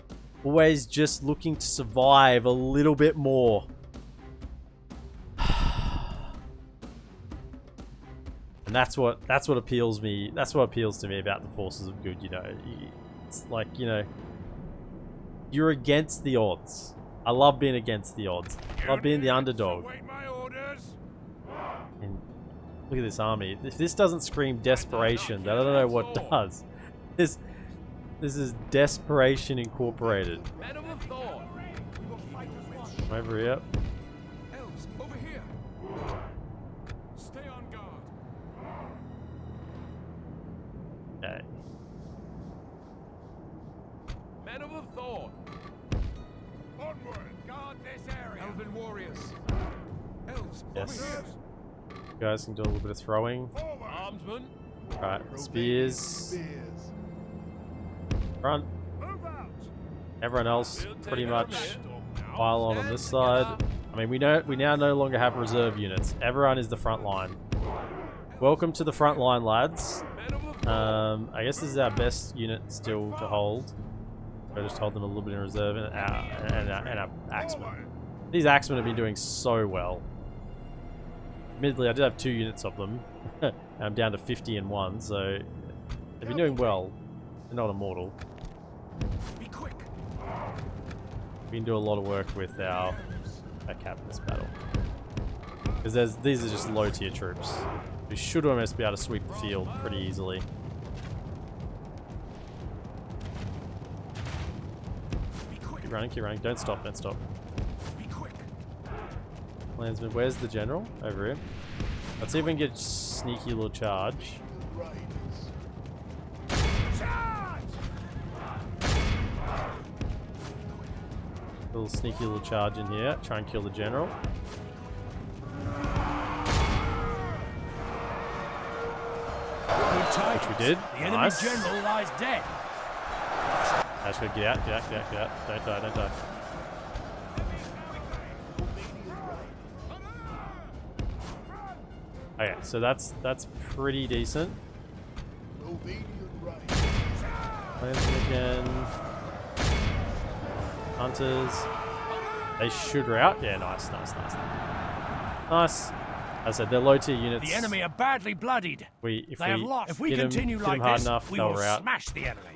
Always just looking to survive a little bit more. And that's what appeals me. That's what appeals to me about the forces of good, you know. It's like, you know, you're against the odds. I love being against the odds. I love being the underdog. Await my orders. And look at this army. If this doesn't scream desperation, then I don't know what does. This is Desperation Incorporated. Men of the Thorn. We will fight as one. I'm over here. Elves, over here. Stay on guard. Okay. Men of the Thorn. Onward. Guard this area. Elven warriors. Elves, Yes. over here. You guys can do a little bit of throwing. Armsmen. Right, spears. Front. Move out. Everyone else We'll pretty take much it now. pile on this side. I mean, we now no longer have reserve units. Everyone is the front line. Welcome to the front line, lads. Men of the Thorn. I guess this is our best unit still to hold. I just hold them a little bit in reserve and our axemen. These axemen have been doing so well. Admittedly, I did have 2 units of them. I'm down to 50 in 1, so they've been doing well. They're not immortal. Be quick. We can do a lot of work with our cap in this battle. Because these are just low tier troops. We should almost be able to sweep the field pretty easily. Be quick. Keep running, don't stop, don't stop. Be quick. Landsman, where's the general? Over here. Let's see if we can get sneaky little charge. Charge! Little sneaky little charge in here. Try and kill the general. Good tidings. Which we did. The enemy Nice. general lies dead. I just gotta get out. Don't die. Okay, so that's pretty decent. Landsman again. Hunters. They shoot her out. Yeah, nice. Nice. As I said, they're low tier units. The enemy are badly bloodied. If They have lost. If we hit 'em- continue hit 'em like hard this, enough, we they'll will rout. smash the enemy.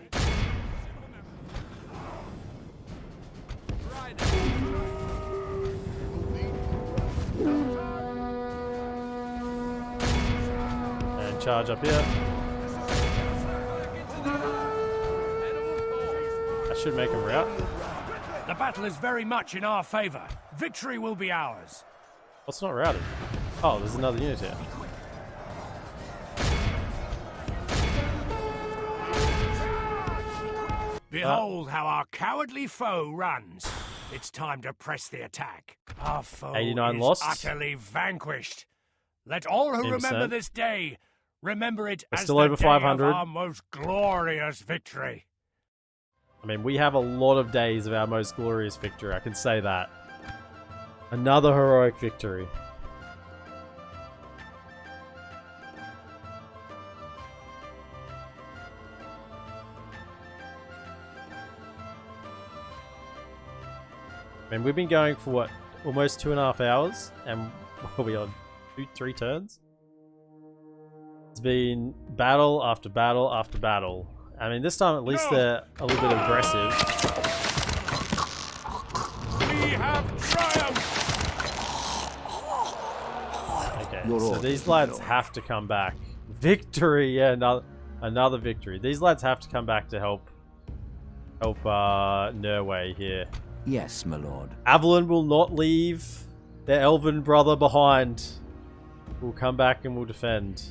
And charge up here. That should make them rout. The battle is very much in our favor. Victory will be ours. What's not routed? Oh, there's another unit here. Behold how our cowardly foe runs. It's time to press the attack. Our foe 89 is lost. utterly vanquished. Let all who 10%. remember this day remember it We're as still the over day 500. of our most glorious victory. I mean, we have a lot of days of our most glorious victory, I can say that. Another heroic victory. I mean, we've been going for what, almost 2.5 hours, and what are we on? 3 turns? It's been battle after battle after battle. I mean, this time at least they're a little bit aggressive. We have triumphed! Okay, Your so orders, these my lads lord. have to come back. Victory! Yeah, another victory. These lads have to come back to help Norway here. Yes, my lord. Avalon will not leave their elven brother behind. We'll come back and we'll defend.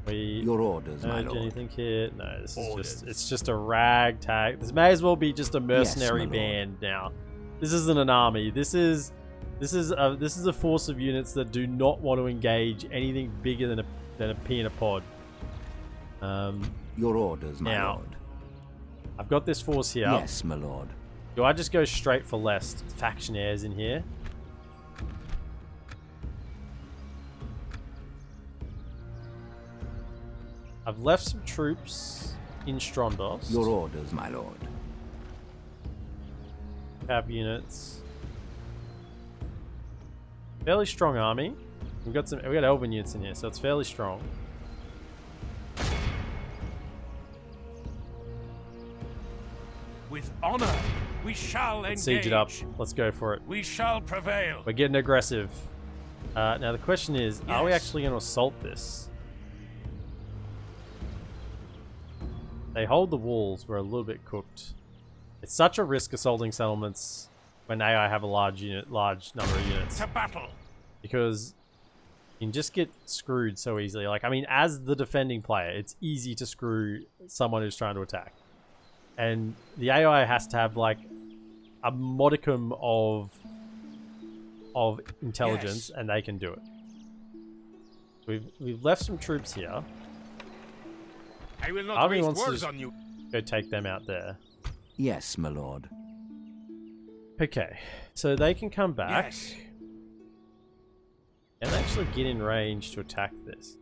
We Your orders, my urge lord. anything here? No, this is it's just a ragtag. This may as well be just a mercenary my lord. band now. This isn't an army. This is a force of units that do not want to engage anything bigger than a pea in a pod. Your orders, my Now, lord. I've got this force here. Yes, my lord. Do I just go straight for lest? Factionaires in here. I've left some troops in Strondos. Your orders, my lord. Cap units. Fairly strong army. We got elven units in here, so it's fairly strong. With honor, we shall Let's engage. siege it up. Let's go for it. We shall prevail. We're getting aggressive. Now the question is, are we Yes. actually going to assault this? They hold the walls. We're a little bit cooked. It's such a risk assaulting settlements when AI have a large number of units. To battle. Because you can just get screwed so easily. Like, I mean, as the defending player, it's easy to screw someone who's trying to attack. And the AI has to have, like, a modicum of intelligence, and they can do it. We've left some troops here. I will not Army waste wants to words just on you. go take them out there. Yes, my lord. Okay, so they can come back Yes. and actually get in range to attack this.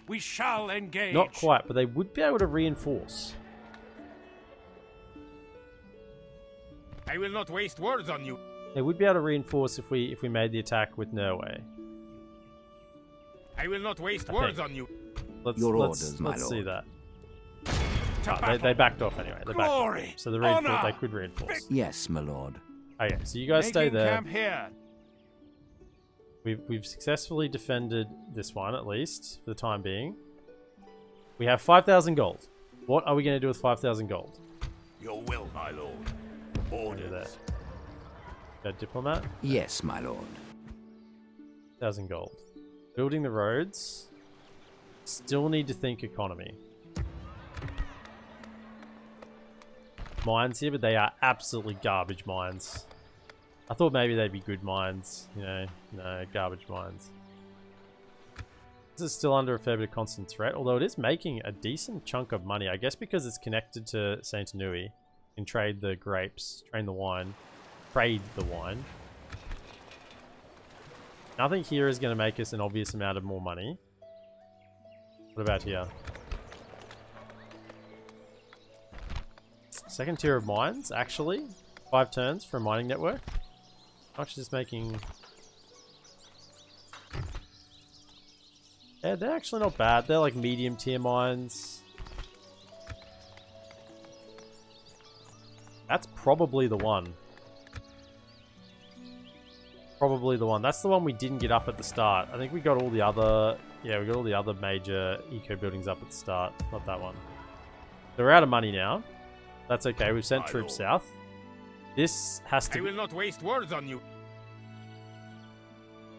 We shall engage. Not quite, but they would be able to reinforce. I will not waste words on you. They would be able to reinforce if we made the attack with Norway. I will not waste I words think. on you. Let's orders, see my that. To They battle. backed off anyway. They backed off. Glory. So they Honor. could reinforce. Yes, my lord. Okay, so you guys stay Making there. camp here. We've successfully defended this one, at least, for the time being. We have 5,000 gold. What are we going to do with 5,000 gold? Your will, my lord. Order there. Got diplomat. Yes, my lord. 1,000 gold. Building the roads. Still need to think economy. Mines here, but they are absolutely garbage mines. I thought maybe they'd be good mines. You know, no, garbage mines. This is still under a fair bit of constant threat, although it is making a decent chunk of money. I guess because it's connected to Saint Nui. You can trade the grapes, trade the wine. Nothing here is going to make us an obvious amount of more money. What about here? Second tier of mines, actually. 5 turns for a mining network. How much is this making? Yeah, they're actually not bad. They're like medium tier mines. That's probably the one. Probably the one. That's the one we didn't get up at the start. I think we got all the other... Yeah, we got all the other major eco buildings up at the start. Not that one. So we're out of money now. That's okay. We've sent troops south. This has to... I will not waste words on you.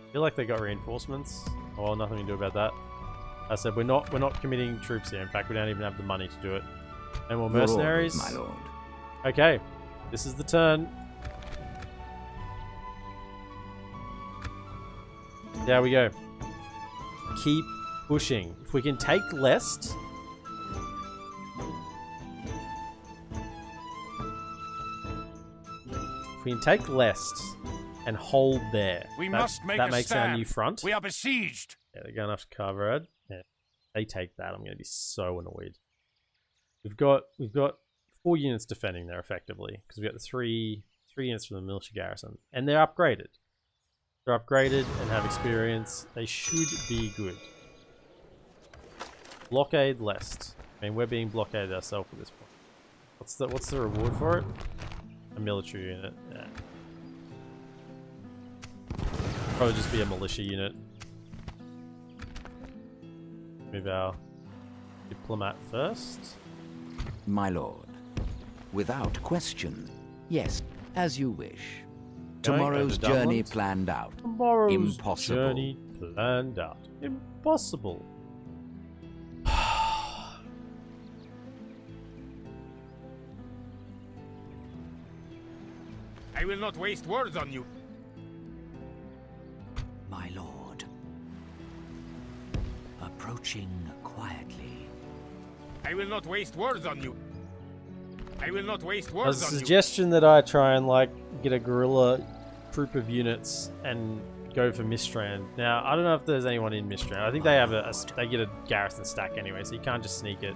I feel like they got reinforcements. Oh, well, nothing we can do about that. I said we're not committing troops here. In fact, we don't even have the money to do it. No more Your orders, mercenaries. my lord. Okay, this is the turn. There we go. Keep pushing. If we can take Lest. If we can take Lest and hold there. We must make that a makes stand. our new front. We are besieged. Yeah, they're going after Carverad. Yeah. They take that, I'm going to be so annoyed. We've got 4 units defending there effectively because we've got the three units from the militia garrison, and they're upgraded. They're upgraded and have experience. They should be good. Blockade Lest. I mean, we're being blockaded ourselves at this point. What's the reward for it? A military unit. Yeah. Probably just be a militia unit. Move our diplomat first. My lord. Without question. Yes, as you wish. Going Tomorrow's over journey Dublin. planned out. Tomorrow's Impossible. journey planned out. Impossible. I will not waste words on you. My lord. Approaching quietly. I will not waste words on you. I will not waste There's words a on you. suggestion that I try and like get a guerrilla group of units and go for Mistrand. Now I don't know if there's anyone in Mistrand. I think they have they get a garrison stack anyway, so you can't just sneak it.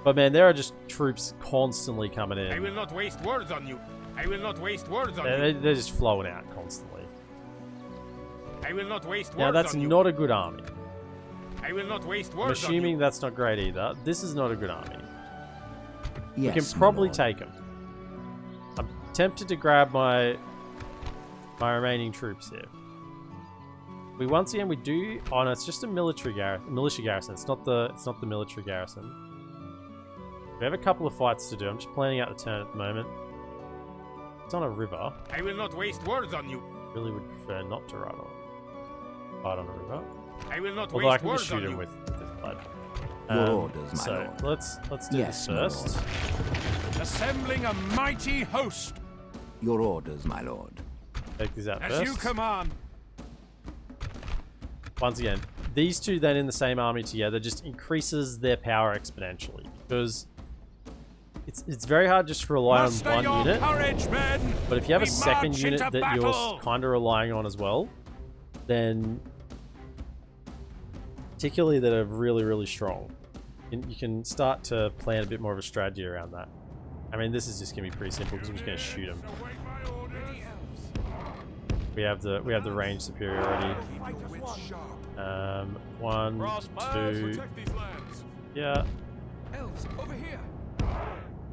But man, there are just troops constantly coming I in. will not waste words on you. I will not waste words on you. They're just flowing out constantly. I will not waste words Now that's on you. not a good army. I will not waste I'm words on assuming you. that's not great either. This is not a good army. Yes, We can my probably lord. take them. I'm tempted to grab my remaining troops here. We once again we do. Oh no, it's just a militia garrison. It's not the military garrison. We have a couple of fights to do. I'm just planning out the turn at the moment. It's on a river. I will not waste words on you. Really would prefer not to fight on a river. I will not Although I waste can just words shoot on him you. with this blood. Your orders, my so lord. let's do Yes, this my first. Assembling a mighty host. Your orders, my lord. Take these out As first. you command. Once again, these two then in the same army together just increases their power exponentially because it's very hard just to rely Muster on your one unit. courage, men. But if you have a We second march unit into that you're battle. kind of relying on as well, then particularly that are really, really strong, you can start to plan a bit more of a strategy around that. I mean, this is just gonna be pretty simple because I'm just gonna shoot them. We have the range superiority. One, two, yeah. Elves, over here.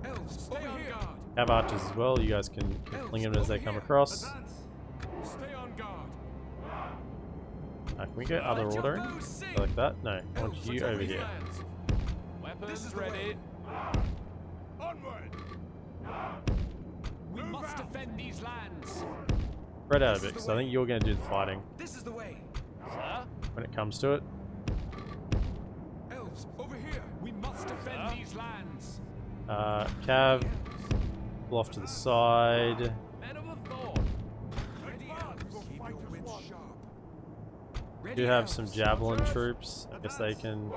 Elves, over here. Have archers as well. You guys can fling them as they come across. Stay on guard. Can we go other ordering? Like that? No, I want you over here. Weapons ready. Onward. We must defend these lands. Spread out a bit, because I think you're going to do the fighting This is the way. when it comes to it. Elves, over here. We must defend these lands. Cav, pull off to the side. Men of the Thorn. Ready, elves. Keep your wits sharp. We do have some javelin troops. I guess they can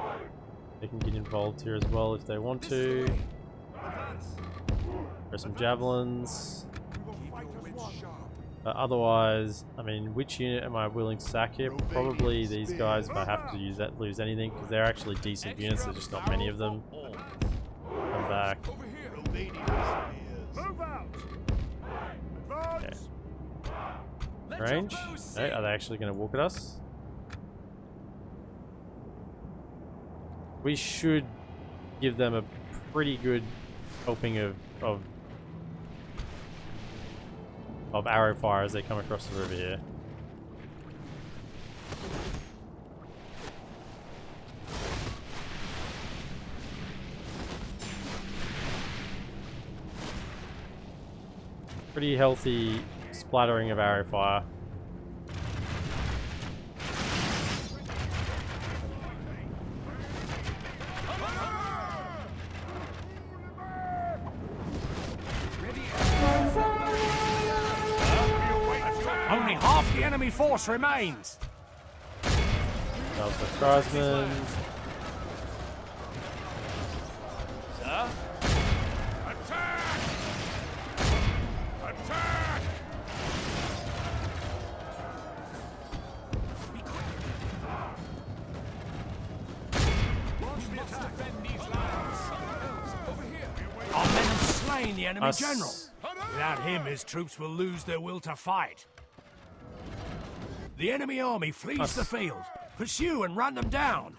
get involved here as well if they want to. There's some javelins. Otherwise, I mean, which unit am I willing to sack here? Probably these guys if I have to lose anything, because they're actually decent units. There's just not many of them. Come back. Okay. Range? Okay, are they actually going to walk at us? We should give them a pretty good helping of arrow fire as they come across the river here. Pretty healthy splattering of arrow fire. Only half the enemy force remains. That was the Tribesmen. Sir? Attack! Attack! Be quick. We must defend these lands. Elves, over here. Our men have slain the enemy Us. general. Without him, his troops will lose their will to fight. The enemy army flees Us. the field. Pursue and run them down.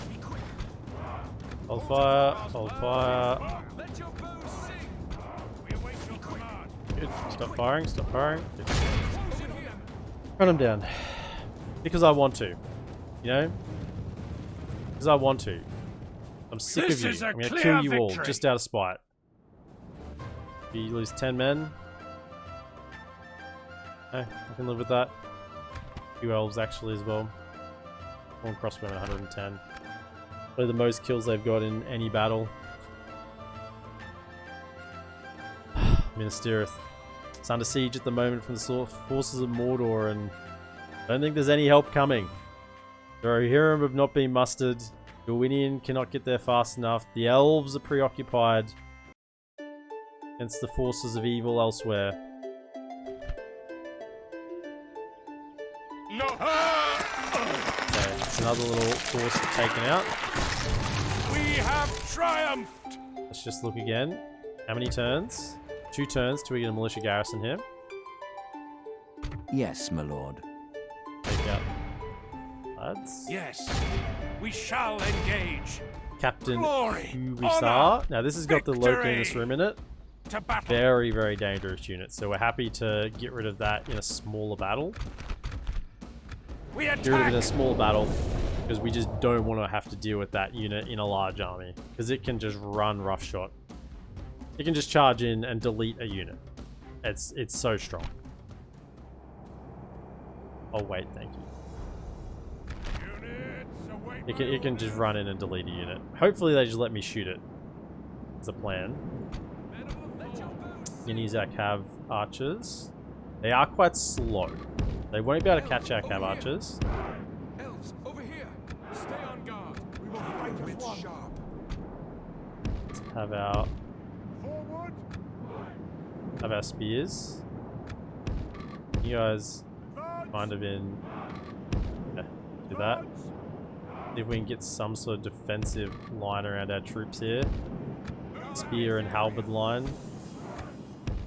Be quick. Hold fire, hold fire. Let your bows sing. We await your command. Good. Stop firing, stop firing. Good. Close in here. Run them down. Because I want to. You know? Because I want to. I'm sick This of you. is a I'm going to clear kill you all victory. just out of spite. You lose 10 men. Okay, I can live with that. A few elves actually as well. One crossbowman 110. Probably the most kills they've got in any battle. Minas Tirith. It's under siege at the moment from the forces of Mordor, and I don't think there's any help coming. The Rohirrim have not been mustered. Dorwinion cannot get there fast enough. The elves are preoccupied against the forces of evil elsewhere. No! Okay, it's another little force taken out. We have triumphed! Let's just look again. How many turns? 2 turns till we get a militia garrison here. Yes, my lord. Take out lads. Yes, we shall engage. Captain Glory, Huwisar. honor, Now this has got the low victory. Venus Rim in it. To battle. Very, very dangerous unit. So we're happy to get rid of that in a smaller battle. Enemy do it in a attack! small battle, because we just don't want to have to deal with that unit in a large army, because it can just run roughshod. It can just charge in and delete a unit. It's so strong. Oh wait, thank you. It can just run in and delete a unit. Hopefully they just let me shoot it. That's the plan. Unizak have archers. They are quite slow. They won't be able to catch our cab archers. Elves, over here. Stay on guard. We will fight them sharp. Have our spears. You guys might have been do that. See if we can get some sort of defensive line around our troops here. Spear and halberd line.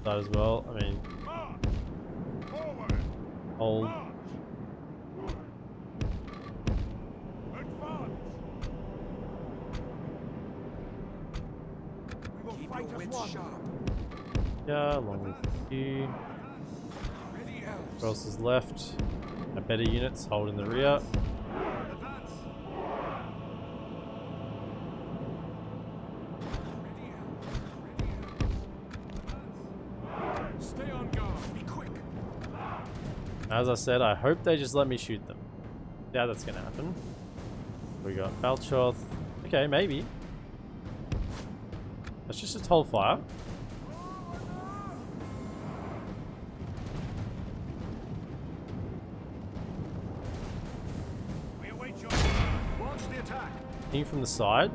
That as well. I mean, hold. Yeah, along with you. Who else is left? Our better units hold in the rear. Stay on guard. Be quick. As I said, I hope they just let me shoot them. Yeah, that's gonna happen. We got Balchoth. Okay, maybe. Let's just hold fire. We await your launch the attack. King from the side.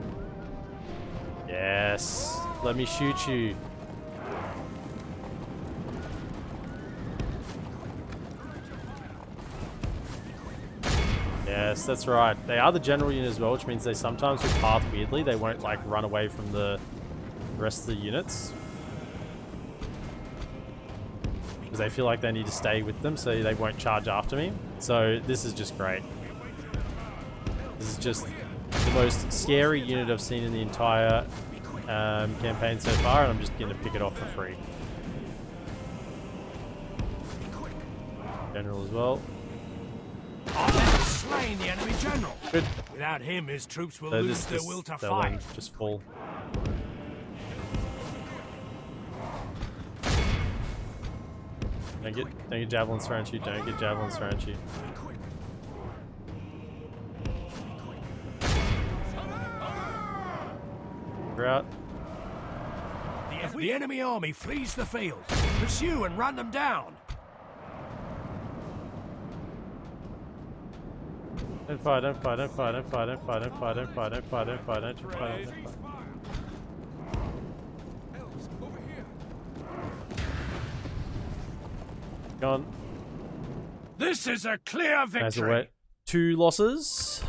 Yes. Let me shoot you. Yes, that's right. They are the general unit as well, which means they sometimes will path weirdly. They won't like run away from the rest of the units. Because they feel like they need to stay with them so they won't charge after me. So this is just great. This is just the most scary unit I've seen in the entire campaign so far, and I'm just going to pick it off for free. General as well. Slain the enemy general. Good. Without him, his troops will So lose their will to they'll fight. just fall. Don't get javelins thrown at you. Don't get javelins thrown at you. We're out. The enemy army flees the field. Pursue and run them down. Don't fire, don't fire, don't fire, don't fire, don't fire, don't fire, don't fire, don't fire, don't fire, don't fire, don't fire. Elves, over here. Gone. This is a clear As a victory. wet. 2 losses.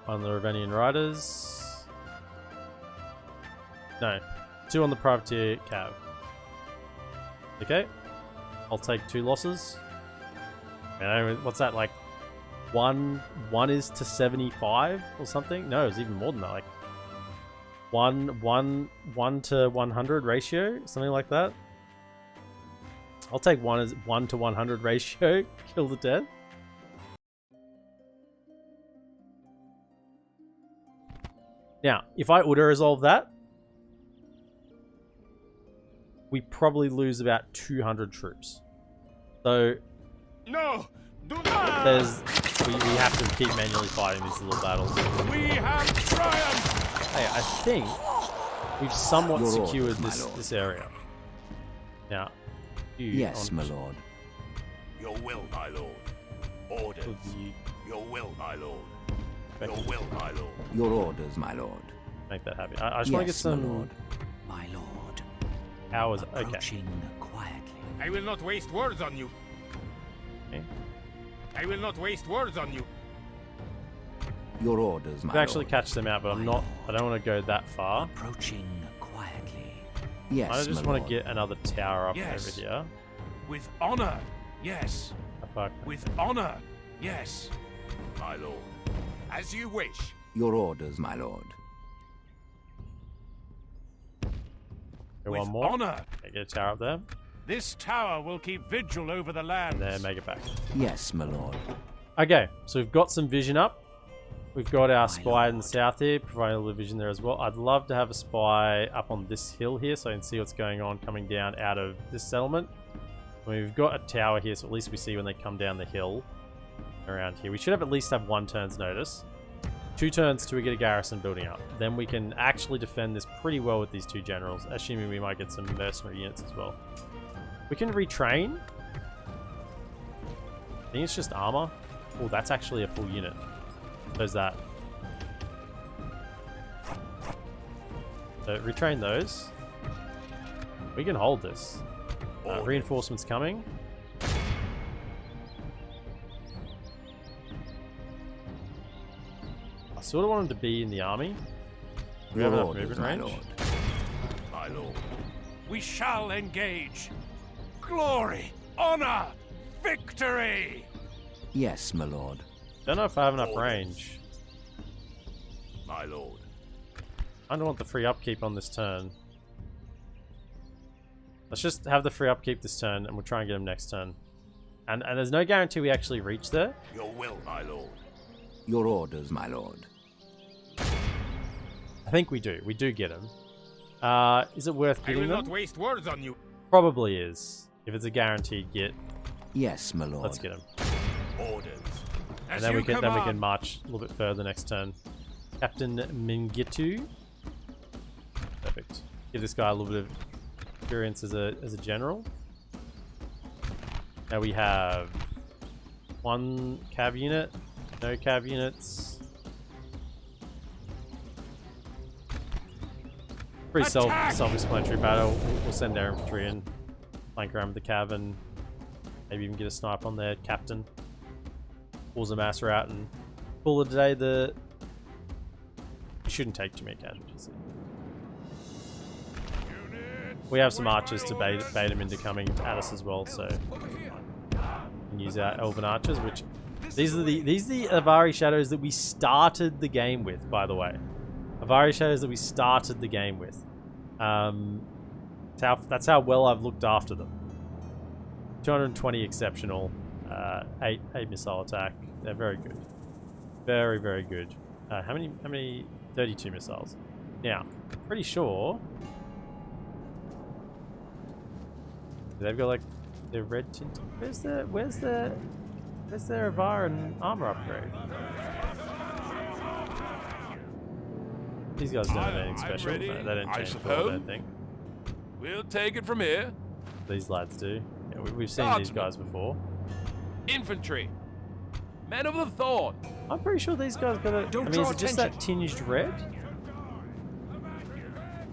On the Dorwinion Riders. No. 2 on the Privateer Cav. Okay. I'll take 2 losses. What's that, like 1 is to 75 or something? No, it's even more than that. Like 1 to 100 ratio, something like that. I'll take 1 to 100 ratio. Kill the dead. Now, if I auto-resolve that, we probably lose about 200 troops. So No! Do not! we have to keep manually fighting these little battles. We have triumphed! Hey, I think we've somewhat Your secured orders, my lord. this area. Now, you Yes, my lord. Your will, my lord. Orders. Your will, my lord. Your will, my lord. Your orders, my lord. Make that happy. I just want to get Yes, some my lord. My lord. hours. Okay. Approaching quietly. I will not waste words on you. Okay. I will not waste words on you. Your orders, my I actually lord. catch them out, but I'm My not. lord. I don't want to go that far. Approaching quietly. Yes, I just my want lord. to get another tower up Yes. over here. With honor, yes. Oh, fuck. With honor, yes. My lord. As you wish. Your orders, my lord. Go With one more. honor. Okay, get a tower up there. This tower will keep vigil over the lands. And then make it back. Yes, my lord. Okay, so we've got some vision up. We've got our My spy in the lord. south here, providing a little vision there as well. I'd love to have a spy up on this hill here so I can see what's going on coming down out of this settlement. I mean, we've got a tower here, so at least we see when they come down the hill around here. We should have at least have 1 turn's notice. 2 turns till we get a garrison building up. Then we can actually defend this pretty well with these 2 generals, assuming we might get some mercenary units as well. We can retrain. I think it's just armor. Oh, that's actually a full unit. There's that. So retrain those. We can hold this. Reinforcements coming. I sort of wanted to be in the army. We have enough movement my range. lord. My lord. We shall engage. Glory, honor, victory! Yes, my lord. Don't know if I have enough range. My lord. I don't want the free upkeep on this turn. Let's just have the free upkeep this turn, and we'll try and get him next turn. And there's no guarantee we actually reach there. Your will, my lord. Your orders, my lord. I think we do. We do get him. Is it worth I getting will them? not waste words on you. Probably is. If it's a guaranteed get, Yes, my lord. let's get him. Orders. And then we can march a little bit further next turn. Captain Mingitu. Perfect. Give this guy a little bit of experience as a general. Now we have 1 cav unit, no cav units. Pretty self-explanatory battle. We'll send our infantry in, flank around with the cav, and maybe even get a snipe on their captain. Pulls a mass route and call it a day. You shouldn't take too many casualties. We have some archers to bait him into coming at us as well, so we can use our elven archers. Which these are the Avari shadows that we started the game with, by the way. Avari shadows that we started the game with. That's how well I've looked after them. 220 exceptional, 8 missile attack. They're very good, very very good. How many? 32 missiles. Now, pretty sure they've got like the red tint. Where's their Avar and armor upgrade? These guys don't have anything special. ready, No, they don't I change at all, I don't suppose. think. We'll take it from here. These lads do. Yeah, we've seen these Guardsmen. guys before. Infantry. Men of the Thorn. I'm pretty sure these guys got a. Don't I mean, draw is it just that tinged red?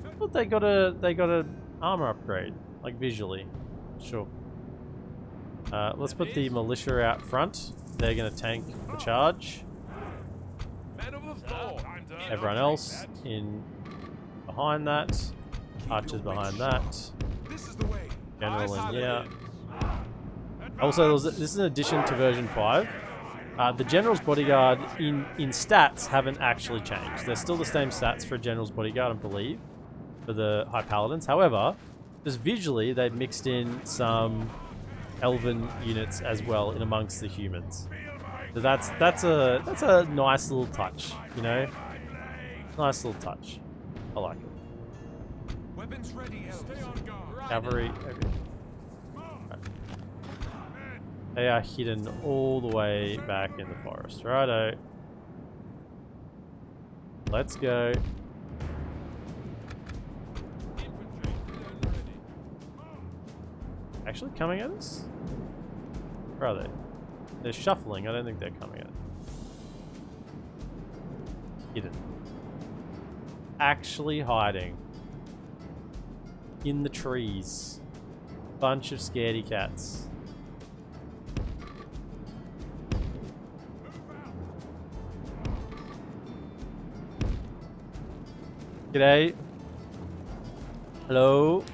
I thought they got a armor upgrade, like visually. Sure. Let's put the militia out front. They're gonna tank the charge. Men of the Thorn. Everyone else in behind that. Archers behind that. This is the way. General in here. Also, this is an addition to version 5. The General's Bodyguard in stats haven't actually changed. They're still the same stats for a General's Bodyguard, I believe, for the High Paladins. However, just visually, they've mixed in some Elven units as well in amongst the humans. So that's a nice little touch, you know? Nice little touch. I like it. Weapons ready. Stay on guard. Cavalry. Everything. Right. They are hidden all the way back in the forest. Righto. Let's go. Actually coming at us? Where are they? They're shuffling. I don't think they're coming at us. Hidden. Actually hiding. In the trees. Bunch of scaredy cats. G'day. Hello.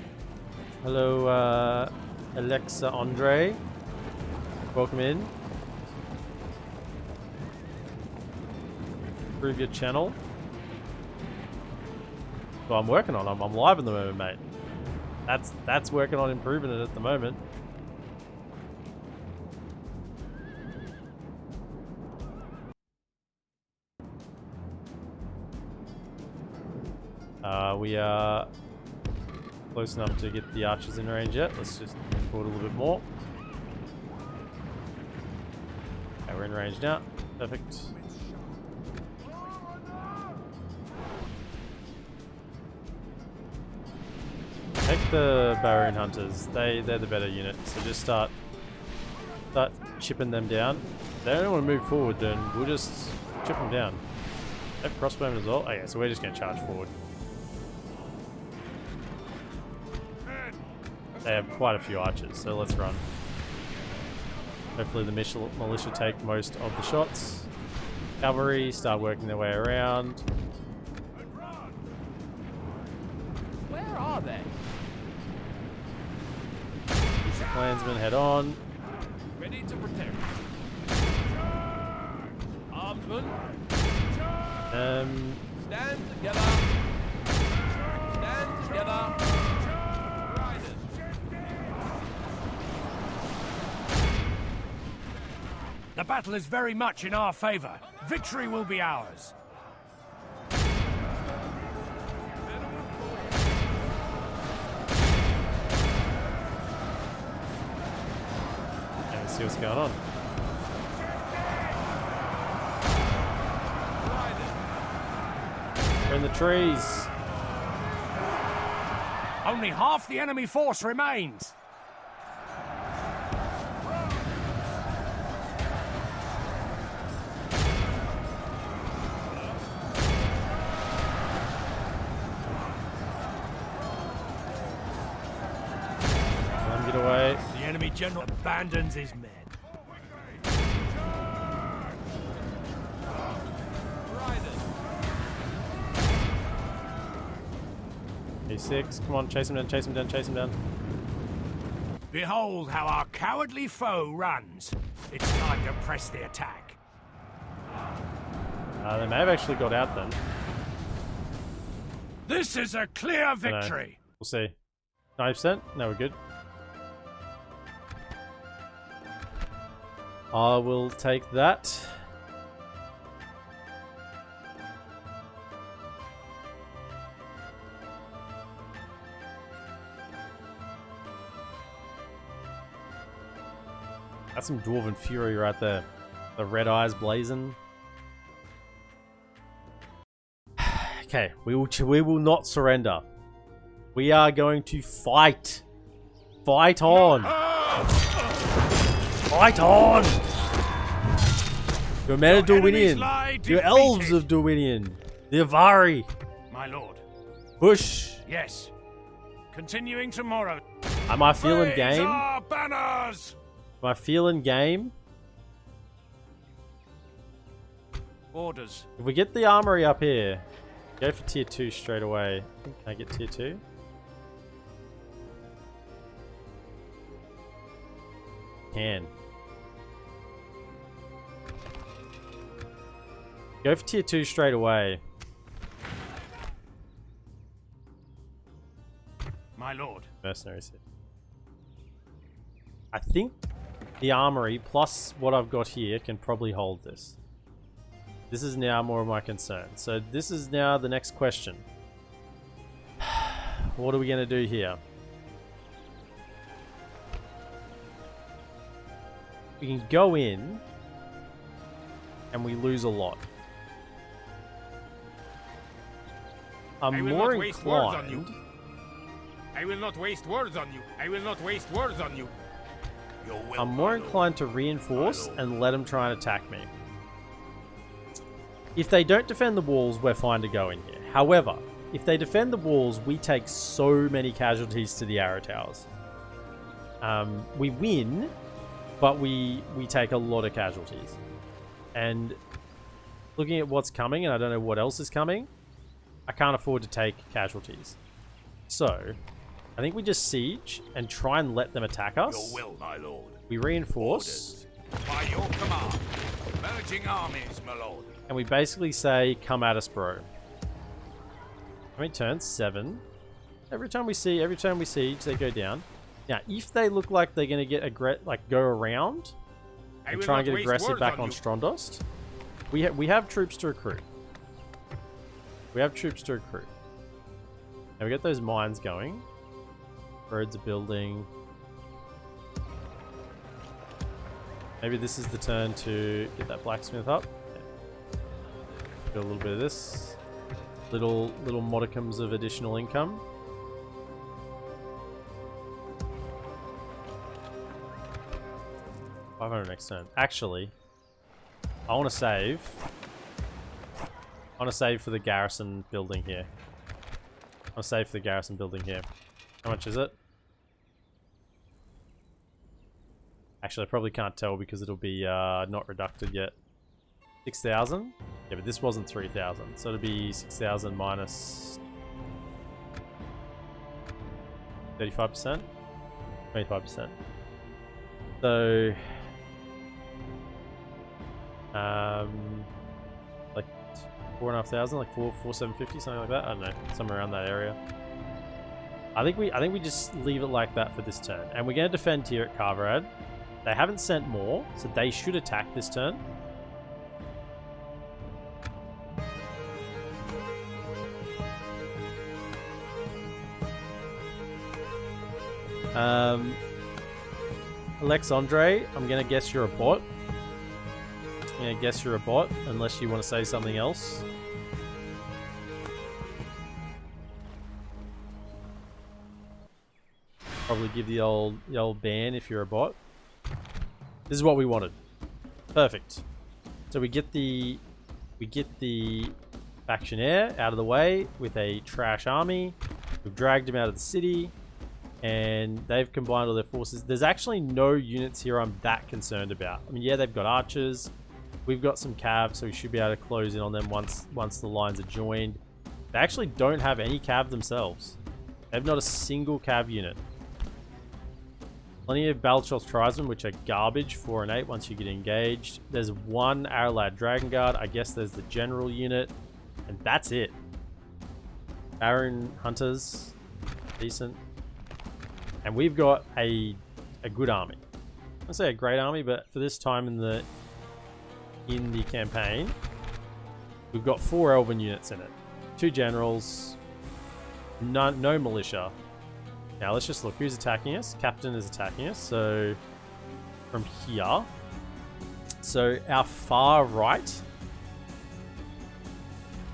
Hello, Alexa Andre. Welcome in. Improve your channel. Well, I'm working on them. I'm live at the moment, mate. That's working on improving it at the moment. We are close enough to get the archers in range yet. Let's just move forward a little bit more. Okay, we're in range now. Perfect. Take the Baroon Hunters. They're the better unit. So just start chipping them down. If they don't want to move forward, then we'll just chip them down. They have crossbowmen as well. Okay, so we're just going to charge forward. They have quite a few archers, so let's run. Hopefully the militia take most of the shots. Cavalry start working their way around. Where are they? Clansmen head on. Ready to protect. Armsmen. Stand together. Stand together. Riders. The battle is very much in our favor. Victory will be ours. Let's see what's going on. We're in the trees. Only half the enemy force remains. Let him get away. The enemy general abandons his men. E6, come on, chase him down, chase him down, chase him down. Behold how our cowardly foe runs. It's time to press the attack. They may have actually got out then. This is a clear victory. We'll see. 90%? No, we're good. I will take that. That's some Dwarven Fury right there. The red eyes blazing. Okay, we will not surrender. We are going to fight. Fight on. Fight on. Your men of Dorwinion. Your elves of Dorwinion. The Avari. My lord. Push. Yes. Continuing tomorrow. Am I feeling game? Our banners. Am I feeling game? Orders. If we get the armory up here, go for tier 2 straight away. Can I get tier 2? Can. Go for tier 2 straight away. My lord. Mercenaries here. I think the armory plus what I've got here can probably hold this. This is now more of my concern. So this is now the next question. What are we going to do here? We can go in and we lose a lot. I'm more inclined. I will not waste words on you. I will not waste words on you. I'm more inclined to reinforce and let them try and attack me. If they don't defend the walls, we're fine to go in here. However, if they defend the walls, we take so many casualties to the arrow towers. We win, but we take a lot of casualties. And looking at what's coming, and I don't know what else is coming, I can't afford to take casualties. So, I think we just siege and try and let them attack us. Your will, my lord. We reinforce. Orders. By your command. Merging armies, my lord. And we basically say, come at us, bro. How many turns? 7. Every time we siege, they go down. Now, if they look like they're going to get go around and try and get aggressive back on Strondost, we have troops to recruit. We have troops to recruit. Now we get those mines going. Roads are building. Maybe this is the turn to get that blacksmith up. Do a little bit of this. Little modicums of additional income. $500 next turn. Actually, I want to save. I want to save for the garrison building here. I want to save for the garrison building here. How much is it? Actually, I probably can't tell because it'll be not reducted yet. 6,000? Yeah, but this wasn't 3,000. So it'll be 6,000 minus 35%? 25%. So... like 4,500, like 4,750, something like that. I don't know, somewhere around that area. I think we just leave it like that for this turn, and we're going to defend here at Carverad. They haven't sent more, so they should attack this turn. Alexandre, I'm going to guess you're a bot. I'm going to guess you're a bot, unless you want to say something else. Probably give the old ban if you're a bot. This is what we wanted. Perfect. So we get the factionaire out of the way with a trash army. We've dragged him out of the city, and they've combined all their forces. There's actually no units here I'm that concerned about. I mean, yeah, they've got archers. We've got some cav, so we should be able to close in on them once the lines are joined. They actually don't have any cav themselves. They have not a single cav unit. Plenty of Balchos Tribesmen, which are garbage, 4 and 8 once you get engaged. There's one Aralad Dragon Guard. I guess there's the general unit, and that's it. Baron Hunters, decent. And we've got a good army. I don't say a great army, but for this time in the campaign, we've got 4 Elven units in it. 2 generals, no militia. Now let's just look who's attacking us. Captain is attacking us. So from here, so our far right,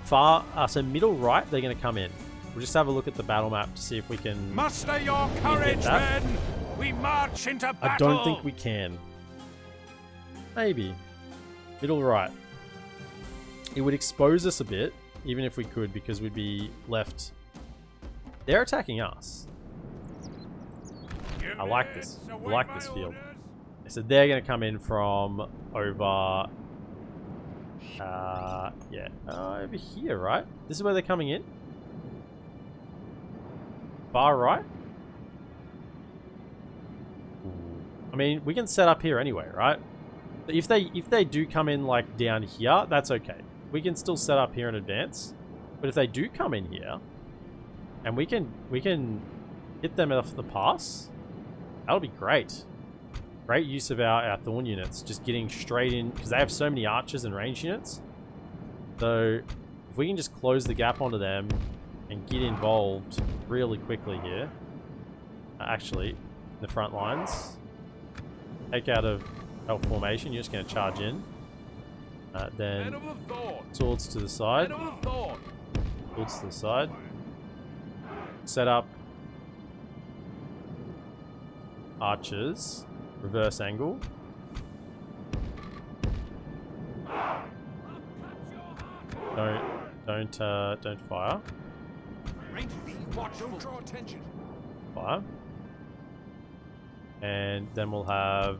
so middle right, they're going to come in. We'll just have a look at the battle map to see if we can. Muster your courage, men! We march into battle! I don't think we can. Maybe. Middle right. It would expose us a bit, even if we could, because we'd be left. They're attacking us. I like this. I like this field. So they're going to come in from over... yeah. Over here, right? This is where they're coming in? Far right? I mean, we can set up here anyway, right? If they do come in, like, down here, that's okay. We can still set up here in advance. But if they do come in here, and we can hit them off the pass... That'll be great. Great use of our Thorn units. Just getting straight in, because they have so many archers and range units. So, if we can just close the gap onto them and get involved really quickly here. Actually, in the front lines. Take out of help formation. You're just going to charge in. Then, swords to the side. Swords to the side. Set up archers, reverse angle. Don't fire. Don't draw attention. Fire. And then we'll have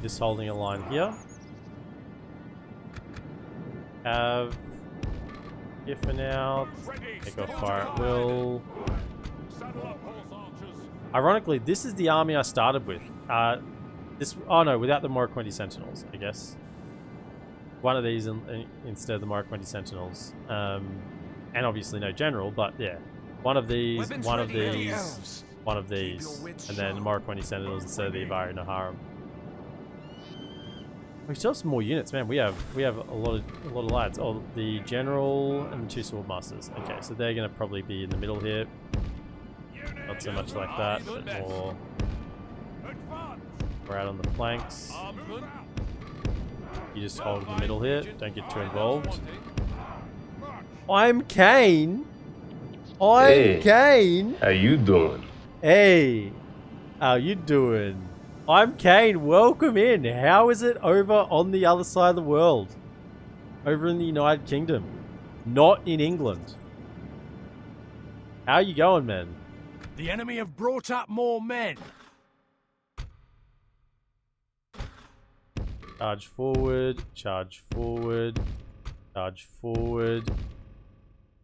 this holding a line here. Have here for now. Take off fire at will. Ironically, this is the army I started with. This. Oh no, without the Morroquindi Sentinels, I guess. One of these instead of the Morroquindi Sentinels. And obviously no general, but yeah. One of these, one of these, one of these, and then the Morroquindi Sentinels instead of the Ivari Naharim. We still have some more units, man. We have a lot of lads. Oh, the general and the 2 swordmasters. Okay, so they're gonna probably be in the middle here. Not so much like that, but more. We're out on the flanks. You just hold in the middle here. Don't get too involved. I'm Kane. I'm Kane. How you doing? Hey, how you doing? I'm Kane. Welcome in. How is it over on the other side of the world? Over in the United Kingdom, not in England. How you going, man? The enemy have brought up more men. Charge forward. Charge forward. Charge forward.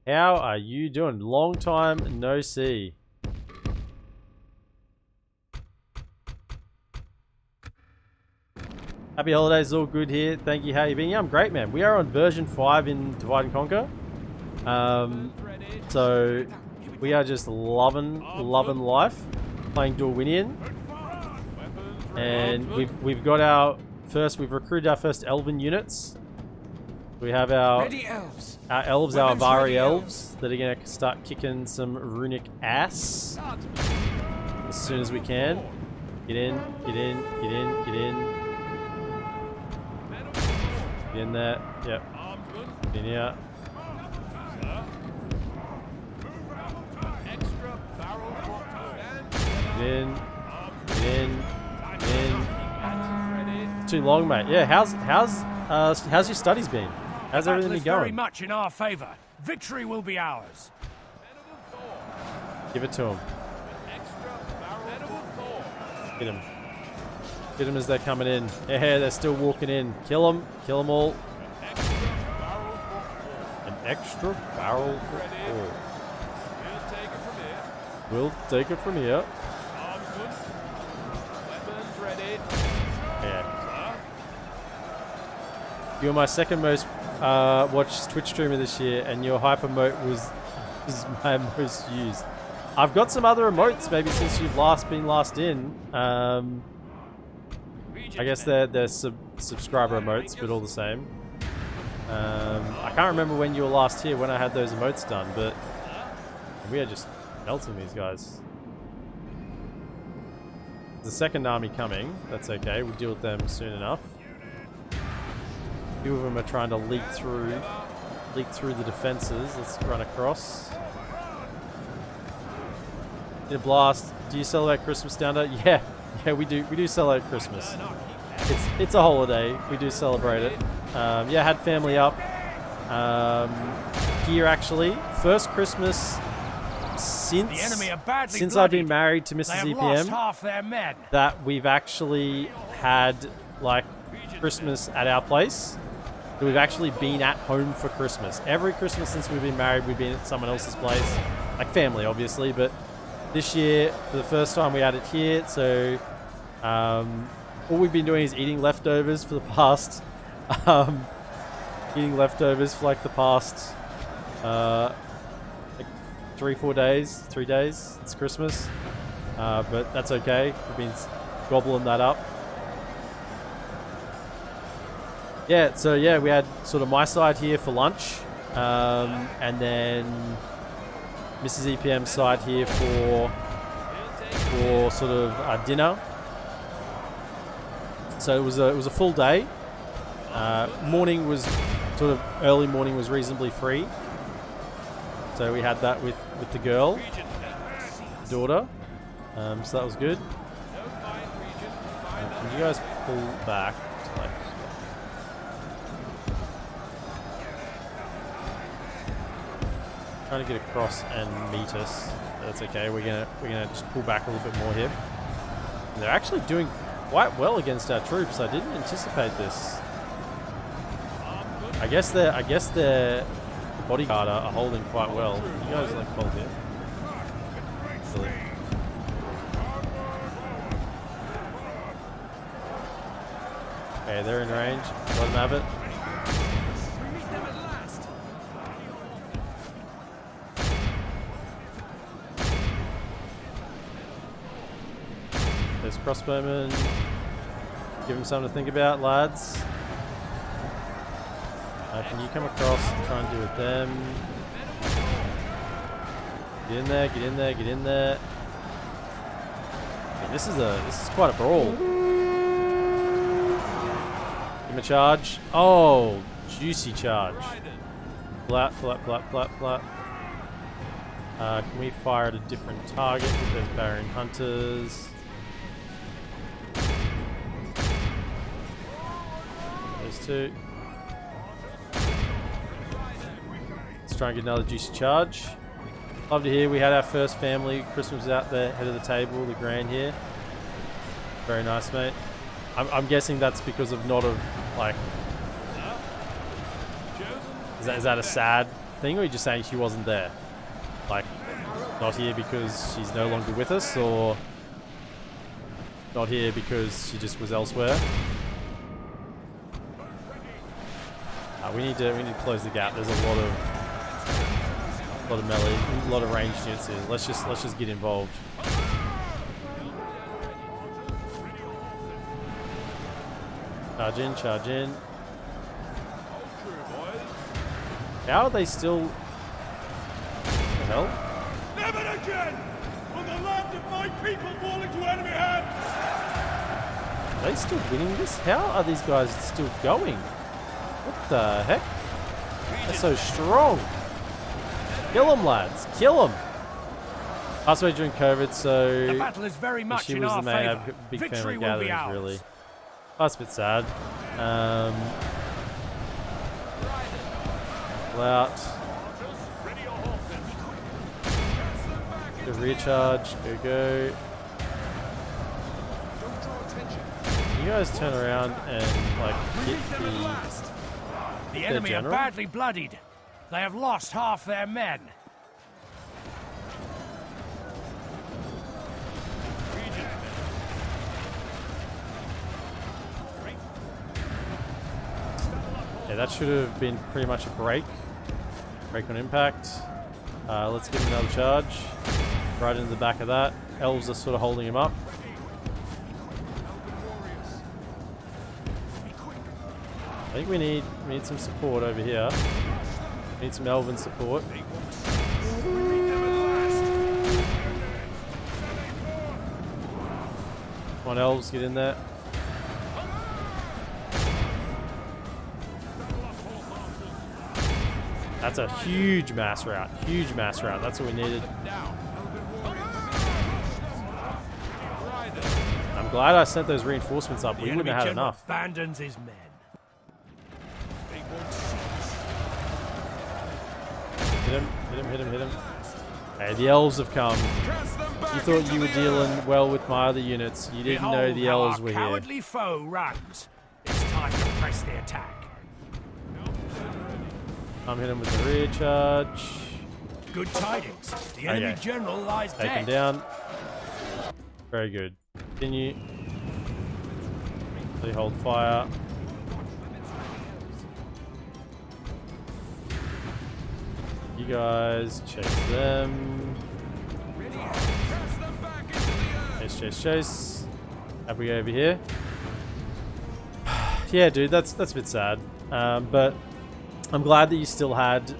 How are you doing? Long time no see. Happy holidays, all good here. Thank you. How you been? Yeah, I'm great, man. We are on version 5 in Divide and Conquer. So we are just loving life, playing Dorwinion, and we've got our first. We've recruited our first Elven units. We have our elves, our Avari elves, that are gonna start kicking some runic ass as soon as we can. Get in, get in, get in, get in. Get in there. Yep. Get in here. Get in. Get in. Get in. Too long, mate. Yeah. How's your studies been? How's everything been going? Very much in our favor. Victory will be ours. Give it to him. Hit him. Hit them as they're coming in. Yeah, they're still walking in. Kill them. Kill them all. An extra barrel for all. We'll take it from here. Yeah. You're my second most watched Twitch streamer this year, and your hyper emote was my most used. I've got some other emotes, maybe since you've been last in. I guess they're subscriber emotes, but all the same. I can't remember when you were last here, when I had those emotes done, but we are just melting these guys. There's a second army coming. That's okay. We'll deal with them soon enough. A few of them are trying to leak through the defenses. Let's run across. Did a blast. Do you celebrate Christmas down there? Yeah. Yeah, we do. We do celebrate Christmas. It's a holiday. We do celebrate it. Yeah, had family up here actually. First Christmas since I've been married to Mrs. EPM that we've actually had like Christmas at our place. We've actually been at home for Christmas. Every Christmas since we've been married, we've been at someone else's place, like family, obviously, but. This year, for the first time, we had it here, so all we've been doing is eating leftovers for the past, like the past, like 3 days. It's Christmas, but that's okay. We've been gobbling that up. Yeah, so yeah, we had sort of my side here for lunch, and then Mrs. EPM's side here for sort of dinner. So it was a full day. Morning was sort of early morning was reasonably free. So we had that with the girl, daughter. So that was good. Can you guys pull back to like? Trying to get across and meet us. That's okay. We're gonna just pull back a little bit more here. And they're actually doing quite well against our troops. I didn't anticipate this. I guess their bodyguard are holding quite well. You guys like hold here. Silly. Okay, they're in range. Let them have it. There's crossbowmen. Give him something to think about, lads. Can you come across and try and deal with them? Get in there, get in there, get in there. Okay, this is quite a brawl. Give him a charge. Oh, juicy charge. Flat, flat, flat, flat, flat. Can we fire at a different target with those Baron Hunters? Those two. Let's try and get another juicy charge. Love to hear we had our first family Christmas out there, head of the table, the grand here. Very nice, mate. I'm guessing that's because of not of like. Is that a sad thing, or are you just saying she wasn't there? Like, not here because she's no longer with us, or not here because she just was elsewhere? We need to close the gap. There's a lot of melee, a lot of ranged units here. Let's just get involved. Charge in, charge in. How are they still? What the hell? Never again will the land of my people fall into enemy hands! Are they still winning this? How are these guys still going? What the heck? They're so strong. Kill them, lads. Kill them. Last week during COVID, so The battle is very much she in was our the main favor. big Victory family will be gatherings, ours. really. That's a bit sad. Out. Good rear charge. Go. You guys turn around and like hit The enemy are general? badly bloodied. They have lost half their men. Yeah, that should have been pretty much a break. Break on impact. Let's give him another charge. Right into the back of that. Elves are sort of holding him up. I think we need some support over here. We need some elven support. Come on, elves, get in there. That's a huge mass route. Huge mass route. That's what we needed. I'm glad I sent those reinforcements up. We wouldn't have had enough. Abandons his men. Hit him. Hey, the elves have come. You thought you were dealing well with my other units. You didn't know the elves were here. Cowardly foe runs. It's time to press the attack. I'm hitting with the rear charge. Good tidings. The enemy general lies Take him dead. down. Very good. Continue. They hold fire. You guys chase them. Chase. Have we go over here? Yeah, dude, that's a bit sad. But I'm glad that you still had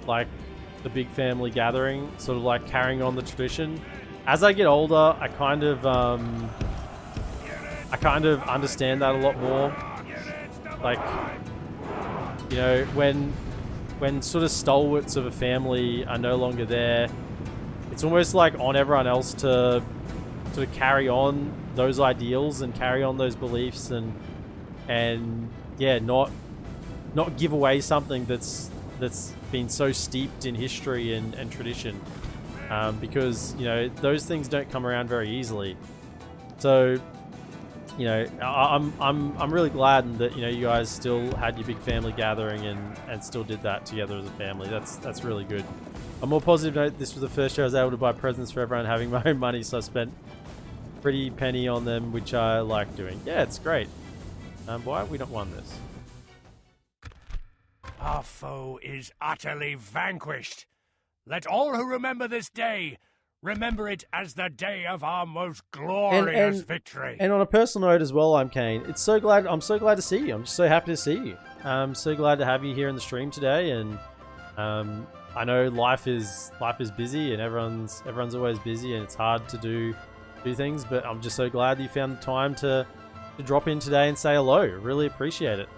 like the big family gathering, sort of like carrying on the tradition. As I get older, I kind of understand that a lot more. Like, you know, when sort of stalwarts of a family are no longer there, it's almost like on everyone else to sort of carry on those ideals and carry on those beliefs and yeah, not give away something that's been so steeped in history and tradition, because you know those things don't come around very easily. So you know, I'm really glad that, you know, you guys still had your big family gathering and still did that together as a family. That's really good. On a more positive note, this was the first year I was able to buy presents for everyone having my own money, so I spent a pretty penny on them, which I like doing. Yeah, it's great. Why have we not won this? Our foe is utterly vanquished. Let all who remember this day remember it as the day of our most glorious victory. And on a personal note as well, I'm Kane. I'm so glad to see you. I'm just so happy to see you. I'm so glad to have you here in the stream today. And I know life is busy, and everyone's always busy, and it's hard to do things. But I'm just so glad that you found the time to drop in today and say hello. Really appreciate it.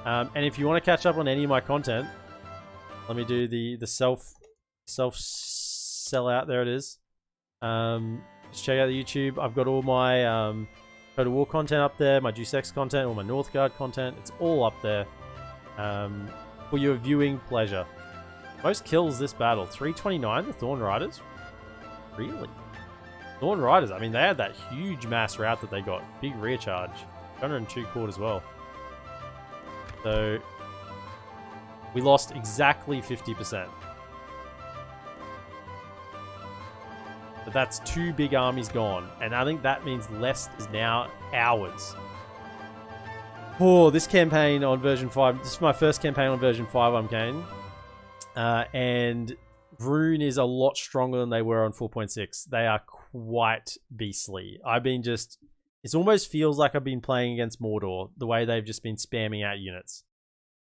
And if you want to catch up on any of my content, let me do the self sell out. There it is. Just check out the YouTube. I've got all my Total War content up there, my Deus Ex content, all my Northgard content. It's all up there for your viewing pleasure. Most kills this battle, 329, the Thorn Riders. Really? Thorn Riders, I mean, they had that huge mass route that they got. Big rear charge. 102 cord as well. So, we lost exactly 50%. But that's 2 big armies gone. And I think that means less is now ours. Oh, this campaign on version 5. This is my first campaign on version 5, I'm Kane. And Rune is a lot stronger than they were on 4.6. They are quite beastly. I've been just... It almost feels like I've been playing against Mordor, the way they've just been spamming out units.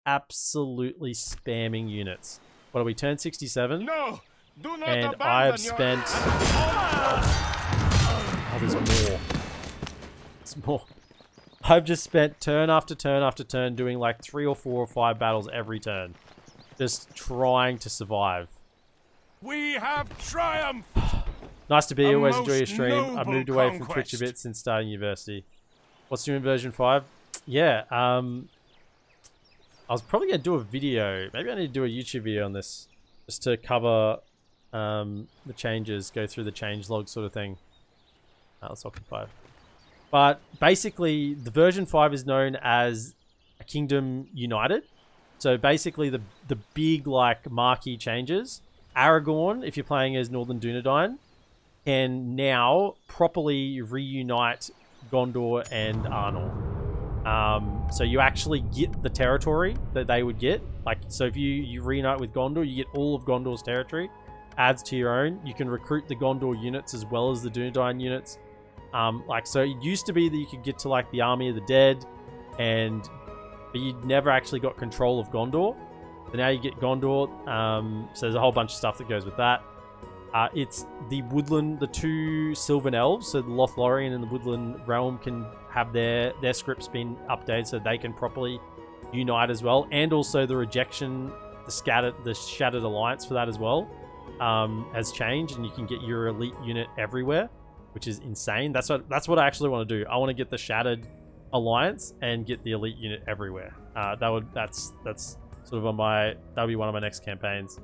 Absolutely spamming units. What are we, turn 67? No! Do not And abandon I've your spent... Oh, there's more. There's more. I've just spent turn after turn after turn doing like 3 or 4 or 5 battles every turn. Just trying to survive. We have triumphed! Nice to be here. A Always enjoy your most stream. I've moved away from Twitch a bit since starting university. What's new in version 5? Yeah, I was probably going to do a video. Maybe I need to do a YouTube video on this. Just to cover the changes, go through the change log sort of thing. Let's open 5. But basically, the version 5 is known as a Kingdom United. So basically, the big like marquee changes. Aragorn, if you're playing as Northern Dunedain, can now properly reunite Gondor and Arnor. So you actually get the territory that they would get. Like, so if you reunite with Gondor, you get all of Gondor's territory. Adds to your own. You can recruit the Gondor units as well as the Dunedain units. Like, so it used to be that you could get to like the Army of the Dead, but you never actually got control of Gondor. So now you get Gondor. So there's a whole bunch of stuff that goes with that. It's the Woodland, the 2 Sylvan Elves, so the Lothlorien and the Woodland Realm can have their scripts been updated so they can properly unite as well. And also the Rejection, the Shattered Alliance for that as well has changed, and you can get your elite unit everywhere, which is insane. That's what I actually want to do. I want to get the Shattered Alliance and get the elite unit everywhere. That's sort of on my, that'll be one of my next campaigns.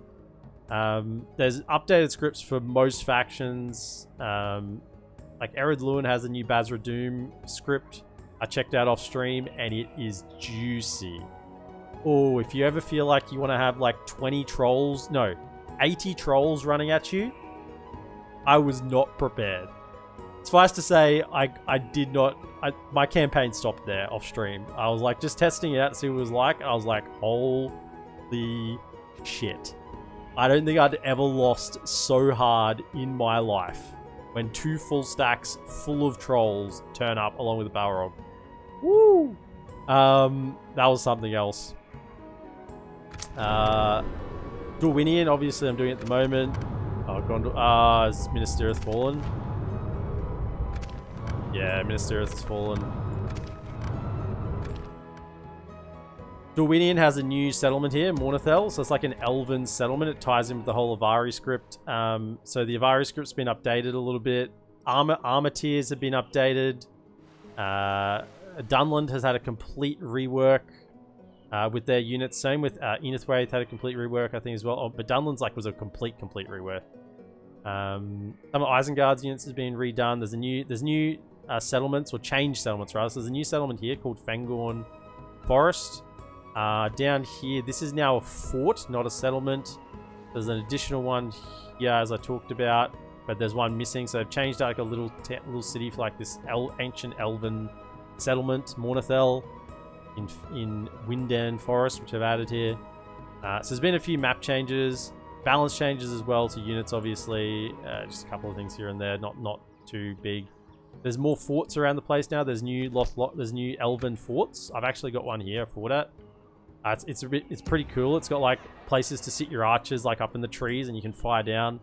There's updated scripts for most factions. Like Ered Luin has a new Basra Doom script. I checked out off stream and it is juicy. Oh, if you ever feel like you want to have like 80 trolls running at you, I was not prepared. Suffice to say, my campaign stopped there off stream. I was like just testing it out to see what it was like. I was like, holy shit. I don't think I'd ever lost so hard in my life when 2 full stacks full of trolls turn up along with a Balrog. Woo! That was something else. Dorwinion, obviously I'm doing it at the moment. Oh, Gondor. Is Minister Earth fallen? Yeah, Minister Earth has fallen. Dorwinion has a new settlement here, Mornithel, so it's like an elven settlement. It ties in with the whole Avari script. So the Avari script's been updated a little bit. Armor tiers have been updated. Dunland has had a complete rework with their units. Same with Enithwaith had a complete rework, I think, as well. Oh, but Dunland's was a complete rework. Some of Isengard's units has been redone. There's new settlements, or changed settlements rather. So there's a new settlement here called Fangorn Forest. Down here, this is now a fort, not a settlement. There's an additional one here, as I talked about, but there's one missing. So they've changed out like a little city for like this ancient elven settlement, Mornithel. in Winden Forest, which I've added here. So there's been a few map changes, balance changes as well to units, obviously. Just a couple of things here and there, not too big. There's more forts around the place now. There's new there's new elven forts. I've actually got one here, a fort at. It's pretty cool. It's got like places to sit your archers, like up in the trees, and you can fire down.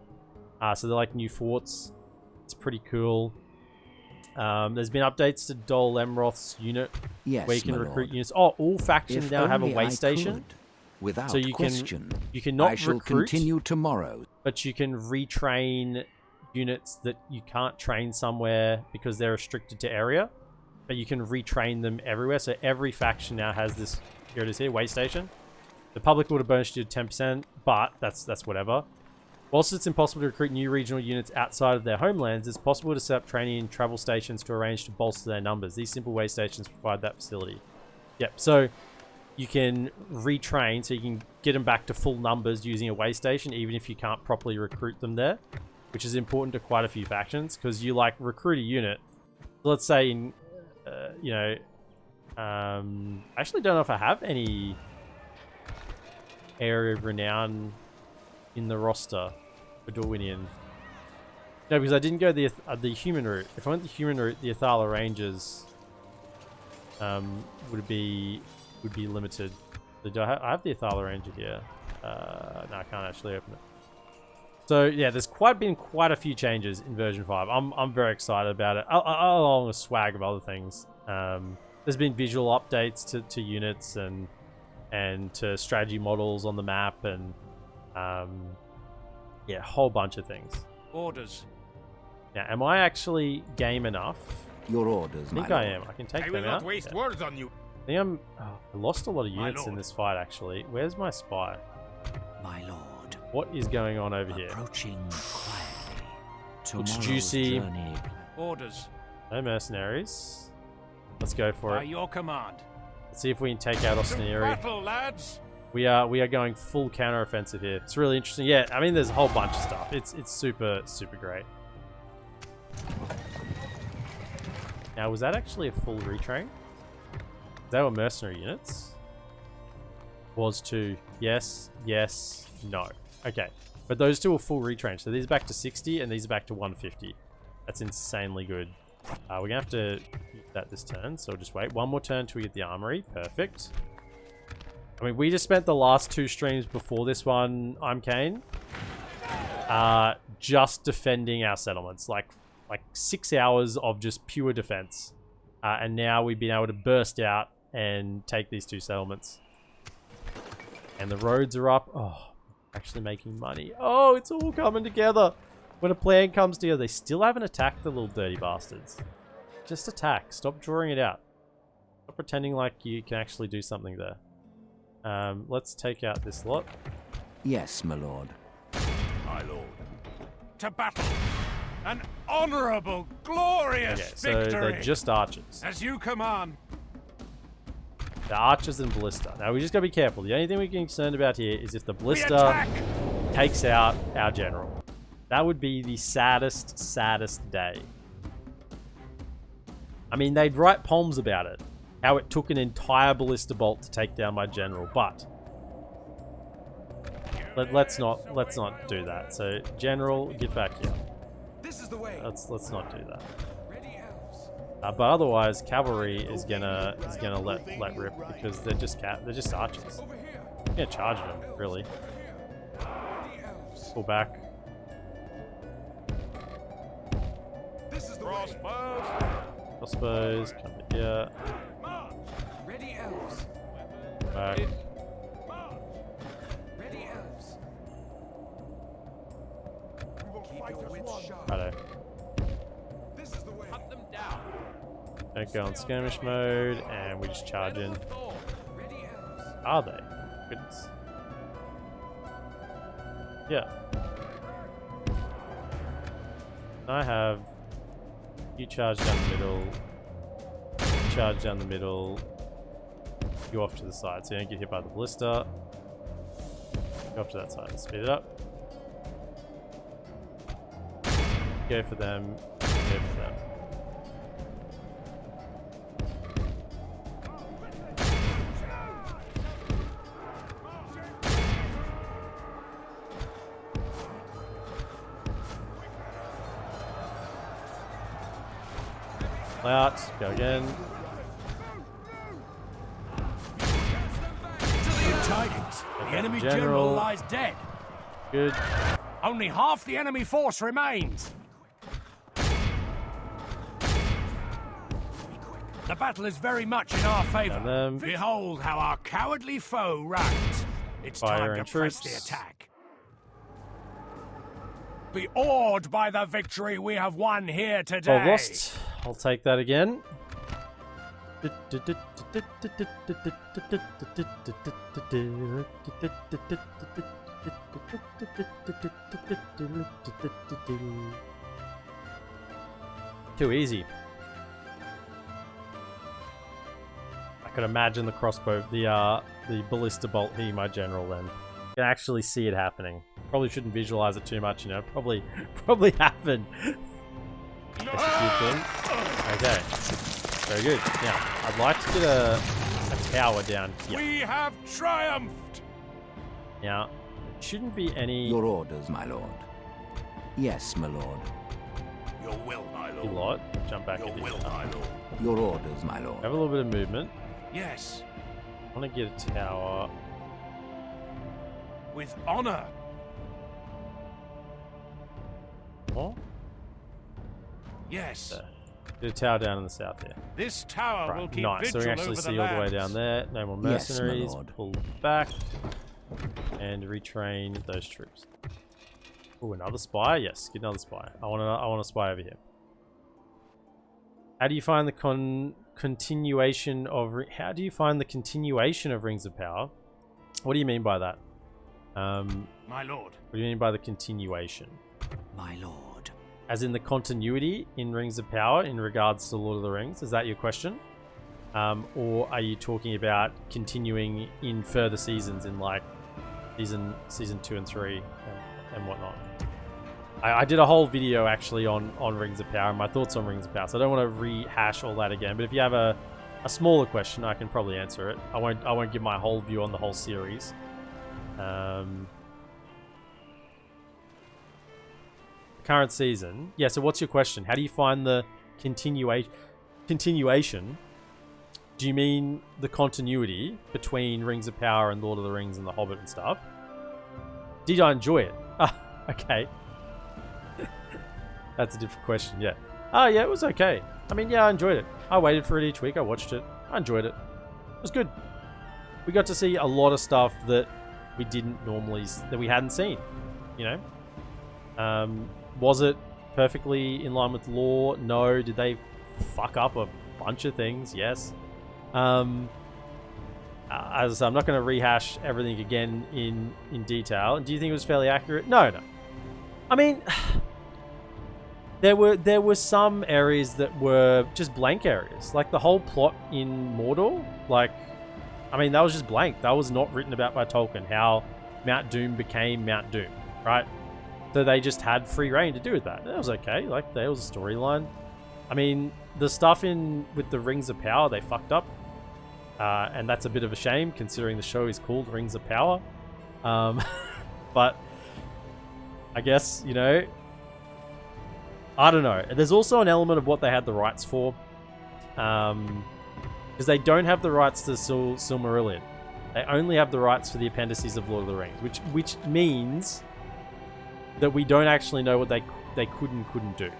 So they're like new forts. It's pretty cool. There's been updates to Dol Emroth's unit, Yes, where you can my recruit lord. units. Oh, all factions If now have a only way I station. could, without So you question. cannot I shall recruit, continue tomorrow. but you can retrain units that you can't train somewhere because they're restricted to area. But you can retrain them everywhere. So every faction now has this. Here it is here, way station. The public order bonus you to 10%, but that's whatever. Whilst it's impossible to recruit new regional units outside of their homelands, it's possible to set up training and travel stations to arrange to bolster their numbers. These simple way stations provide that facility. Yep, so you can retrain, so you can get them back to full numbers using a way station, even if you can't properly recruit them there, which is important to quite a few factions, because you like recruit a unit. So let's say in, I actually don't know if I have any area of renown in the roster for Dorwinion. No, because I didn't go the human route. If I went the human route, the Athala Rangers would be limited. So do I have the Athala Ranger here? No, I can't actually open it. So yeah, there's been quite a few changes in version 5. I'm very excited about it. Along with swag of other things. There's been visual updates to units and to strategy models on the map, and yeah, a whole bunch of things. Orders. Now, am I actually game enough? Your orders, I think my I lord. am. I can take I them will not out. waste Yeah. words on you. I think I'm. Oh, I lost a lot of My units in lord. this fight, actually. Where's my spy? My lord. What is going on over here? Approaching quietly. Looks Tomorrow's juicy. journey. Orders. No mercenaries. Let's go for By it. your command. Let's see if we can take out To Ostineri. battle, lads. We are going full counter-offensive here. It's really interesting. Yeah, I mean, there's a whole bunch of stuff. It's super great. Now, was that actually a full retrain? They were mercenary units. Was two. Yes, no. Okay, but those two are full retrain. So these are back to 60 and these are back to 150. That's insanely good. We're gonna have to use that this turn, so we'll just wait one more turn till we get the armory. Perfect. I mean, we just spent the last 2 streams before this one, I'm Kane, just defending our settlements. Like 6 hours of just pure defense. And now we've been able to burst out and take these 2 settlements. And the roads are up. Oh, actually making money. Oh, it's all coming together. When a plan comes together, they still haven't attacked the little dirty bastards. Just attack. Stop drawing it out. Stop pretending like you can actually do something there. Let's take out this lot. Yes, my lord. My lord. To battle. An honorable, glorious Okay, so victory. they're just archers. As you command. The archers and ballista. Now we just gotta be careful. The only thing we're concerned about here is if the We ballista attack. takes out our general. That would be the saddest day. I mean, they'd write poems about it. How it took an entire ballista bolt to take down my general, but let's not do that. So, general, get back here. This is the way. Let's not do that. Ready, elves. But otherwise, cavalry is gonna let rip because they're just archers. Over here. You can't charge them really. Ready, elves. Pull back. This is the way. Crossbows, come in here. Ready, elves. Back. Ready, elves. Keep your wits sharp. Righto. This is the way. Cut them down. Don't go on skirmish mode, and we just charge in. Ready, elves. Are they? Goodness. Yeah. I have you charge down the middle, you charge down the middle, you off to the side, so you don't get hit by the ballista. Go off to that side and speed it up. Go for them, go for them. Out. Go again. Good tidings. The Okay, enemy general. general lies dead. Good. Only half the enemy force remains. The battle is very much in our favor. And then Behold how our cowardly foe runs. It's Fire time and to press the troops. attack. Be awed by the victory we have won here today. I've lost. I'll take that again. Too easy. I could imagine the crossbow, the ballista bolt hitting my general then. You can actually see it happening. Probably shouldn't visualize it too much, you know. Probably happen. That's a good thing. Okay. Very good. Now, I'd like to get a tower down here. We have triumphed! Now, shouldn't be any Your orders, my lord. Yes, my lord. Your will, my lord. lot. Jump back Your into will, here. my lord. Your orders, my lord. Have a little bit of movement. Yes, I want to get a tower. with honor. Oh, Yes, there. Get a tower down in the south here. this tower will Right, keep nice. So we vigil can actually over the see all the way lands. down there. No more Yes, my mercenaries. lord. Pull back and retrain those troops. Oh, another spy. Yes, get another spy. I want a spy over here. How do you find the continuation of? How do you find the continuation of Rings of Power? What do you mean by that? My lord, What do you mean by the continuation? My lord. As in the continuity in Rings of Power in regards to Lord of the Rings? Is that your question? Or are you talking about continuing in further seasons in like season 2 and 3 and whatnot? I did a whole video actually on Rings of Power and my thoughts on Rings of Power, so I don't want to rehash all that again. But if you have a smaller question, I can probably answer it. I won't give my whole view on the whole series. Current season. Yeah, so what's your question? How do you find the continuation? Do you mean the continuity between Rings of Power and Lord of the Rings and The Hobbit and stuff? Did I enjoy it? Ah, okay. That's a different question, yeah. Oh, yeah, it was okay. I mean, yeah, I enjoyed it. I waited for it each week. I watched it. I enjoyed it. It was good. We got to see a lot of stuff that we didn't normally, that we hadn't seen, you know? Was it perfectly in line with lore? No. Did they fuck up a bunch of things? Yes. As I said, I'm not going to rehash everything again in detail. Do you think it was fairly accurate? No. I mean, there were some areas that were just blank areas. Like the whole plot in Mordor. Like, I mean, that was just blank. That was not written about by Tolkien. How Mount Doom became Mount Doom, right? So they just had free reign to do with that. That was okay. Like, there was a storyline. I mean, the stuff with the Rings of Power, they fucked up. And that's a bit of a shame, considering the show is called Rings of Power. But I guess, you know, I don't know. There's also an element of what they had the rights for. Because they don't have the rights to Silmarillion. They only have the rights for the appendices of Lord of the Rings, which means that we don't actually know what they could and couldn't do,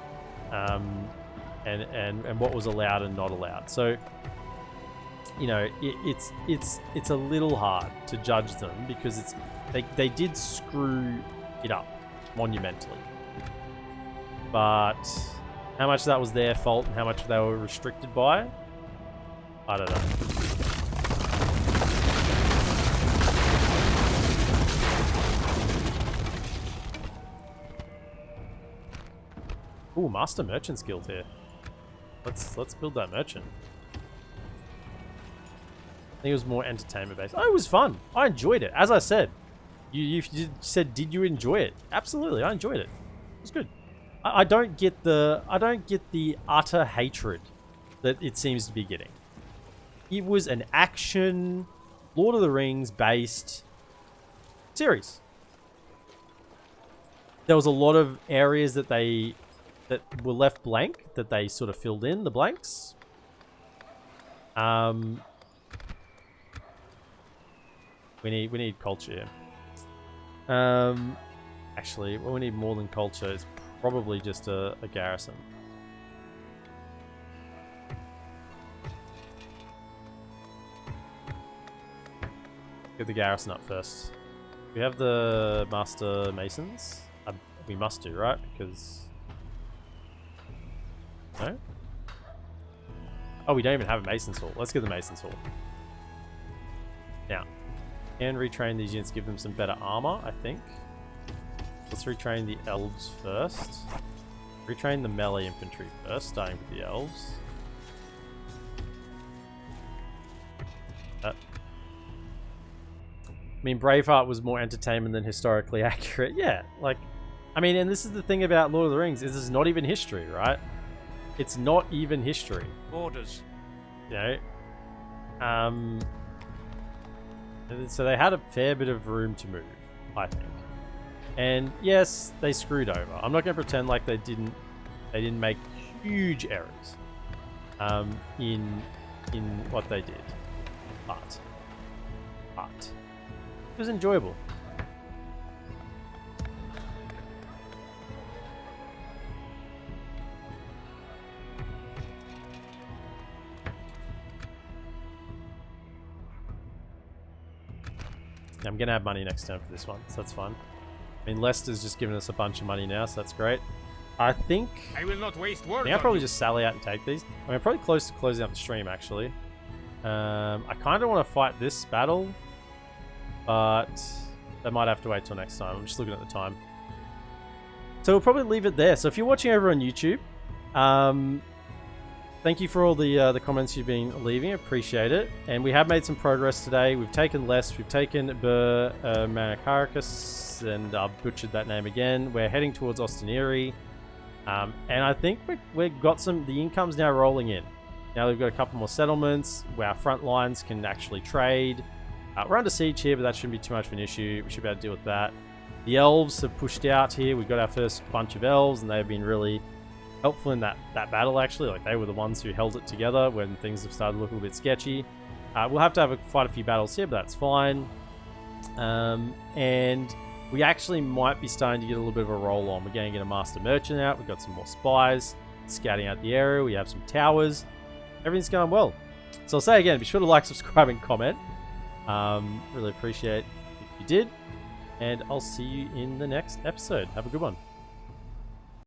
and what was allowed and not allowed. So, you know, it's a little hard to judge them because they did screw it up monumentally. But how much that was their fault and how much they were restricted by, I don't know. Ooh, Master Merchant's Guild here. Let's build that merchant. I think it was more entertainment based. Oh, it was fun. I enjoyed it. As I said, you said, did you enjoy it? Absolutely, I enjoyed it. It was good. I don't get the utter hatred that it seems to be getting. It was an action Lord of the Rings based series. There was a lot of areas that they that were left blank, that they sort of filled in the blanks. We need culture. Actually, what we need more than culture is probably just a garrison. Get the garrison up first. We have the master masons. We must do, right? Because no. Oh, we don't even have a mason's hall. Let's get the mason's hall. Now, and retrain these units, give them some better armor, I think. Let's retrain the elves first. Retrain the melee infantry first, starting with the elves. I mean, Braveheart was more entertainment than historically accurate. Yeah, like, I mean, and this is the thing about Lord of the Rings, is it's not even history, right? It's not even history. Orders. You know? So they had a fair bit of room to move, I think. And yes, they screwed over. I'm not going to pretend like they didn't make huge errors in what they did. But it was enjoyable. I'm going to have money next turn for this one, so that's fun. I mean, Leicester's just given us a bunch of money now, so that's great. I think... I will not waste I words. think I'll probably just sally out and take these. I mean, I'm probably close to closing up the stream, actually. I kind of want to fight this battle, but I might have to wait till next time. I'm just looking at the time. So we'll probably leave it there. So if you're watching over on YouTube, thank you for all the comments you've been leaving. Appreciate it. And we have made some progress today. We've taken Lest. We've taken Manicaricus, and I've butchered that name again. We're heading towards Ostineri. And I think we've got the income's now rolling in. Now we've got a couple more settlements where our front lines can actually trade. We're under siege here, but that shouldn't be too much of an issue. We should be able to deal with that. The elves have pushed out here. We've got our first bunch of elves, and they've been really helpful in that battle, actually. Like, they were the ones who held it together when things have started to look a little bit sketchy. We'll have to fight a few battles here, but that's fine. And we actually might be starting to get a little bit of a roll on. We're going to get a master merchant out. We've got some more spies scouting out the area. We have some towers. Everything's going well. So I'll say again, be sure to like, subscribe, and comment. Really appreciate if you did. And I'll see you in the next episode. Have a good one.